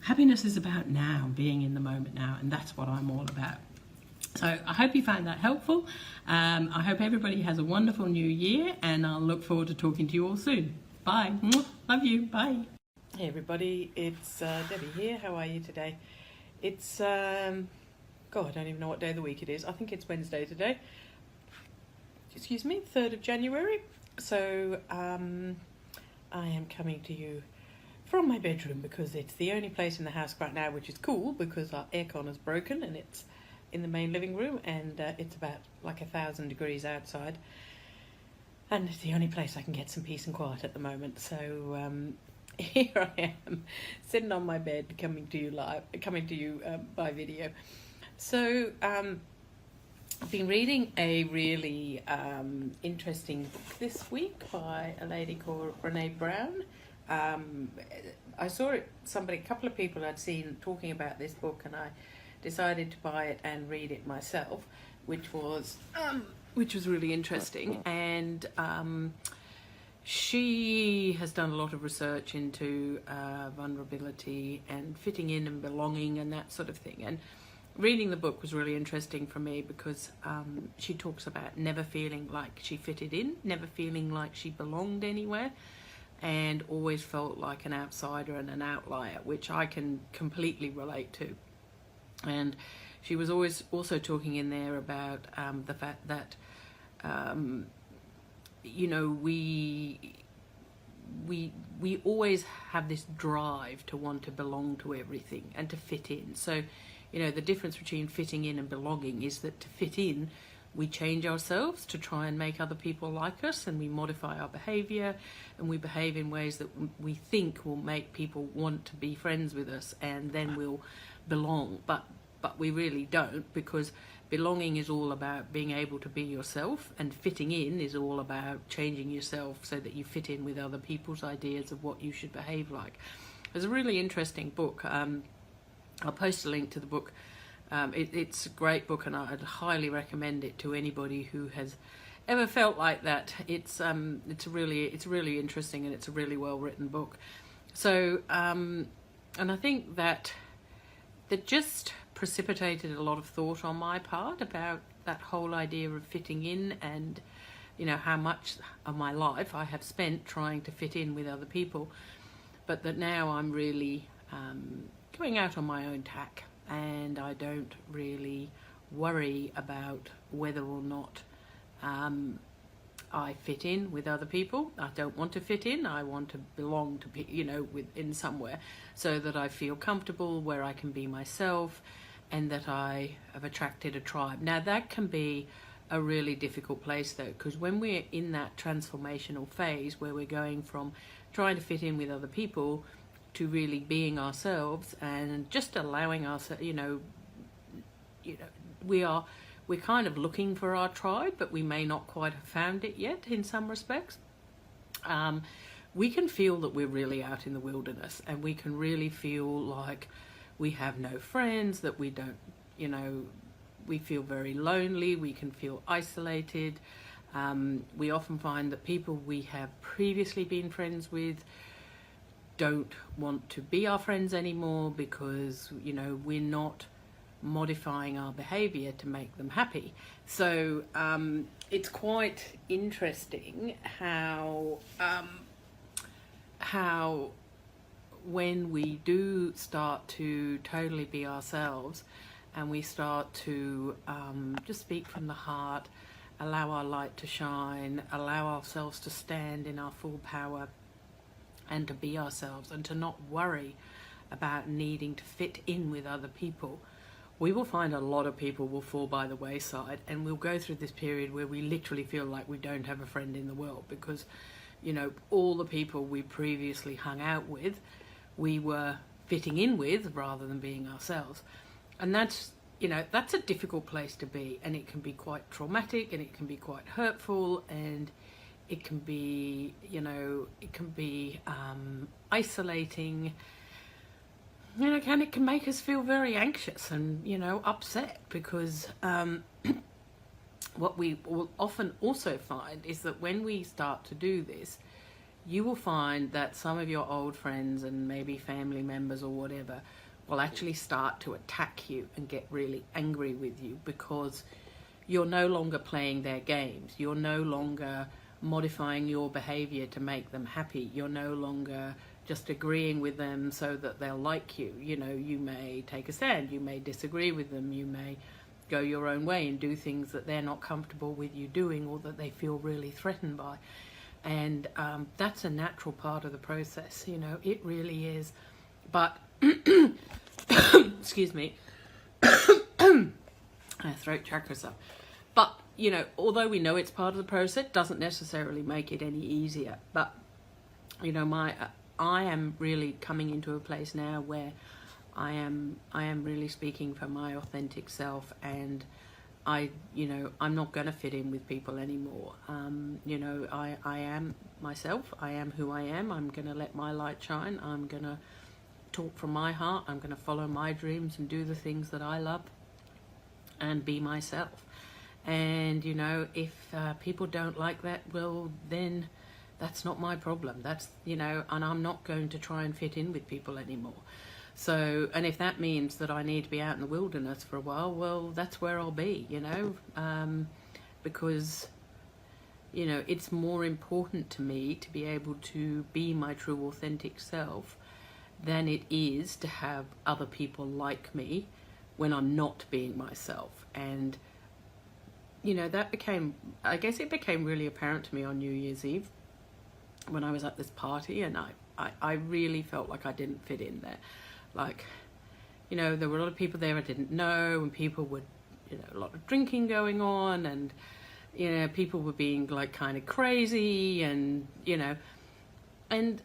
Happiness is about now, being in the moment now, and that's what I'm all about. So I hope you found that helpful. I hope everybody has a wonderful new year, and I'll look forward to talking to you all soon. Bye. Love you. Bye. Hey everybody, it's Debbie here. How are you today? It's, God, I don't even know what day of the week it is. I think it's Wednesday today. Excuse me, 3rd of January. So I am coming to you from my bedroom because it's the only place in the house right now which is cool, because our aircon is broken and it's in the main living room, and it's about like 1,000 degrees outside, and it's the only place I can get some peace and quiet at the moment. So here I am sitting on my bed, coming to you by video. So I've been reading a really interesting book this week by a lady called Brene Brown. I saw it, a couple of people I'd seen talking about this book, and I decided to buy it and read it myself, which was really interesting. And she has done a lot of research into vulnerability and fitting in and belonging and that sort of thing. And reading the book was really interesting for me because she talks about never feeling like she fitted in, never feeling like she belonged anywhere, and always felt like an outsider and an outlier, which I can completely relate to. And she was always also talking in there about the fact that you know, we always have this drive to want to belong to everything and to fit in. So, you know, the difference between fitting in and belonging is that to fit in, we change ourselves to try and make other people like us, and we modify our behaviour, and we behave in ways that we think will make people want to be friends with us, and then we'll belong. But we really don't, because belonging is all about being able to be yourself, and fitting in is all about changing yourself so that you fit in with other people's ideas of what you should behave like. It's a really interesting book. I'll post a link to the book. It's a great book, and I'd highly recommend it to anybody who has ever felt like that. It's really interesting, and it's a really well written book. So and I think that just precipitated a lot of thought on my part about that whole idea of fitting in, and you know, how much of my life I have spent trying to fit in with other people, but that now I'm really going out on my own tack, and I don't really worry about whether or not I fit in with other people. I don't want to fit in. I want to belong to, you know, in somewhere, so that I feel comfortable, where I can be myself, and that I have attracted a tribe. Now that can be a really difficult place though, because when we're in that transformational phase where we're going from trying to fit in with other people to really being ourselves and just allowing ourselves, we're kind of looking for our tribe, but we may not quite have found it yet in some respects. We can feel that we're really out in the wilderness, and we can really feel like we have no friends, that we don't, we feel very lonely, we can feel isolated. We often find that people we have previously been friends with don't want to be our friends anymore, because, we're not modifying our behavior to make them happy. So it's quite interesting how when we do start to totally be ourselves, and we start to just speak from the heart, allow our light to shine, allow ourselves to stand in our full power and to be ourselves, and to not worry about needing to fit in with other people, we will find a lot of people will fall by the wayside, and we'll go through this period where we literally feel like we don't have a friend in the world, because all the people we previously hung out with, we were fitting in with rather than being ourselves. And that's a difficult place to be, and it can be quite traumatic, and it can be quite hurtful, and it can be isolating. And it can make us feel very anxious and, upset, because what we will often also find is that when we start to do this, you will find that some of your old friends and maybe family members or whatever will actually start to attack you and get really angry with you, because you're no longer playing their games. You're no longer modifying your behavior to make them happy. You're no longer just agreeing with them so that they'll like you. You may take a stand, you may disagree with them, you may go your own way and do things that they're not comfortable with you doing, or that they feel really threatened by. And that's a natural part of the process, it really is. But excuse me, my throat chakra's up. But although we know it's part of the process, it doesn't necessarily make it any easier. But I am really coming into a place now where I am really speaking for my authentic self, and I'm not going to fit in with people anymore. I am myself. I am who I am. I'm going to let my light shine. I'm going to talk from my heart. I'm going to follow my dreams and do the things that I love and be myself. And if people don't like that, well, then that's not my problem. That's and I'm not going to try and fit in with people anymore. So, and if that means that I need to be out in the wilderness for a while, well, that's where I'll be, because it's more important to me to be able to be my true authentic self than it is to have other people like me when I'm not being myself. And you know, that became, I guess it became really apparent to me on New Year's Eve when I was at this party, and I really felt like I didn't fit in there. Like, you know, there were a lot of people there I didn't know, and people would, you know, a lot of drinking going on, and, you know, people were being like kind of crazy, and, you know, and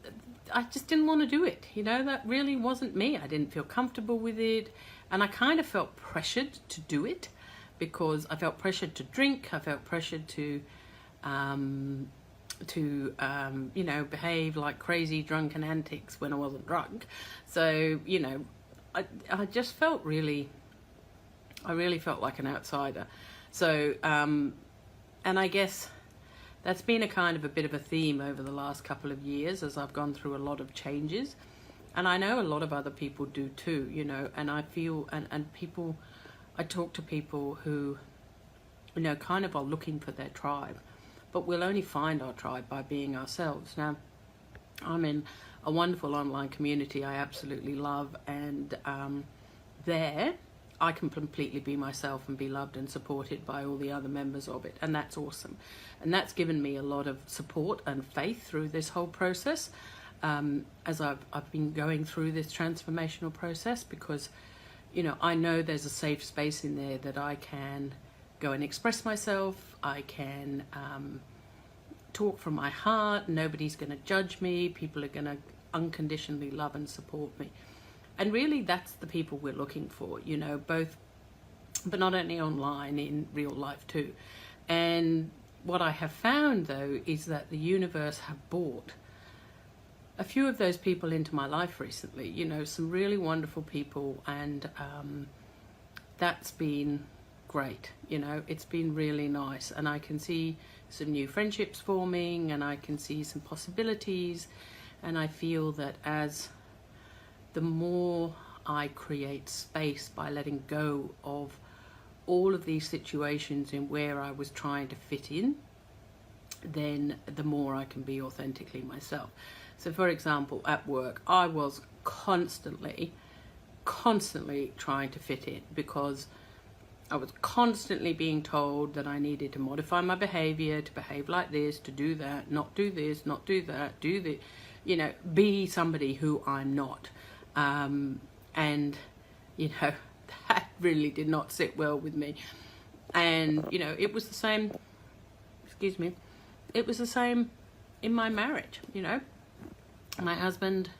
I just didn't want to do it. You know, that really wasn't me. I didn't feel comfortable with it, and I kind of felt pressured to do it, because I felt pressured to drink. I felt pressured to you know, behave like crazy drunken antics when I wasn't drunk. So, you know, I just felt really, I really felt like an outsider. So, and I guess that's been a kind of a bit of a theme over the last couple of years as I've gone through a lot of changes. And I know a lot of other people do too, you know, and I feel, and people, I talk to people who, you know, kind of are looking for their tribe, but we'll only find our tribe by being ourselves. Now, I'm in a wonderful online community I absolutely love, and there I can completely be myself and be loved and supported by all the other members of it, and that's awesome. And that's given me a lot of support and faith through this whole process, as I've been going through this transformational process, because, you know, I know there's a safe space in there that I can go and express myself. I can talk from my heart. Nobody's going to judge me. People are going to unconditionally love and support me. And really, that's the people we're looking for, you know, both, but not only online, in real life too. And what I have found, though, is that the universe have brought a few of those people into my life recently, you know, some really wonderful people, and that's been great. You know, it's been really nice, and I can see some new friendships forming, and I can see some possibilities, and I feel that as the more I create space by letting go of all of these situations in where I was trying to fit in, then the more I can be authentically myself. So for example, at work, I was constantly trying to fit in, because I was constantly being told that I needed to modify my behavior, to behave like this, to do that, not do this, not do that, do the, you know, be somebody who I'm not. And, you know, that really did not sit well with me. And, you know, it was the same, it was the same in my marriage, you know. My husband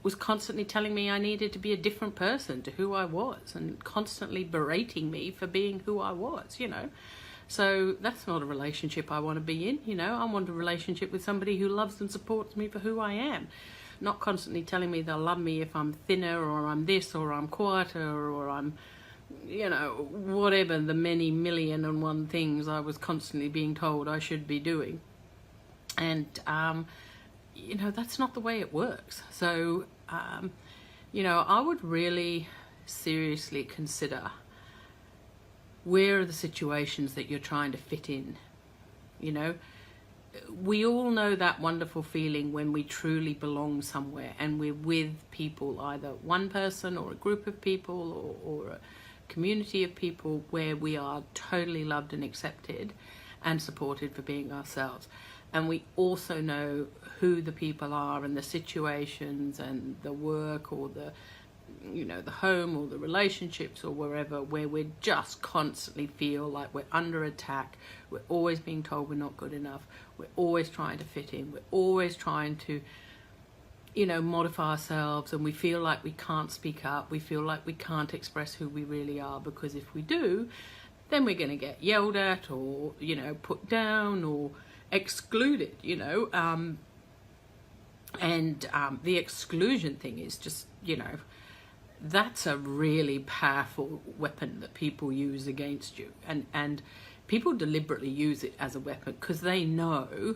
was constantly telling me I needed to be a different person to who I was, and constantly berating me for being who I was, you know. So that's not a relationship I want to be in, you know. I want a relationship with somebody who loves and supports me for who I am, not constantly telling me they'll love me if I'm thinner, or I'm this, or I'm quieter, or I'm, you know, whatever the many million and one things I was constantly being told I should be doing. And, you know, that's not the way it works. So, you know, I would really seriously consider, where are the situations that you're trying to fit in? You know, we all know that wonderful feeling when we truly belong somewhere and we're with people, either one person or a group of people, or a community of people, where we are totally loved and accepted and supported for being ourselves. And we also know who the people are, and the situations, and the work, or the, you know, the home, or the relationships, or wherever, where we just constantly feel like we're under attack. We're always being told we're not good enough. We're always trying to fit in. We're always trying to, you know, modify ourselves, and we feel like we can't speak up. We feel like we can't express who we really are, because if we do, then we're going to get yelled at, or, you know, put down, or excluded, you know. The exclusion thing is just, you know, that's a really powerful weapon that people use against you, and people deliberately use it as a weapon, because they know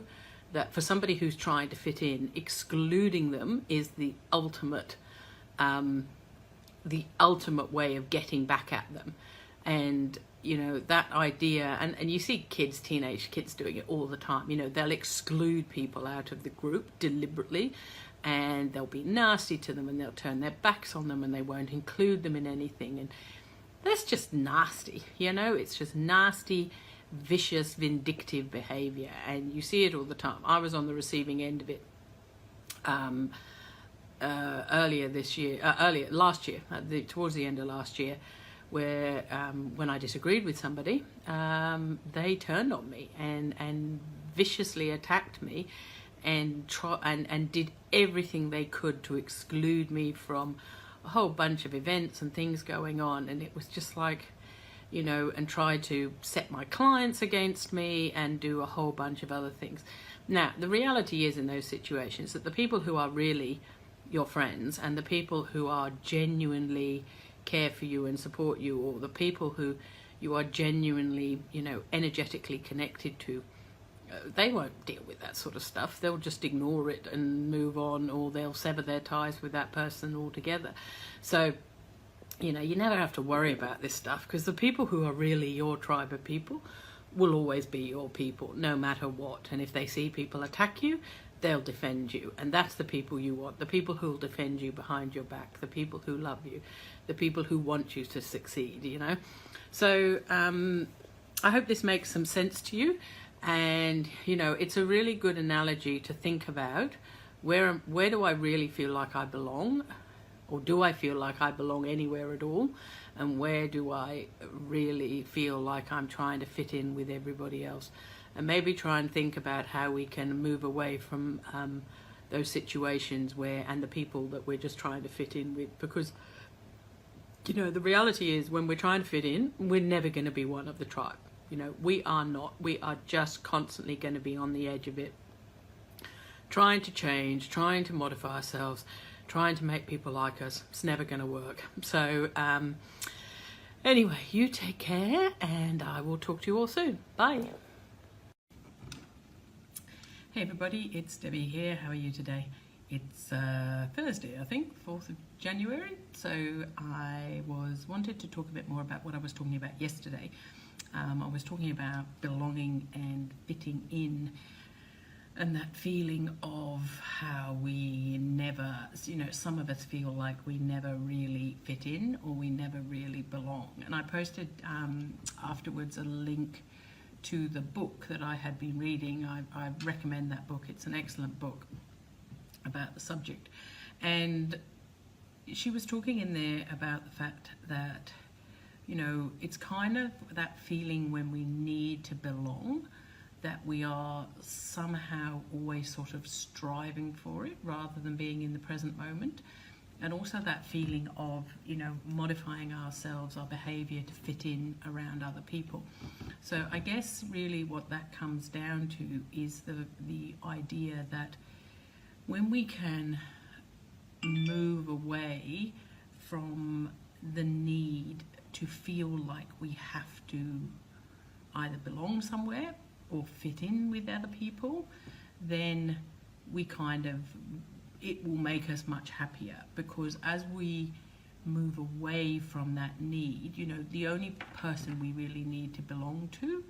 that for somebody who's trying to fit in, excluding them is the ultimate way of getting back at them. And, you know, that idea, and you see kids, teenage kids doing it all the time, you know, they'll exclude people out of the group deliberately, and they'll be nasty to them, and they'll turn their backs on them, and they won't include them in anything. that's just nasty, it's just nasty, vicious, vindictive behavior, and you see it all the time. I was on the receiving end of it last year, towards the end of last year, where when I disagreed with somebody, they turned on me and viciously attacked me and did everything they could to exclude me from a whole bunch of events and things going on. And it was just like, and tried to set my clients against me and do a whole bunch of other things. Now, the reality is in those situations that the people who are really your friends and the people who are genuinely care for you and support you, or the people who you are genuinely, energetically connected to, they won't deal with that sort of stuff. They'll just ignore it and move on, or they'll sever their ties with that person altogether. So, you never have to worry about this stuff, because the people who are really your tribe of people will always be your people, no matter what. And if they see people attack you, they'll defend you. And that's the people you want, the people who will defend you behind your back, the people who love you, the people who want you to succeed, So I hope this makes some sense to you. And, it's a really good analogy to think about where do I really feel like I belong, or do I feel like I belong anywhere at all? And where do I really feel like I'm trying to fit in with everybody else? And maybe try and think about how we can move away from those situations and the people that we're just trying to fit in with. Because, the reality is, when we're trying to fit in, we're never going to be one of the tribe. We are not. We are just constantly going to be on the edge of it, trying to change, trying to modify ourselves, trying to make people like us. It's never going to work. So anyway, you take care, and I will talk to you all soon. Bye. Hey everybody, it's Debbie here. How are you today? It's Thursday, I think, 4th of January. So I wanted to talk a bit more about what I was talking about yesterday. I was talking about belonging and fitting in, and that feeling of how we never, some of us feel like we never really fit in, or we never really belong. And I posted afterwards a link to the book that I had been reading. I recommend that book. It's an excellent book about the subject. And she was talking in there about the fact that, it's kind of that feeling when we need to belong, that we are somehow always sort of striving for it rather than being in the present moment. And also that feeling of, modifying ourselves, our behaviour to fit in around other people. So I guess really what that comes down to is the idea that when we can move away from the need to feel like we have to either belong somewhere or fit in with other people, then it will make us much happier, because as we move away from that need, the only person we really need to belong to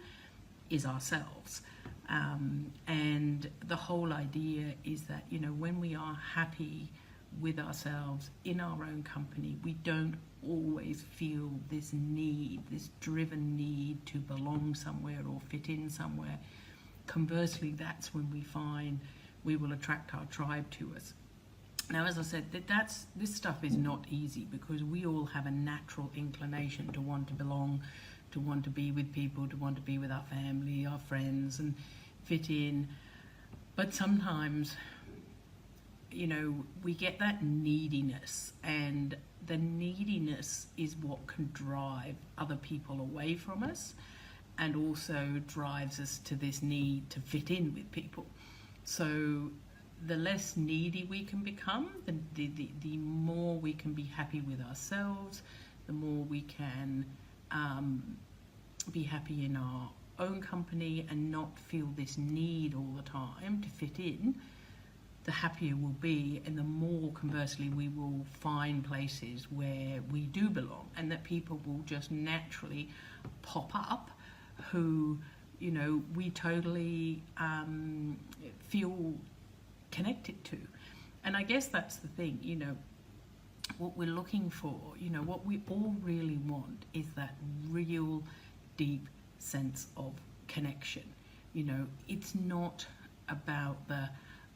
is ourselves. And the whole idea is that, when we are happy with ourselves in our own company, we don't always feel this driven need to belong somewhere or fit in somewhere. Conversely, that's when we find we will attract our tribe to us. Now, as I said, this stuff is not easy, because we all have a natural inclination to want to belong, to want to be with people, to want to be with our family, our friends, and fit in. But sometimes, we get that neediness, and the neediness is what can drive other people away from us, and also drives us to this need to fit in with people. So the less needy we can become, the more we can be happy with ourselves, the more we can be happy in our own company and not feel this need all the time to fit in, the happier we'll be, and the more, conversely, we will find places where we do belong, and that people will just naturally pop up who, we totally feel connected to. And I guess that's the thing, what we're looking for, what we all really want is that real deep sense of connection. It's not about the,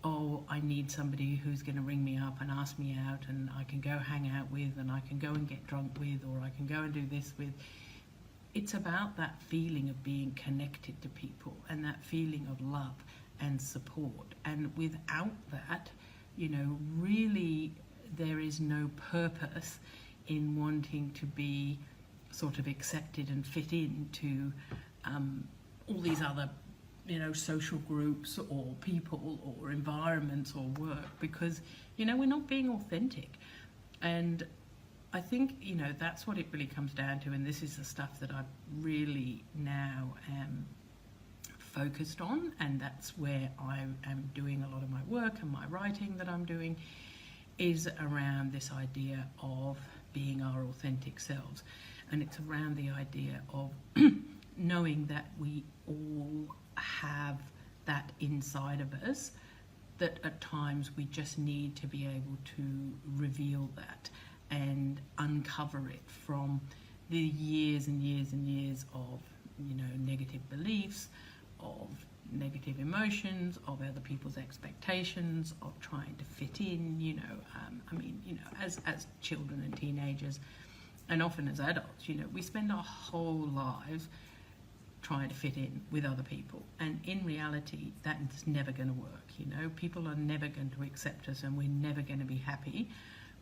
oh, I need somebody who's going to ring me up and ask me out and I can go hang out with and I can go and get drunk with, or I can go and do this with. It's about that feeling of being connected to people and that feeling of love and support. And without that, really there is no purpose in wanting to be sort of accepted and fit into all these other social groups or people or environments or work, because we're not being authentic. And I think that's what it really comes down to, and this is the stuff that I really now am focused on, and that's where I am doing a lot of my work and my writing that I'm doing, is around this idea of being our authentic selves. And it's around the idea of knowing that we all have that inside of us, that at times we just need to be able to reveal that and uncover it from the years and years and years of negative beliefs, of negative emotions, of other people's expectations, of trying to fit in, as children and teenagers, and often as adults, we spend our whole lives trying to fit in with other people, and in reality that is never going to work. People are never going to accept us, and we're never going to be happy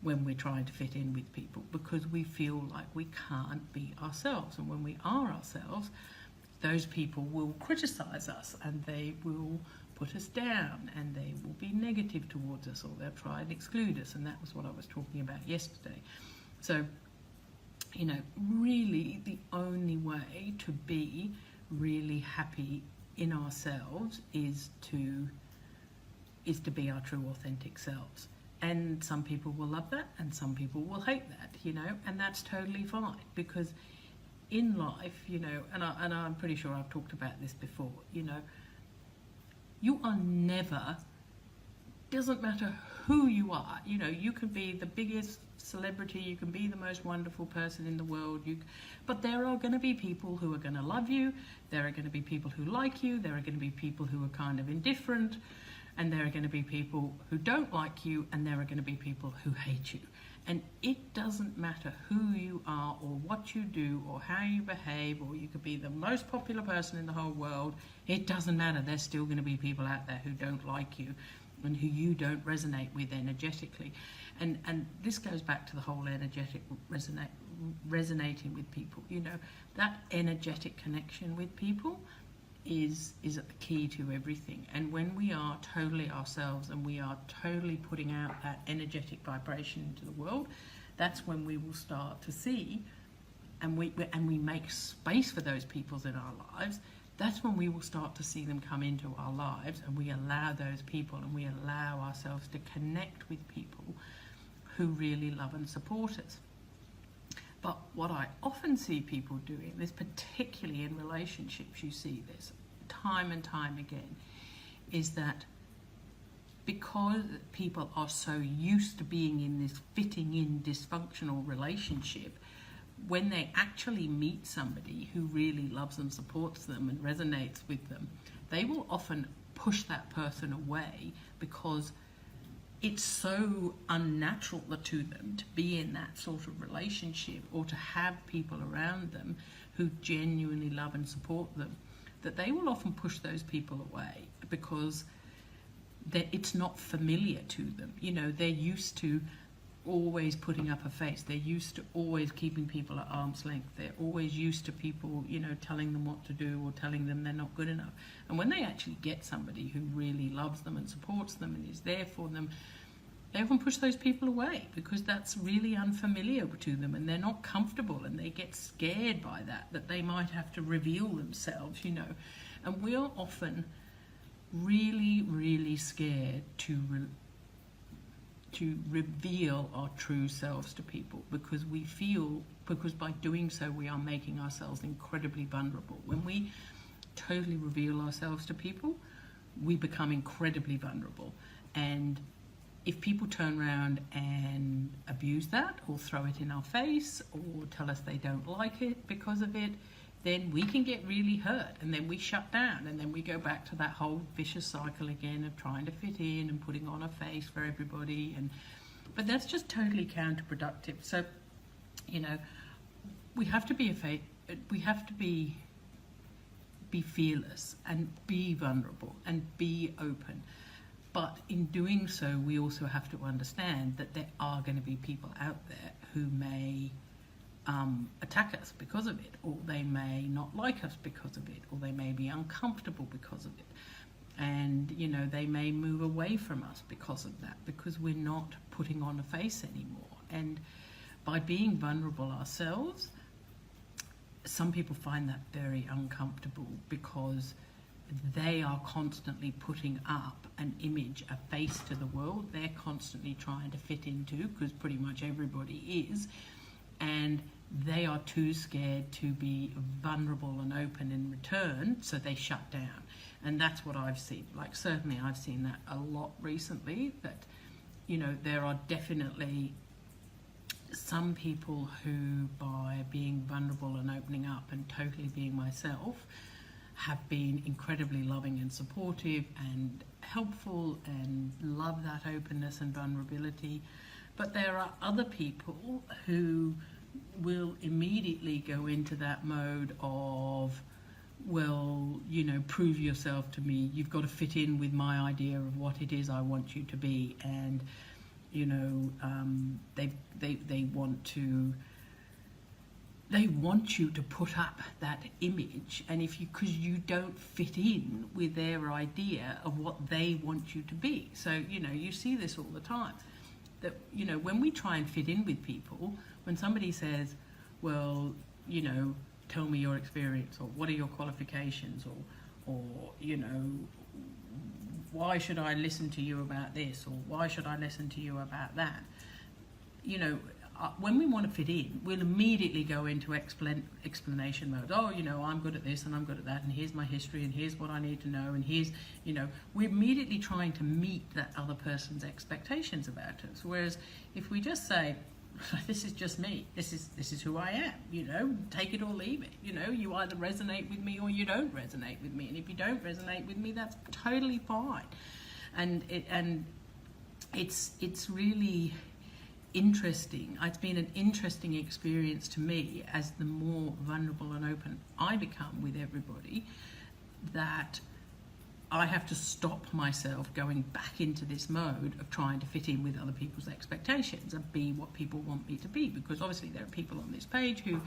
when we're trying to fit in with people, because we feel like we can't be ourselves. And when we are ourselves, those people will criticize us and they will put us down and they will be negative towards us, or they'll try and exclude us. And that was what I was talking about yesterday. So really the only way to be really happy in ourselves is to be our true authentic selves. And some people will love that and some people will hate that, and that's totally fine, because in life, and I'm pretty sure I've talked about this before, you are never, doesn't matter who you are, you can be the biggest celebrity, you can be the most wonderful person in the world, but there are going to be people who are going to love you, there are going to be people who like you, there are going to be people who are kind of indifferent, and there are going to be people who don't like you, and there are going to be people who hate you. And it doesn't matter who you are or what you do or how you behave, or you could be the most popular person in the whole world. It doesn't matter. There's still going to be people out there who don't like you and who you don't resonate with energetically. And this goes back to the whole energetic resonating with people. That energetic connection with people is the key to everything. And when we are totally ourselves and we are totally putting out that energetic vibration into the world, that's when we will start to see, and we make space for those people in our lives. That's when we will start to see them come into our lives, and we allow those people, and we allow ourselves to connect with people who really love and support us. But what I often see people doing, this particularly in relationships, you see this time and time again, is that because people are so used to being in this fitting in dysfunctional relationship, when they actually meet somebody who really loves and supports them and resonates with them, they will often push that person away because it's so unnatural to them to be in that sort of relationship, or to have people around them who genuinely love and support them, that they will often push those people away because it's not familiar to them. They're used to always putting up a face. They're used to always keeping people at arm's length. They're always used to people, telling them what to do or telling them they're not good enough. And when they actually get somebody who really loves them and supports them and is there for them, they often push those people away because that's really unfamiliar to them, and they're not comfortable, and they get scared by that they might have to reveal themselves, And we're often really, really scared to reveal our true selves to people, because by doing so we are making ourselves incredibly vulnerable. When we totally reveal ourselves to people, we become incredibly vulnerable, and if people turn around and abuse that or throw it in our face or tell us they don't like it because of it, then we can get really hurt, and then we shut down, and then we go back to that whole vicious cycle again of trying to fit in and putting on a face for everybody. But that's just totally counterproductive. So, you know, we have to be fearless and be vulnerable and be open. But in doing so, we also have to understand that there are going to be people out there who may attack us because of it, or they may not like us because of it, or they may be uncomfortable because of it. And, you know, they may move away from us because of that, because we're not putting on a face anymore. And by being vulnerable ourselves, some people find that very uncomfortable because they are constantly putting up an image, a face to the world. They're constantly trying to fit into, because pretty much everybody is, and they are too scared to be vulnerable and open in return, so they shut down. And that's what I've seen. Like, certainly I've seen that a lot recently, that, you know, there are definitely some people who, by being vulnerable and opening up and totally being myself, have been incredibly loving and supportive and helpful and love that openness and vulnerability. But there are other people who will immediately go into that mode of, well, you know, prove yourself to me. You've got to fit in with my idea of what it is I want you to be. And, you know, they want you to put up that image, and because you don't fit in with their idea of what they want you to be. So, you know, you see this all the time, that, you know, when we try and fit in with people, when somebody says, well, you know, tell me your experience, or what are your qualifications, or you know, why should I listen to you about this, or why should I listen to you about that? You know, when we want to fit in, we'll immediately go into explanation mode. Oh, you know, I'm good at this and I'm good at that, and here's my history, and here's what I need to know, and here's, you know, we're immediately trying to meet that other person's expectations about us. Whereas if we just say, this is just me, this is who I am, you know, take it or leave it, you know, you either resonate with me or you don't resonate with me, and if you don't resonate with me, that's totally fine. And it's really interesting. It's been an interesting experience to me, as the more vulnerable and open I become with everybody, that I have to stop myself going back into this mode of trying to fit in with other people's expectations and be what people want me to be. Because obviously there are people on this page who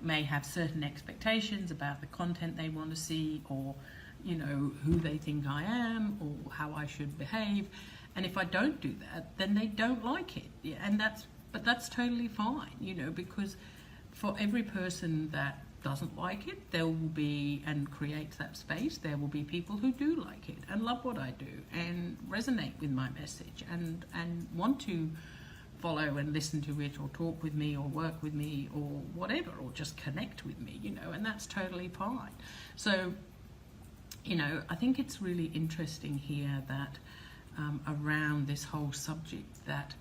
may have certain expectations about the content they want to see, or, you know, who they think I am, or how I should behave. And if I don't do that, then they don't like it. Yeah, but that's totally fine, you know, because for every person that doesn't like it, there will be, and creates that space, there will be people who do like it and love what I do and resonate with my message and want to follow and listen to it, or talk with me, or work with me, or whatever, or just connect with me, you know, and that's totally fine. So, you know, I think it's really interesting here that around this whole subject, that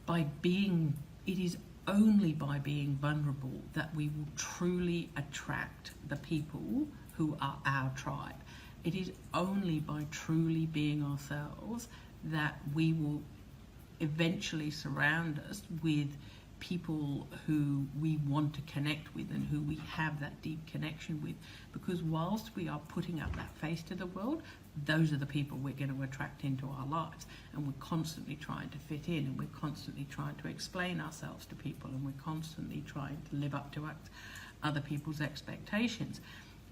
it is only by being vulnerable that we will truly attract the people who are our tribe. It is only by truly being ourselves that we will eventually surround us with people who we want to connect with and who we have that deep connection with. Because whilst we are putting up that face to the world, those are the people we're going to attract into our lives. And we're constantly trying to fit in, and we're constantly trying to explain ourselves to people, and we're constantly trying to live up to other people's expectations.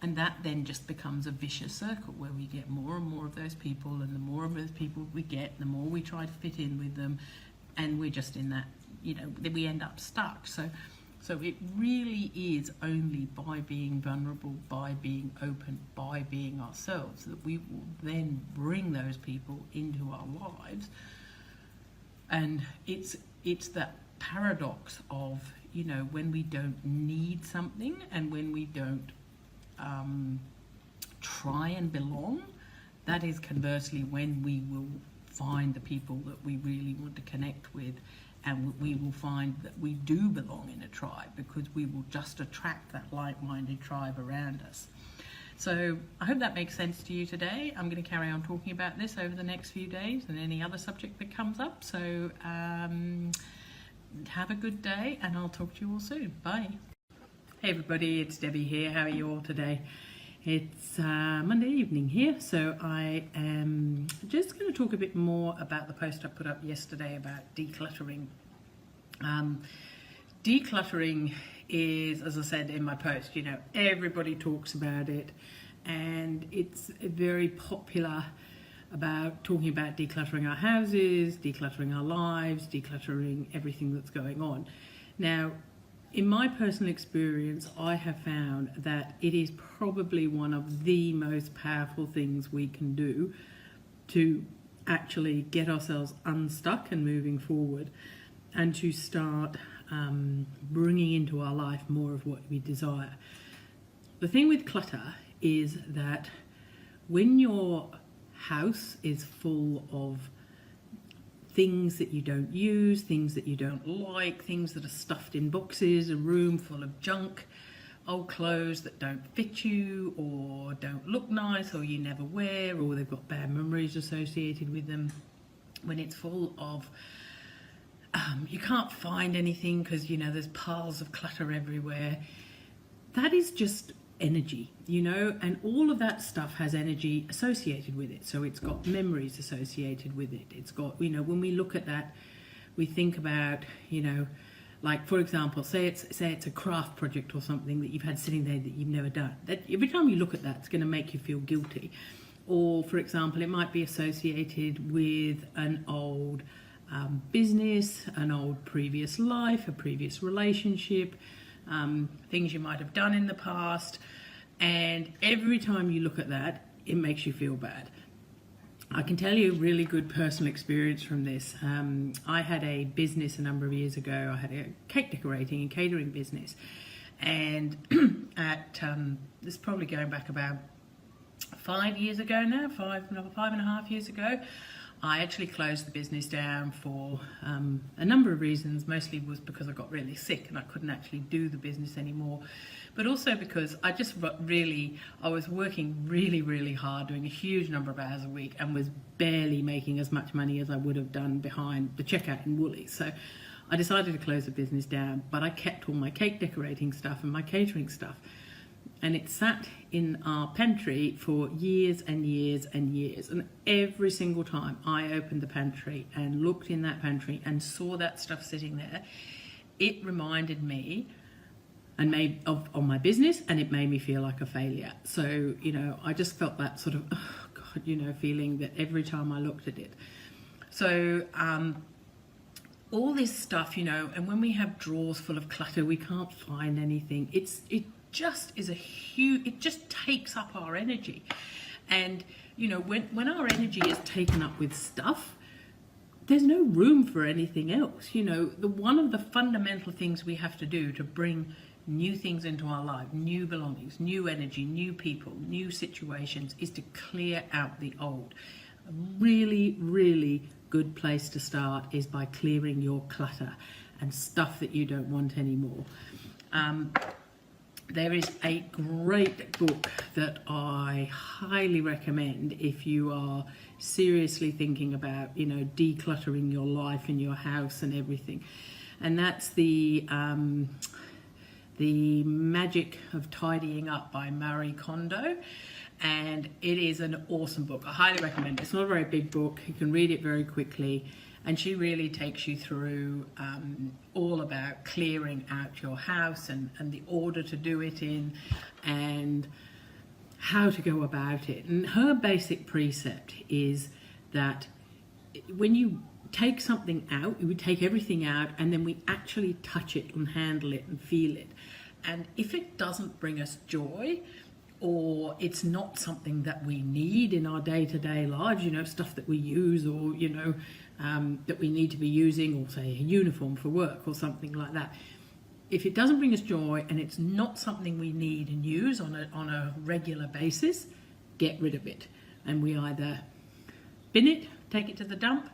And that then just becomes a vicious circle where we get more and more of those people, and the more of those people we get, the more we try to fit in with them, and we're just in that, you know, we end up stuck. So it really is only by being vulnerable, by being open, by being ourselves, that we will then bring those people into our lives. And it's that paradox of, you know, when we don't need something, and when we don't try and belong, that is conversely when we will find the people that we really want to connect with, and we will find that we do belong in a tribe, because we will just attract that like-minded tribe around us. So I hope that makes sense to you today. I'm going to carry on talking about this over the next few days and any other subject that comes up. So have a good day, and I'll talk to you all soon. Bye. Hey everybody, it's Debbie here. How are you all today? It's Monday evening here, so I am just going to talk a bit more about the post I put up yesterday about decluttering. Decluttering is, as I said in my post, you know, everybody talks about it, and it's very popular about talking about decluttering our houses, decluttering our lives, decluttering everything that's going on. Now, in my personal experience, I have found that it is probably one of the most powerful things we can do to actually get ourselves unstuck and moving forward, and to start bringing into our life more of what we desire. The thing with clutter is that when your house is full of things that you don't use, things that you don't like, things that are stuffed in boxes, a room full of junk, old clothes that don't fit you or don't look nice or you never wear, or they've got bad memories associated with them, when it's full of you can't find anything because, you know, there's piles of clutter everywhere. That is just energy, you know, and all of that stuff has energy associated with it. So it's got memories associated with it. It's got, you know, when we look at that, we think about, you know, like, for example, say it's a craft project or something that you've had sitting there that you've never done. That every time you look at that, it's going to make you feel guilty. Or, for example, it might be associated with an old business, an old previous life, a previous relationship, things you might have done in the past, and every time you look at that, it makes you feel bad. I can tell you a really good personal experience from this. I had a business a number of years ago. I had a cake decorating and catering business, and this is probably going back about 5 years ago now, 5.5 years ago, I actually closed the business down for a number of reasons. Mostly was because I got really sick and I couldn't actually do the business anymore, but also because I was working really hard, doing a huge number of hours a week, and was barely making as much money as I would have done behind the checkout in Woolies. So I decided to close the business down, but I kept all my cake decorating stuff and my catering stuff. And it sat in our pantry for years and years and years. And every single time I opened the pantry and looked in that pantry and saw that stuff sitting there, it reminded me of my business, and it made me feel like a failure. So, you know, I just felt that sort of, oh God, you know, feeling that every time I looked at it. So, all this stuff, you know, and when we have drawers full of clutter, we can't find anything. It just takes up our energy. And, you know, when our energy is taken up with stuff, there's no room for anything else. You know, one of the fundamental things we have to do to bring new things into our life, new belongings, new energy, new people, new situations, is to clear out the old. A really good place to start is by clearing your clutter and stuff that you don't want anymore. There is a great book that I highly recommend if you are seriously thinking about, you know, decluttering your life and your house and everything. And that's the Magic of Tidying Up by Marie Kondo. And it is an awesome book. I highly recommend it. It's not a very big book. You can read it very quickly. And she really takes you through all about clearing out your house and the order to do it in and how to go about it. And her basic precept is that when you take something out, we take everything out and then we actually touch it and handle it and feel it. And if it doesn't bring us joy, or it's not something that we need in our day-to-day lives, you know, stuff that we use, or, you know, that we need to be using, or say a uniform for work or something like that. If it doesn't bring us joy and it's not something we need and use on a regular basis, get rid of it. And we either bin it, take it to the dump.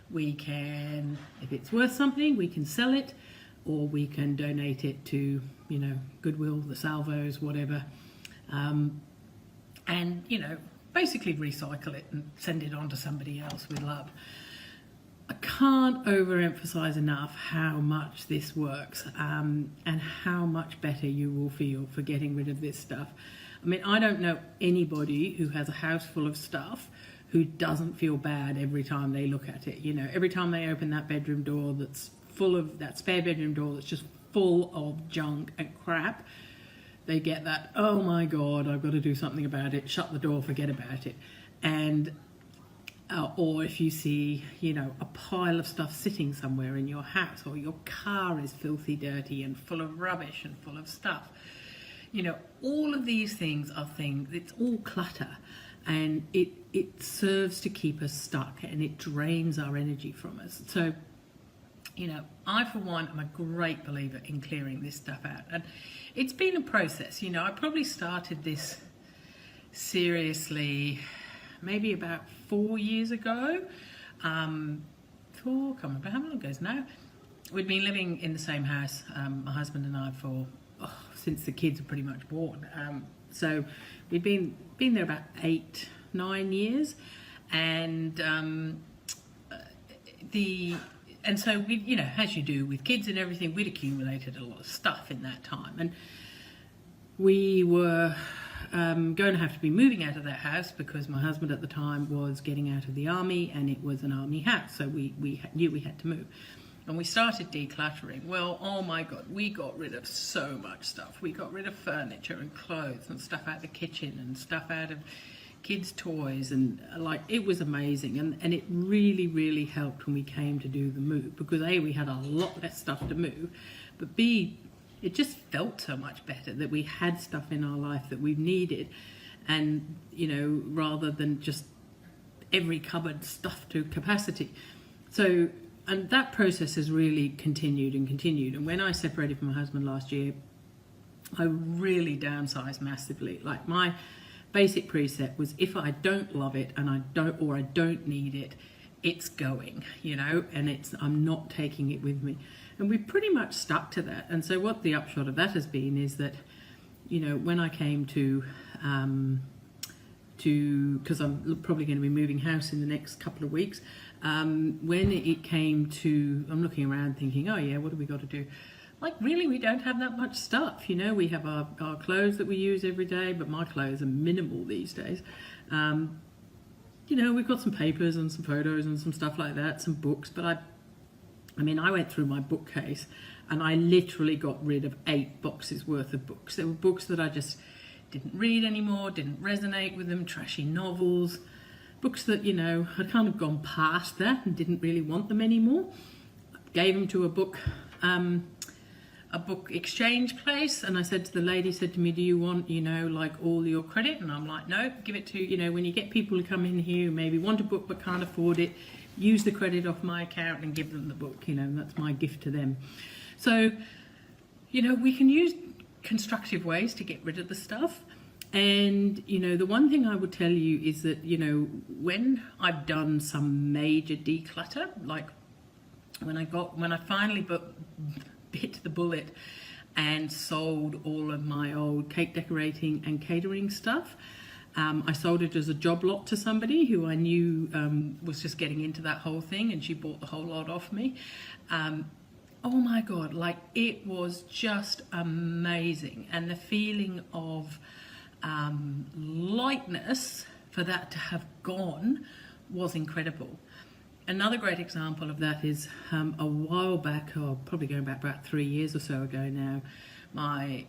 We can, if it's worth something, we can sell it, or we can donate it to, you know, Goodwill, the Salvos, whatever. And, you know, basically recycle it and send it on to somebody else with love. I can't overemphasize enough how much this works, and how much better you will feel for getting rid of this stuff. I mean, I don't know anybody who has a house full of stuff who doesn't feel bad every time they look at it. You know, every time they open that bedroom door that's full of, that spare bedroom door that's just full of junk and crap, they get that, oh my God, I've got to do something about it, shut the door, forget about it. And or if you see, you know, a pile of stuff sitting somewhere in your house, or your car is filthy dirty and full of rubbish and full of stuff. You know, all of these things are things, it's all clutter, and it serves to keep us stuck, and it drains our energy from us. So, you know, I for one am a great believer in clearing this stuff out. And it's been a process. You know, I probably started this seriously maybe about 4 years ago. Can't remember how long ago now. We'd been living in the same house, my husband and I, for since the kids were pretty much born. So we'd been there about 8-9 years, and so we, you know, as you do with kids and everything, we'd accumulated a lot of stuff in that time, and we were going to have to be moving out of that house because my husband at the time was getting out of the army, and it was an army house, so we knew we had to move. And we started decluttering. Well, oh my God, we got rid of so much stuff. We got rid of furniture and clothes and stuff out of the kitchen and stuff out of kids' toys, and like, it was amazing. And it really, really helped when we came to do the move, because A, we had a lot less stuff to move, but B, it just felt so much better that we had stuff in our life that we needed, and, you know, rather than just every cupboard stuffed to capacity. So, and that process has really continued and continued. And when I separated from my husband last year, I really downsized massively. Like, my basic precept was, if I don't love it and I don't need it, it's going, you know, and I'm not taking it with me. And we pretty much stuck to that. And so what the upshot of that has been is that, you know, when I came to because I'm probably going to be moving house in the next couple of weeks, when it came to, I'm looking around thinking, oh yeah, what have we got to do? Like, really, we don't have that much stuff. You know, we have our clothes that we use every day, but my clothes are minimal these days. You know, we've got some papers and some photos and some stuff like that, some books, but I mean, I went through my bookcase and I literally got rid of 8 boxes worth of books. There were books that I just didn't read anymore, didn't resonate with them, trashy novels, books that, you know, had kind of gone past that and didn't really want them anymore. Gave them to a book exchange place, and I said to the lady, said to me, do you want, you know, like all your credit? And I'm like, no, give it to, you know, when you get people who come in here who maybe want a book but can't afford it, use the credit off my account and give them the book, you know, and that's my gift to them. So, you know, we can use constructive ways to get rid of the stuff. And, you know, the one thing I would tell you is that, you know, when I've done some major declutter, like when I finally bit the bullet and sold all of my old cake decorating and catering stuff, I sold it as a job lot to somebody who I knew was just getting into that whole thing, and she bought the whole lot off me. Oh my God, like, it was just amazing. And the feeling of lightness for that to have gone was incredible. Another great example of that is a while back, or probably going back about 3 years or so ago now, my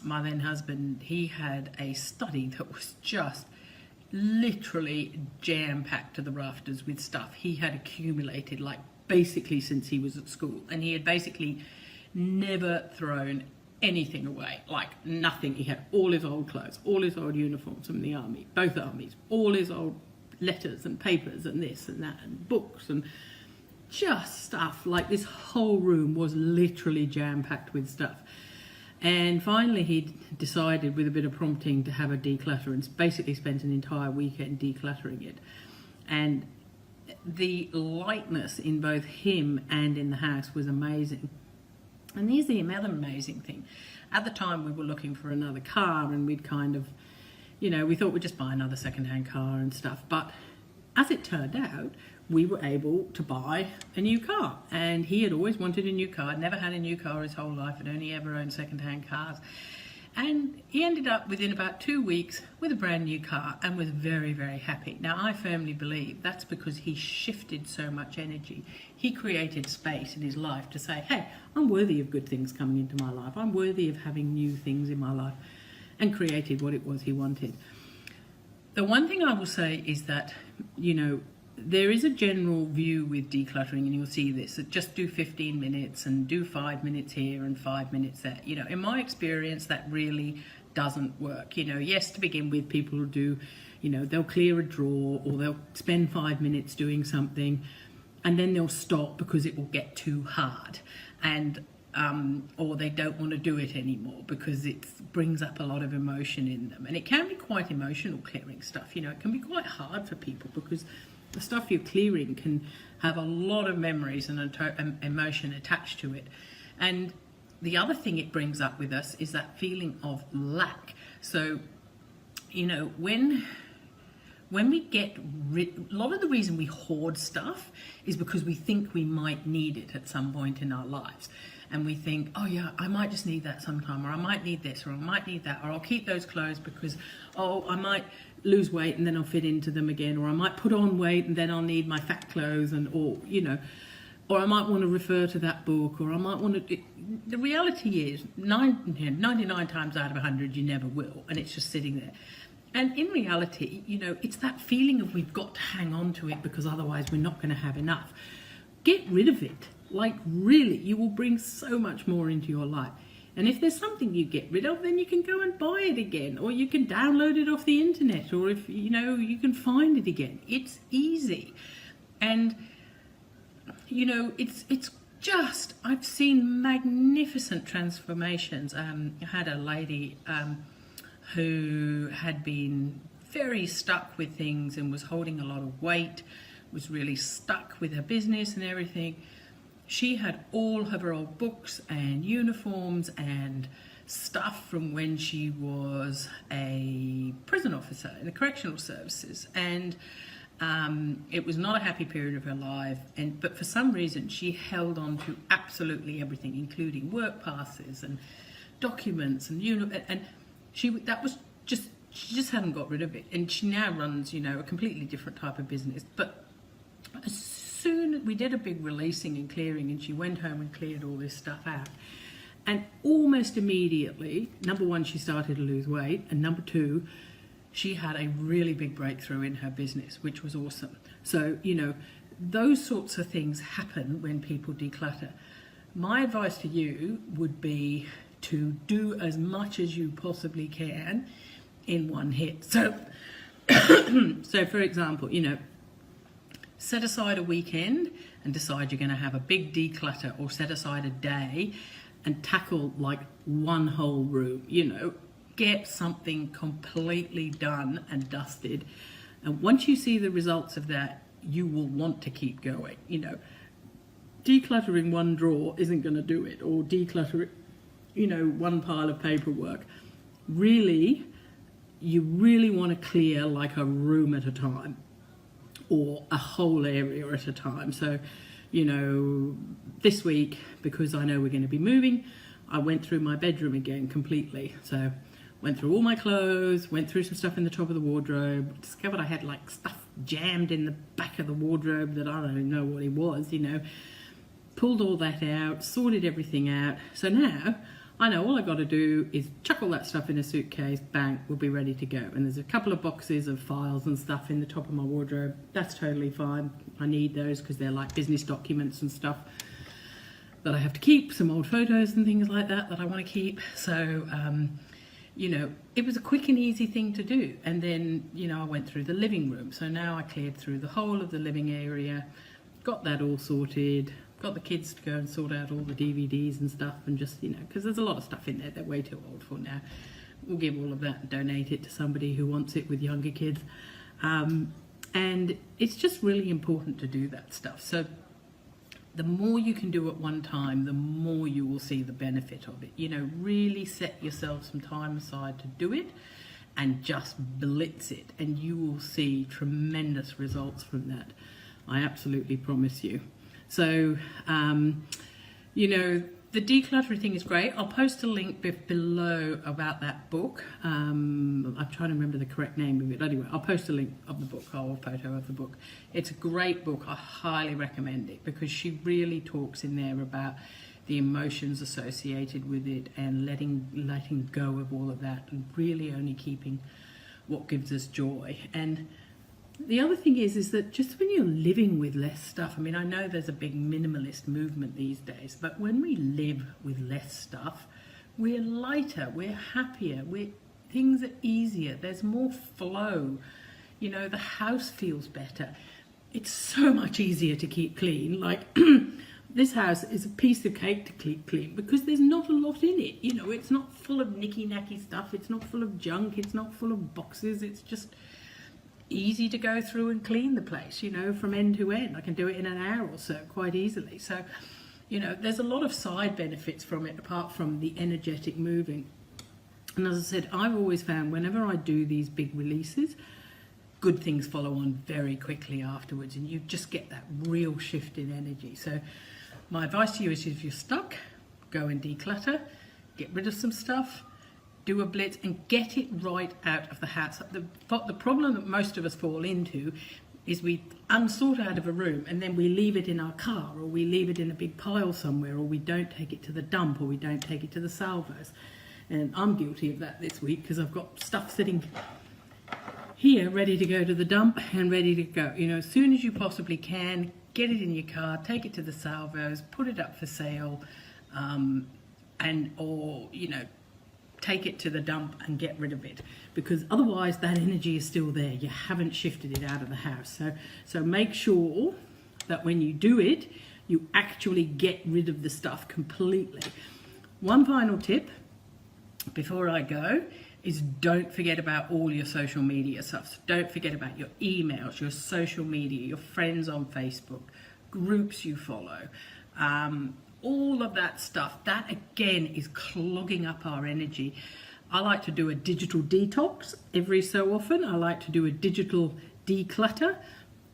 then husband, he had a study that was just literally jam-packed to the rafters with stuff he had accumulated, like, basically since he was at school, and he had basically never thrown anything away, like nothing. He had all his old clothes, all his old uniforms from the army, both armies, all his old letters and papers and this and that and books and just stuff. Like, this whole room was literally jam-packed with stuff. And finally he decided, with a bit of prompting, to have a declutter, and basically spent an entire weekend decluttering it. And the lightness in both him and in the house was amazing. And here's the other amazing thing. At the time, we were looking for another car, and we'd kind of, we thought we'd just buy another second-hand car and stuff. But as it turned out, we were able to buy a new car. And he had always wanted a new car, never had a new car his whole life, had only ever owned second-hand cars. And he ended up within about 2 weeks with a brand new car and was very, very happy. Now, I firmly believe that's because he shifted so much energy. He created space in his life to say, hey, I'm worthy of good things coming into my life. I'm worthy of having new things in my life, and created what it was he wanted. The one thing I will say is that, there is a general view with decluttering, and you'll see this, that just do 15 minutes and do 5 minutes here and 5 minutes there. In my experience, that really doesn't work. Yes, to begin with, people will do, they'll clear a drawer, or they'll spend 5 minutes doing something, and then they'll stop because it will get too hard, and or they don't want to do it anymore because it brings up a lot of emotion in them. And it can be quite emotional clearing stuff. It can be quite hard for people because the stuff you're clearing can have a lot of memories and emotion attached to it. And the other thing it brings up with us is that feeling of lack. So, when we get a lot of the reason we hoard stuff is because we think we might need it at some point in our lives. And we think, oh yeah, I might just need that sometime, or I might need this, or I might need that, or I'll keep those clothes because, I might lose weight and then I'll fit into them again, or I might put on weight and then I'll need my fat clothes, or I might want to refer to that book, or I might want to... The reality is 99 times out of 100 you never will, and it's just sitting there. And in reality, it's that feeling of we've got to hang on to it because otherwise we're not going to have enough. Get rid of it. Like, really, you will bring so much more into your life. And if there's something you get rid of, then you can go and buy it again, or you can download it off the internet, or if, you can find it again. It's easy. And, it's just, I've seen magnificent transformations. I had a lady who had been very stuck with things and was holding a lot of weight, was really stuck with her business and everything. She had all of her old books and uniforms and stuff from when she was a prison officer in the correctional services, and it was not a happy period of her life. But for some reason, she held on to absolutely everything, including work passes and documents, and she just hadn't got rid of it. And she now runs, a completely different type of business. But soon we did a big releasing and clearing, and she went home and cleared all this stuff out, and almost immediately, number one, she started to lose weight, and number two, she had a really big breakthrough in her business, which was awesome. So those sorts of things happen when people declutter. My advice to you would be to do as much as you possibly can in one hit. So for example, set aside a weekend and decide you're going to have a big declutter, or set aside a day and tackle like one whole room. Get something completely done and dusted. And once you see the results of that, you will want to keep going. Decluttering one drawer isn't going to do it, or declutter, one pile of paperwork. Really, you really want to clear like a room at a time, or a whole area at a time. So, this week, because I know we're going to be moving, I went through my bedroom again completely. So, went through all my clothes, went through some stuff in the top of the wardrobe, discovered I had like stuff jammed in the back of the wardrobe that I don't even know what it was, pulled all that out, sorted everything out. So now I know all I got to do is chuck all that stuff in a suitcase, bang, we'll be ready to go. And there's a couple of boxes of files and stuff in the top of my wardrobe. That's totally fine. I need those because they're like business documents and stuff that I have to keep, some old photos and things like that I want to keep. So, it was a quick and easy thing to do. And then, I went through the living room. So now I cleared through the whole of the living area, got that all sorted, got the kids to go and sort out all the DVDs and stuff, and just, because there's a lot of stuff in there they're way too old for now. We'll give all of that and donate it to somebody who wants it with younger kids. And it's just really important to do that stuff. So the more you can do at one time, the more you will see the benefit of it. You know, really set yourself some time aside to do it and just blitz it, and you will see tremendous results from that. I absolutely promise you. So, you know, the decluttering thing is great. I'll post a link below about that book. I'm trying to remember the correct name of it. Anyway, I'll post a link of the book, or a photo of the book. It's a great book. I highly recommend it because she really talks in there about the emotions associated with it and letting go of all of that and really only keeping what gives us joy. And the other thing is that just when you're living with less stuff, I mean, I know there's a big minimalist movement these days, but when we live with less stuff, we're lighter, we're happier, things are easier, there's more flow. You know, the house feels better. It's so much easier to keep clean. Like, this house is a piece of cake to keep clean because there's not a lot in it. You know, it's not full of nicky-nacky stuff, it's not full of junk, it's not full of boxes, it's just easy to go through and clean the place, you know, from end to end. I can do it in an hour or so quite easily. So, you know, there's a lot of side benefits from it apart from the energetic moving. And as I said, I've always found whenever I do these big releases, good things follow on very quickly afterwards, and you just get that real shift in energy. So my advice to you is, if you're stuck, go and declutter, get rid of some stuff, do a blitz and get it right out of the house. The problem that most of us fall into is we unsort out of a room and then we leave it in our car, or we leave it in a big pile somewhere, or we don't take it to the dump, or we don't take it to the salvos. And I'm guilty of that this week because I've got stuff sitting here ready to go to the dump and ready to go. You know, as soon as you possibly can, get it in your car, take it to the salvos, put it up for sale, or, you know, take it to the dump and get rid of it, because otherwise that energy is still there. You haven't shifted it out of the house. So make sure that when you do it, you actually get rid of the stuff completely. One final tip before I go is, don't forget about all your social media stuff. So don't forget about your emails, your social media, your friends on Facebook, groups you follow, all of that stuff. That again is clogging up our energy. I like to do a digital detox every so often. I like to do a digital declutter,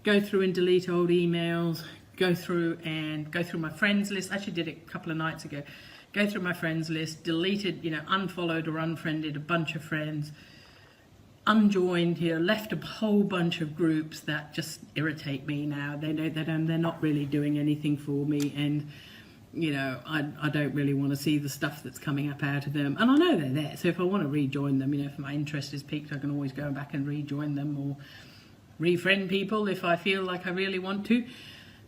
go through and delete old emails, go through my friends list. I actually did it a couple of nights ago. Go through my friends list, deleted, you know, unfollowed or unfriended a bunch of friends, unjoined here, left a whole bunch of groups that just irritate me now. They know that they're not really doing anything for me, and you know, I don't really want to see the stuff that's coming up out of them. And I know they're there, so if I want to rejoin them, you know, if my interest is piqued, I can always go back and rejoin them, or refriend people if I feel like I really want to.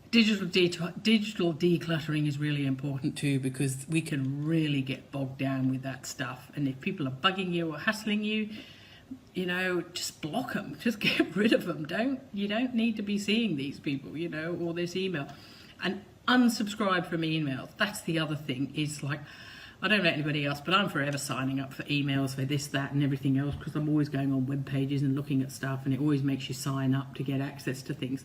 Digital decluttering is really important too, because we can really get bogged down with that stuff. And if people are bugging you or hassling you, you know, just block them, just get rid of them. You don't need to be seeing these people, you know, or this email. And unsubscribe from emails. That's the other thing, is like, I don't know anybody else, but I'm forever signing up for emails for this, that and everything else, because I'm always going on web pages and looking at stuff, and it always makes you sign up to get access to things.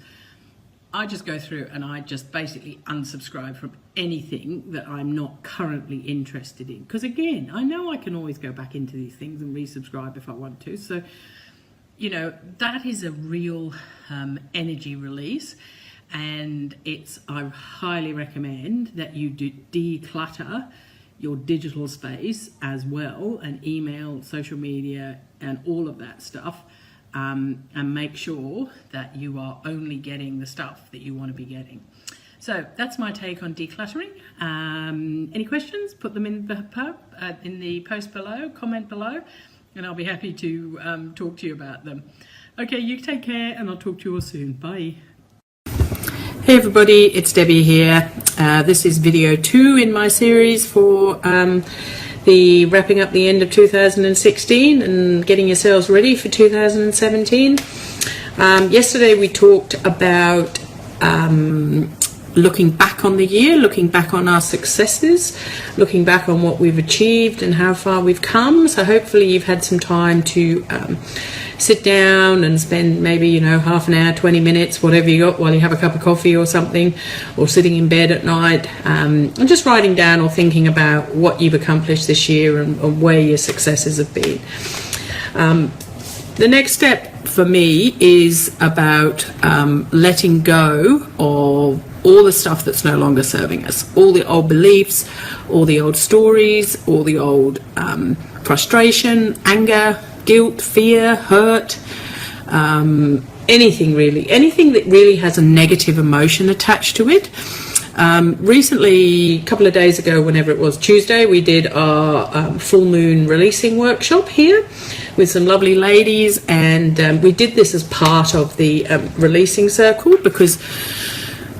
I just go through and I just basically unsubscribe from anything that I'm not currently interested in, because again, I know I can always go back into these things and resubscribe if I want to. So, you know, that is a real energy release. And I highly recommend that you do declutter your digital space as well, and email, social media, and all of that stuff, and make sure that you are only getting the stuff that you want to be getting. So that's my take on decluttering. Any questions? Put them in the post below, comment below, and I'll be happy to talk to you about them. Okay, you take care, and I'll talk to you all soon. Bye. Hey everybody, it's Debbie here. This is video 2 in my series for the wrapping up the end of 2016 and getting yourselves ready for 2017. Yesterday we talked about looking back on the year, looking back on our successes, looking back on what we've achieved and how far we've come. So hopefully you've had some time to sit down and spend maybe, you know, half an hour, 20 minutes, whatever you got, while you have a cup of coffee or something, or sitting in bed at night, and just writing down or thinking about what you've accomplished this year and where your successes have been. The next step for me is about letting go of all the stuff that's no longer serving us, all the old beliefs, all the old stories, all the old frustration, anger, guilt, fear, hurt, anything really, anything that really has a negative emotion attached to it. Recently, a couple of days ago, whenever it was, Tuesday, we did our full moon releasing workshop here with some lovely ladies, and we did this as part of the releasing circle, because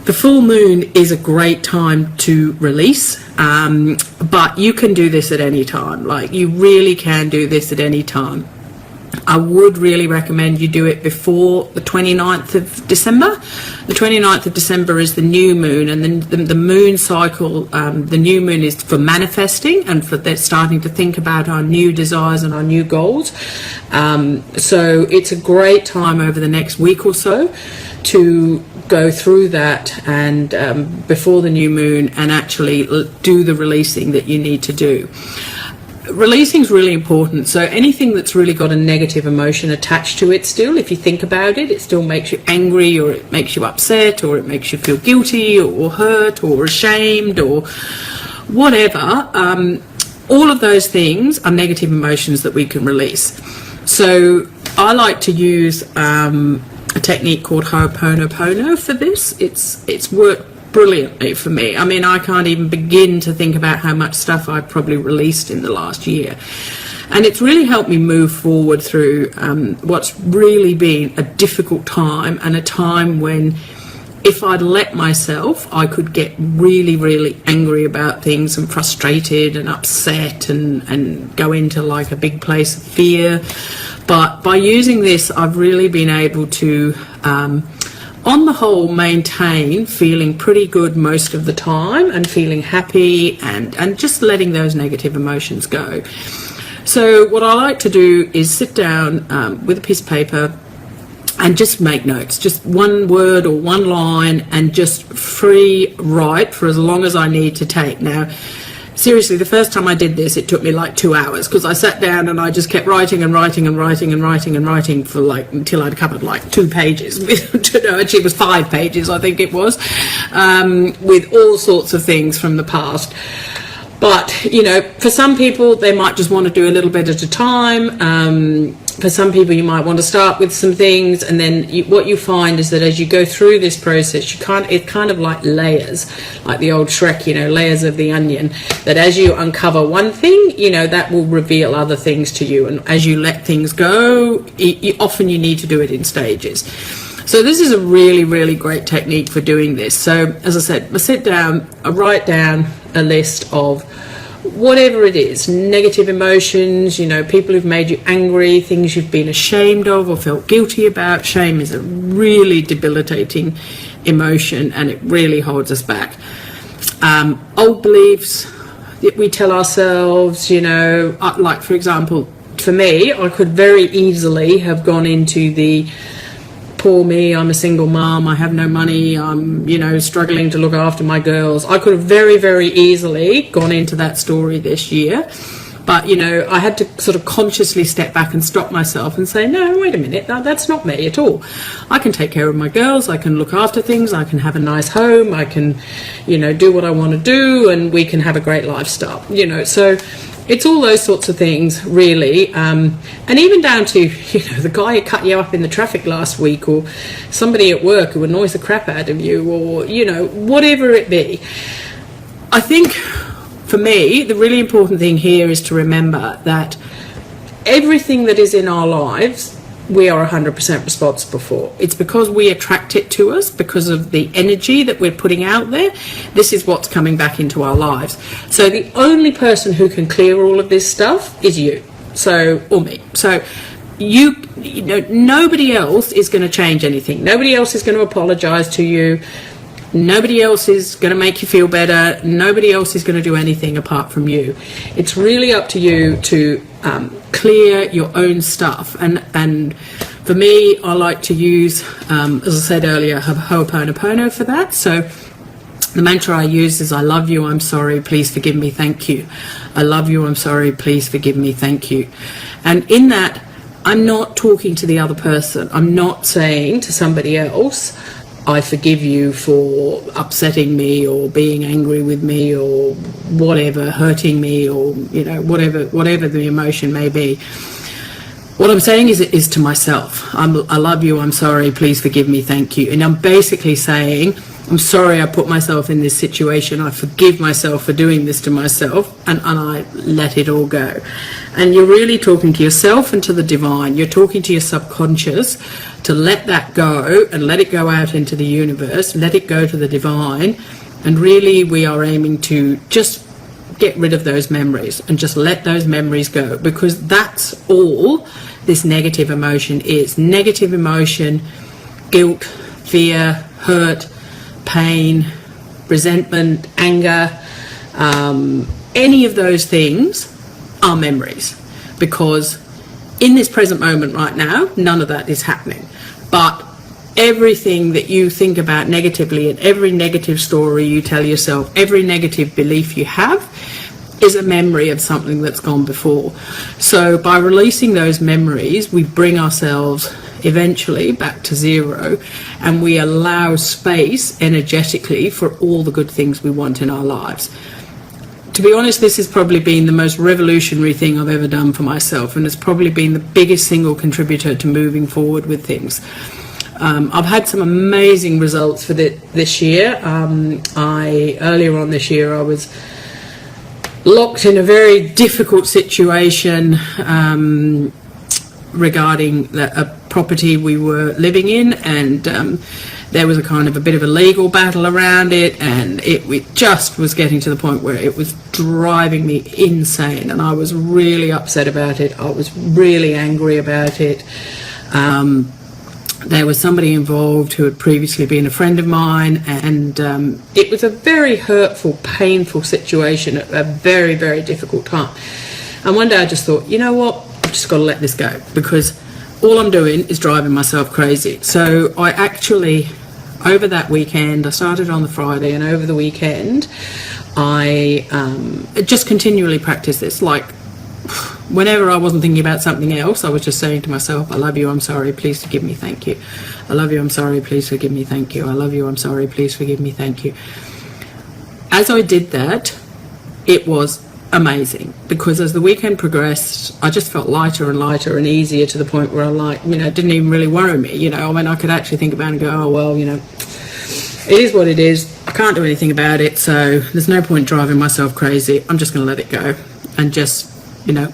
the full moon is a great time to release, but you can do this at any time. Like, you really can do this at any time. I would really recommend you do it before the 29th of December. The 29th of December is the new moon, and then the moon cycle, the new moon is for manifesting and for starting to think about our new desires and our new goals. So it's a great time over the next week or so to go through that and before the new moon, and actually do the releasing that you need to do. Releasing is really important. So anything that's really got a negative emotion attached to it still, if you think about it, it still makes you angry, or it makes you upset, or it makes you feel guilty or hurt or ashamed or whatever, all of those things are negative emotions that we can release. So I like to use a technique called Ho'oponopono for this. It's worked brilliantly for me. I mean, I can't even begin to think about how much stuff I've probably released in the last year. And it's really helped me move forward through what's really been a difficult time, and a time when, if I'd let myself, I could get really, really angry about things and frustrated and upset and go into like a big place of fear. But by using this, I've really been able to on the whole, maintain feeling pretty good most of the time, and feeling happy, and just letting those negative emotions go. So what I like to do is sit down with a piece of paper and just make notes, just one word or one line, and just free write for as long as I need to take. Now, seriously, the first time I did this, it took me like 2 hours, because I sat down and I just kept writing and writing and writing and writing and writing for like until I'd covered like 2 pages. No, actually it was 5 pages, I think it was, with all sorts of things from the past. But, you know, for some people, they might just want to do a little bit at a time. For some people, you might want to start with some things, and then what you find is that as you go through this process, it's kind of like layers, like the old Shrek, you know, layers of the onion, that as you uncover one thing, you know, that will reveal other things to you. And as you let things go, often you need to do it in stages. So this is a really, really great technique for doing this. So as I said, I sit down, I write down a list of whatever it is, negative emotions, you know, people who've made you angry, things you've been ashamed of or felt guilty about. Shame is a really debilitating emotion, and it really holds us back. Old beliefs that we tell ourselves, you know, like for example, for me, I could very easily have gone into the poor me, I'm a single mom, I have no money, I'm, you know, struggling to look after my girls. I could have very, very easily gone into that story this year. But, you know, I had to sort of consciously step back and stop myself and say, no, wait a minute, that's not me at all. I can take care of my girls, I can look after things, I can have a nice home, I can, you know, do what I want to do, and we can have a great lifestyle, you know. So it's all those sorts of things, really. And even down to, you know, the guy who cut you up in the traffic last week, or somebody at work who annoys the crap out of you, or, you know, whatever it be. I think, for me, the really important thing here is to remember that everything that is in our lives, we are 100% responsible for. It's because we attract it to us, because of the energy that we're putting out there. This is what's coming back into our lives. So the only person who can clear all of this stuff is you, or me. So you know, nobody else is going to change anything. Nobody else is going to apologize to you. Nobody else is going to make you feel better. Nobody else is going to do anything apart from you. It's really up to you to clear your own stuff. And for me, I like to use, as I said earlier, Ho'oponopono for that. So the mantra I use is, I love you, I'm sorry, please forgive me, thank you. I love you, I'm sorry, please forgive me, thank you. And in that, I'm not talking to the other person. I'm not saying to somebody else, I forgive you for upsetting me or being angry with me or whatever, hurting me, or whatever the emotion may be. What I'm saying is to myself. I love you, I'm sorry, please forgive me, thank you. And I'm basically saying, I'm sorry I put myself in this situation. I forgive myself for doing this to myself, and I let it all go. And you're really talking to yourself and to the divine. You're talking to your subconscious to let that go and let it go out into the universe, let it go to the divine. And really we are aiming to just get rid of those memories and just let those memories go, because that's all this negative emotion is. Negative emotion, guilt, fear, hurt, pain, resentment, anger, any of those things are memories, because in this present moment right now, none of that is happening. But everything that you think about negatively, and every negative story you tell yourself, every negative belief you have, is a memory of something that's gone before. So by releasing those memories, we bring ourselves eventually back to zero, and we allow space energetically for all the good things we want in our lives. To be honest, this has probably been the most revolutionary thing I've ever done for myself, and it's probably been the biggest single contributor to moving forward with things. I've had some amazing results for this year. Earlier on this year, I was locked in a very difficult situation regarding a property we were living in, and there was a kind of a bit of a legal battle around it, and it just was getting to the point where it was driving me insane, and I was really upset about it. I was really angry about it. There was somebody involved who had previously been a friend of mine, and it was a very hurtful, painful situation at a very, very difficult time. And one day I just thought, you know what, I've just got to let this go, because all I'm doing is driving myself crazy. So I actually, over that weekend, I started on the Friday, and over the weekend I just continually practiced this. Like, whenever I wasn't thinking about something else, I was just saying to myself, I love you, I'm sorry, please forgive me, thank you. I love you, I'm sorry, please forgive me, thank you. I love you, I'm sorry, please forgive me, thank you. As I did that, it was amazing, because as the weekend progressed, I just felt lighter and lighter and easier, to the point where it didn't even really worry me. I could actually think about it and go, oh, well, it is what it is. I can't do anything about it, so there's no point driving myself crazy. I'm just going to let it go and just,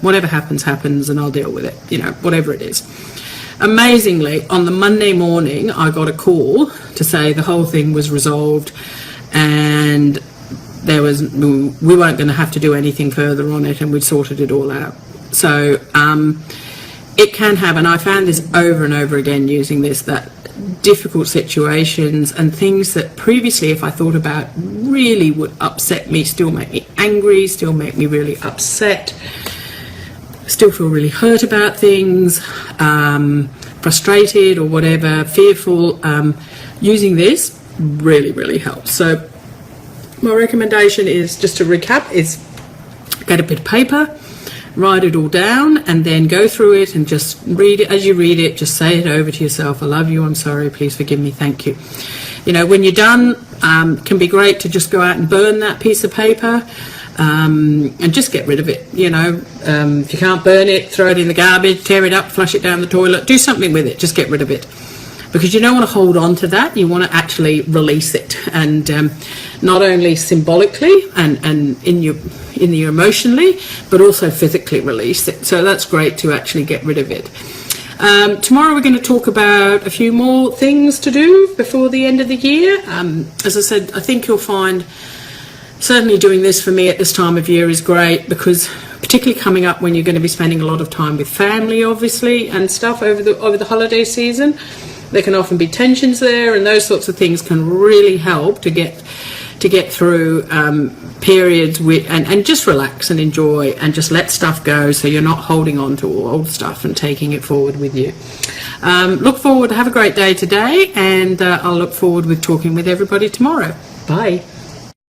whatever happens, happens, and I'll deal with it, whatever it is. Amazingly, on the Monday morning, I got a call to say the whole thing was resolved, and we weren't going to have to do anything further on it, and we'd sorted it all out. So it can happen. I found this over and over again using this, that difficult situations and things that previously, if I thought about, really would upset me, still make me angry, still make me really upset, still feel really hurt about things, frustrated or whatever, fearful, using this really, really helps. So my recommendation is, just to recap, is get a bit of paper, write it all down, and then go through it and just read it. As you read it, just say it over to yourself. I love you, I'm sorry, please forgive me, thank you. When you're done, it can be great to just go out and burn that piece of paper, and just get rid of it. If you can't burn it, throw it in the garbage, tear it up, flush it down the toilet, do something with it, just get rid of it. Because you don't want to hold on to that, you want to actually release it, and not only symbolically and in your emotionally, but also physically release it. So that's great to actually get rid of it. Tomorrow we're going to talk about a few more things to do before the end of the year. As I said, I think you'll find certainly doing this for me at this time of year is great, because particularly coming up when you're going to be spending a lot of time with family, obviously, and stuff over the holiday season, There can often be tensions there, and those sorts of things can really help to get through periods and just relax and enjoy and just let stuff go, so you're not holding on to all old stuff and taking it forward with you. Look forward, have a great day today, and I'll look forward with talking with everybody tomorrow. Bye.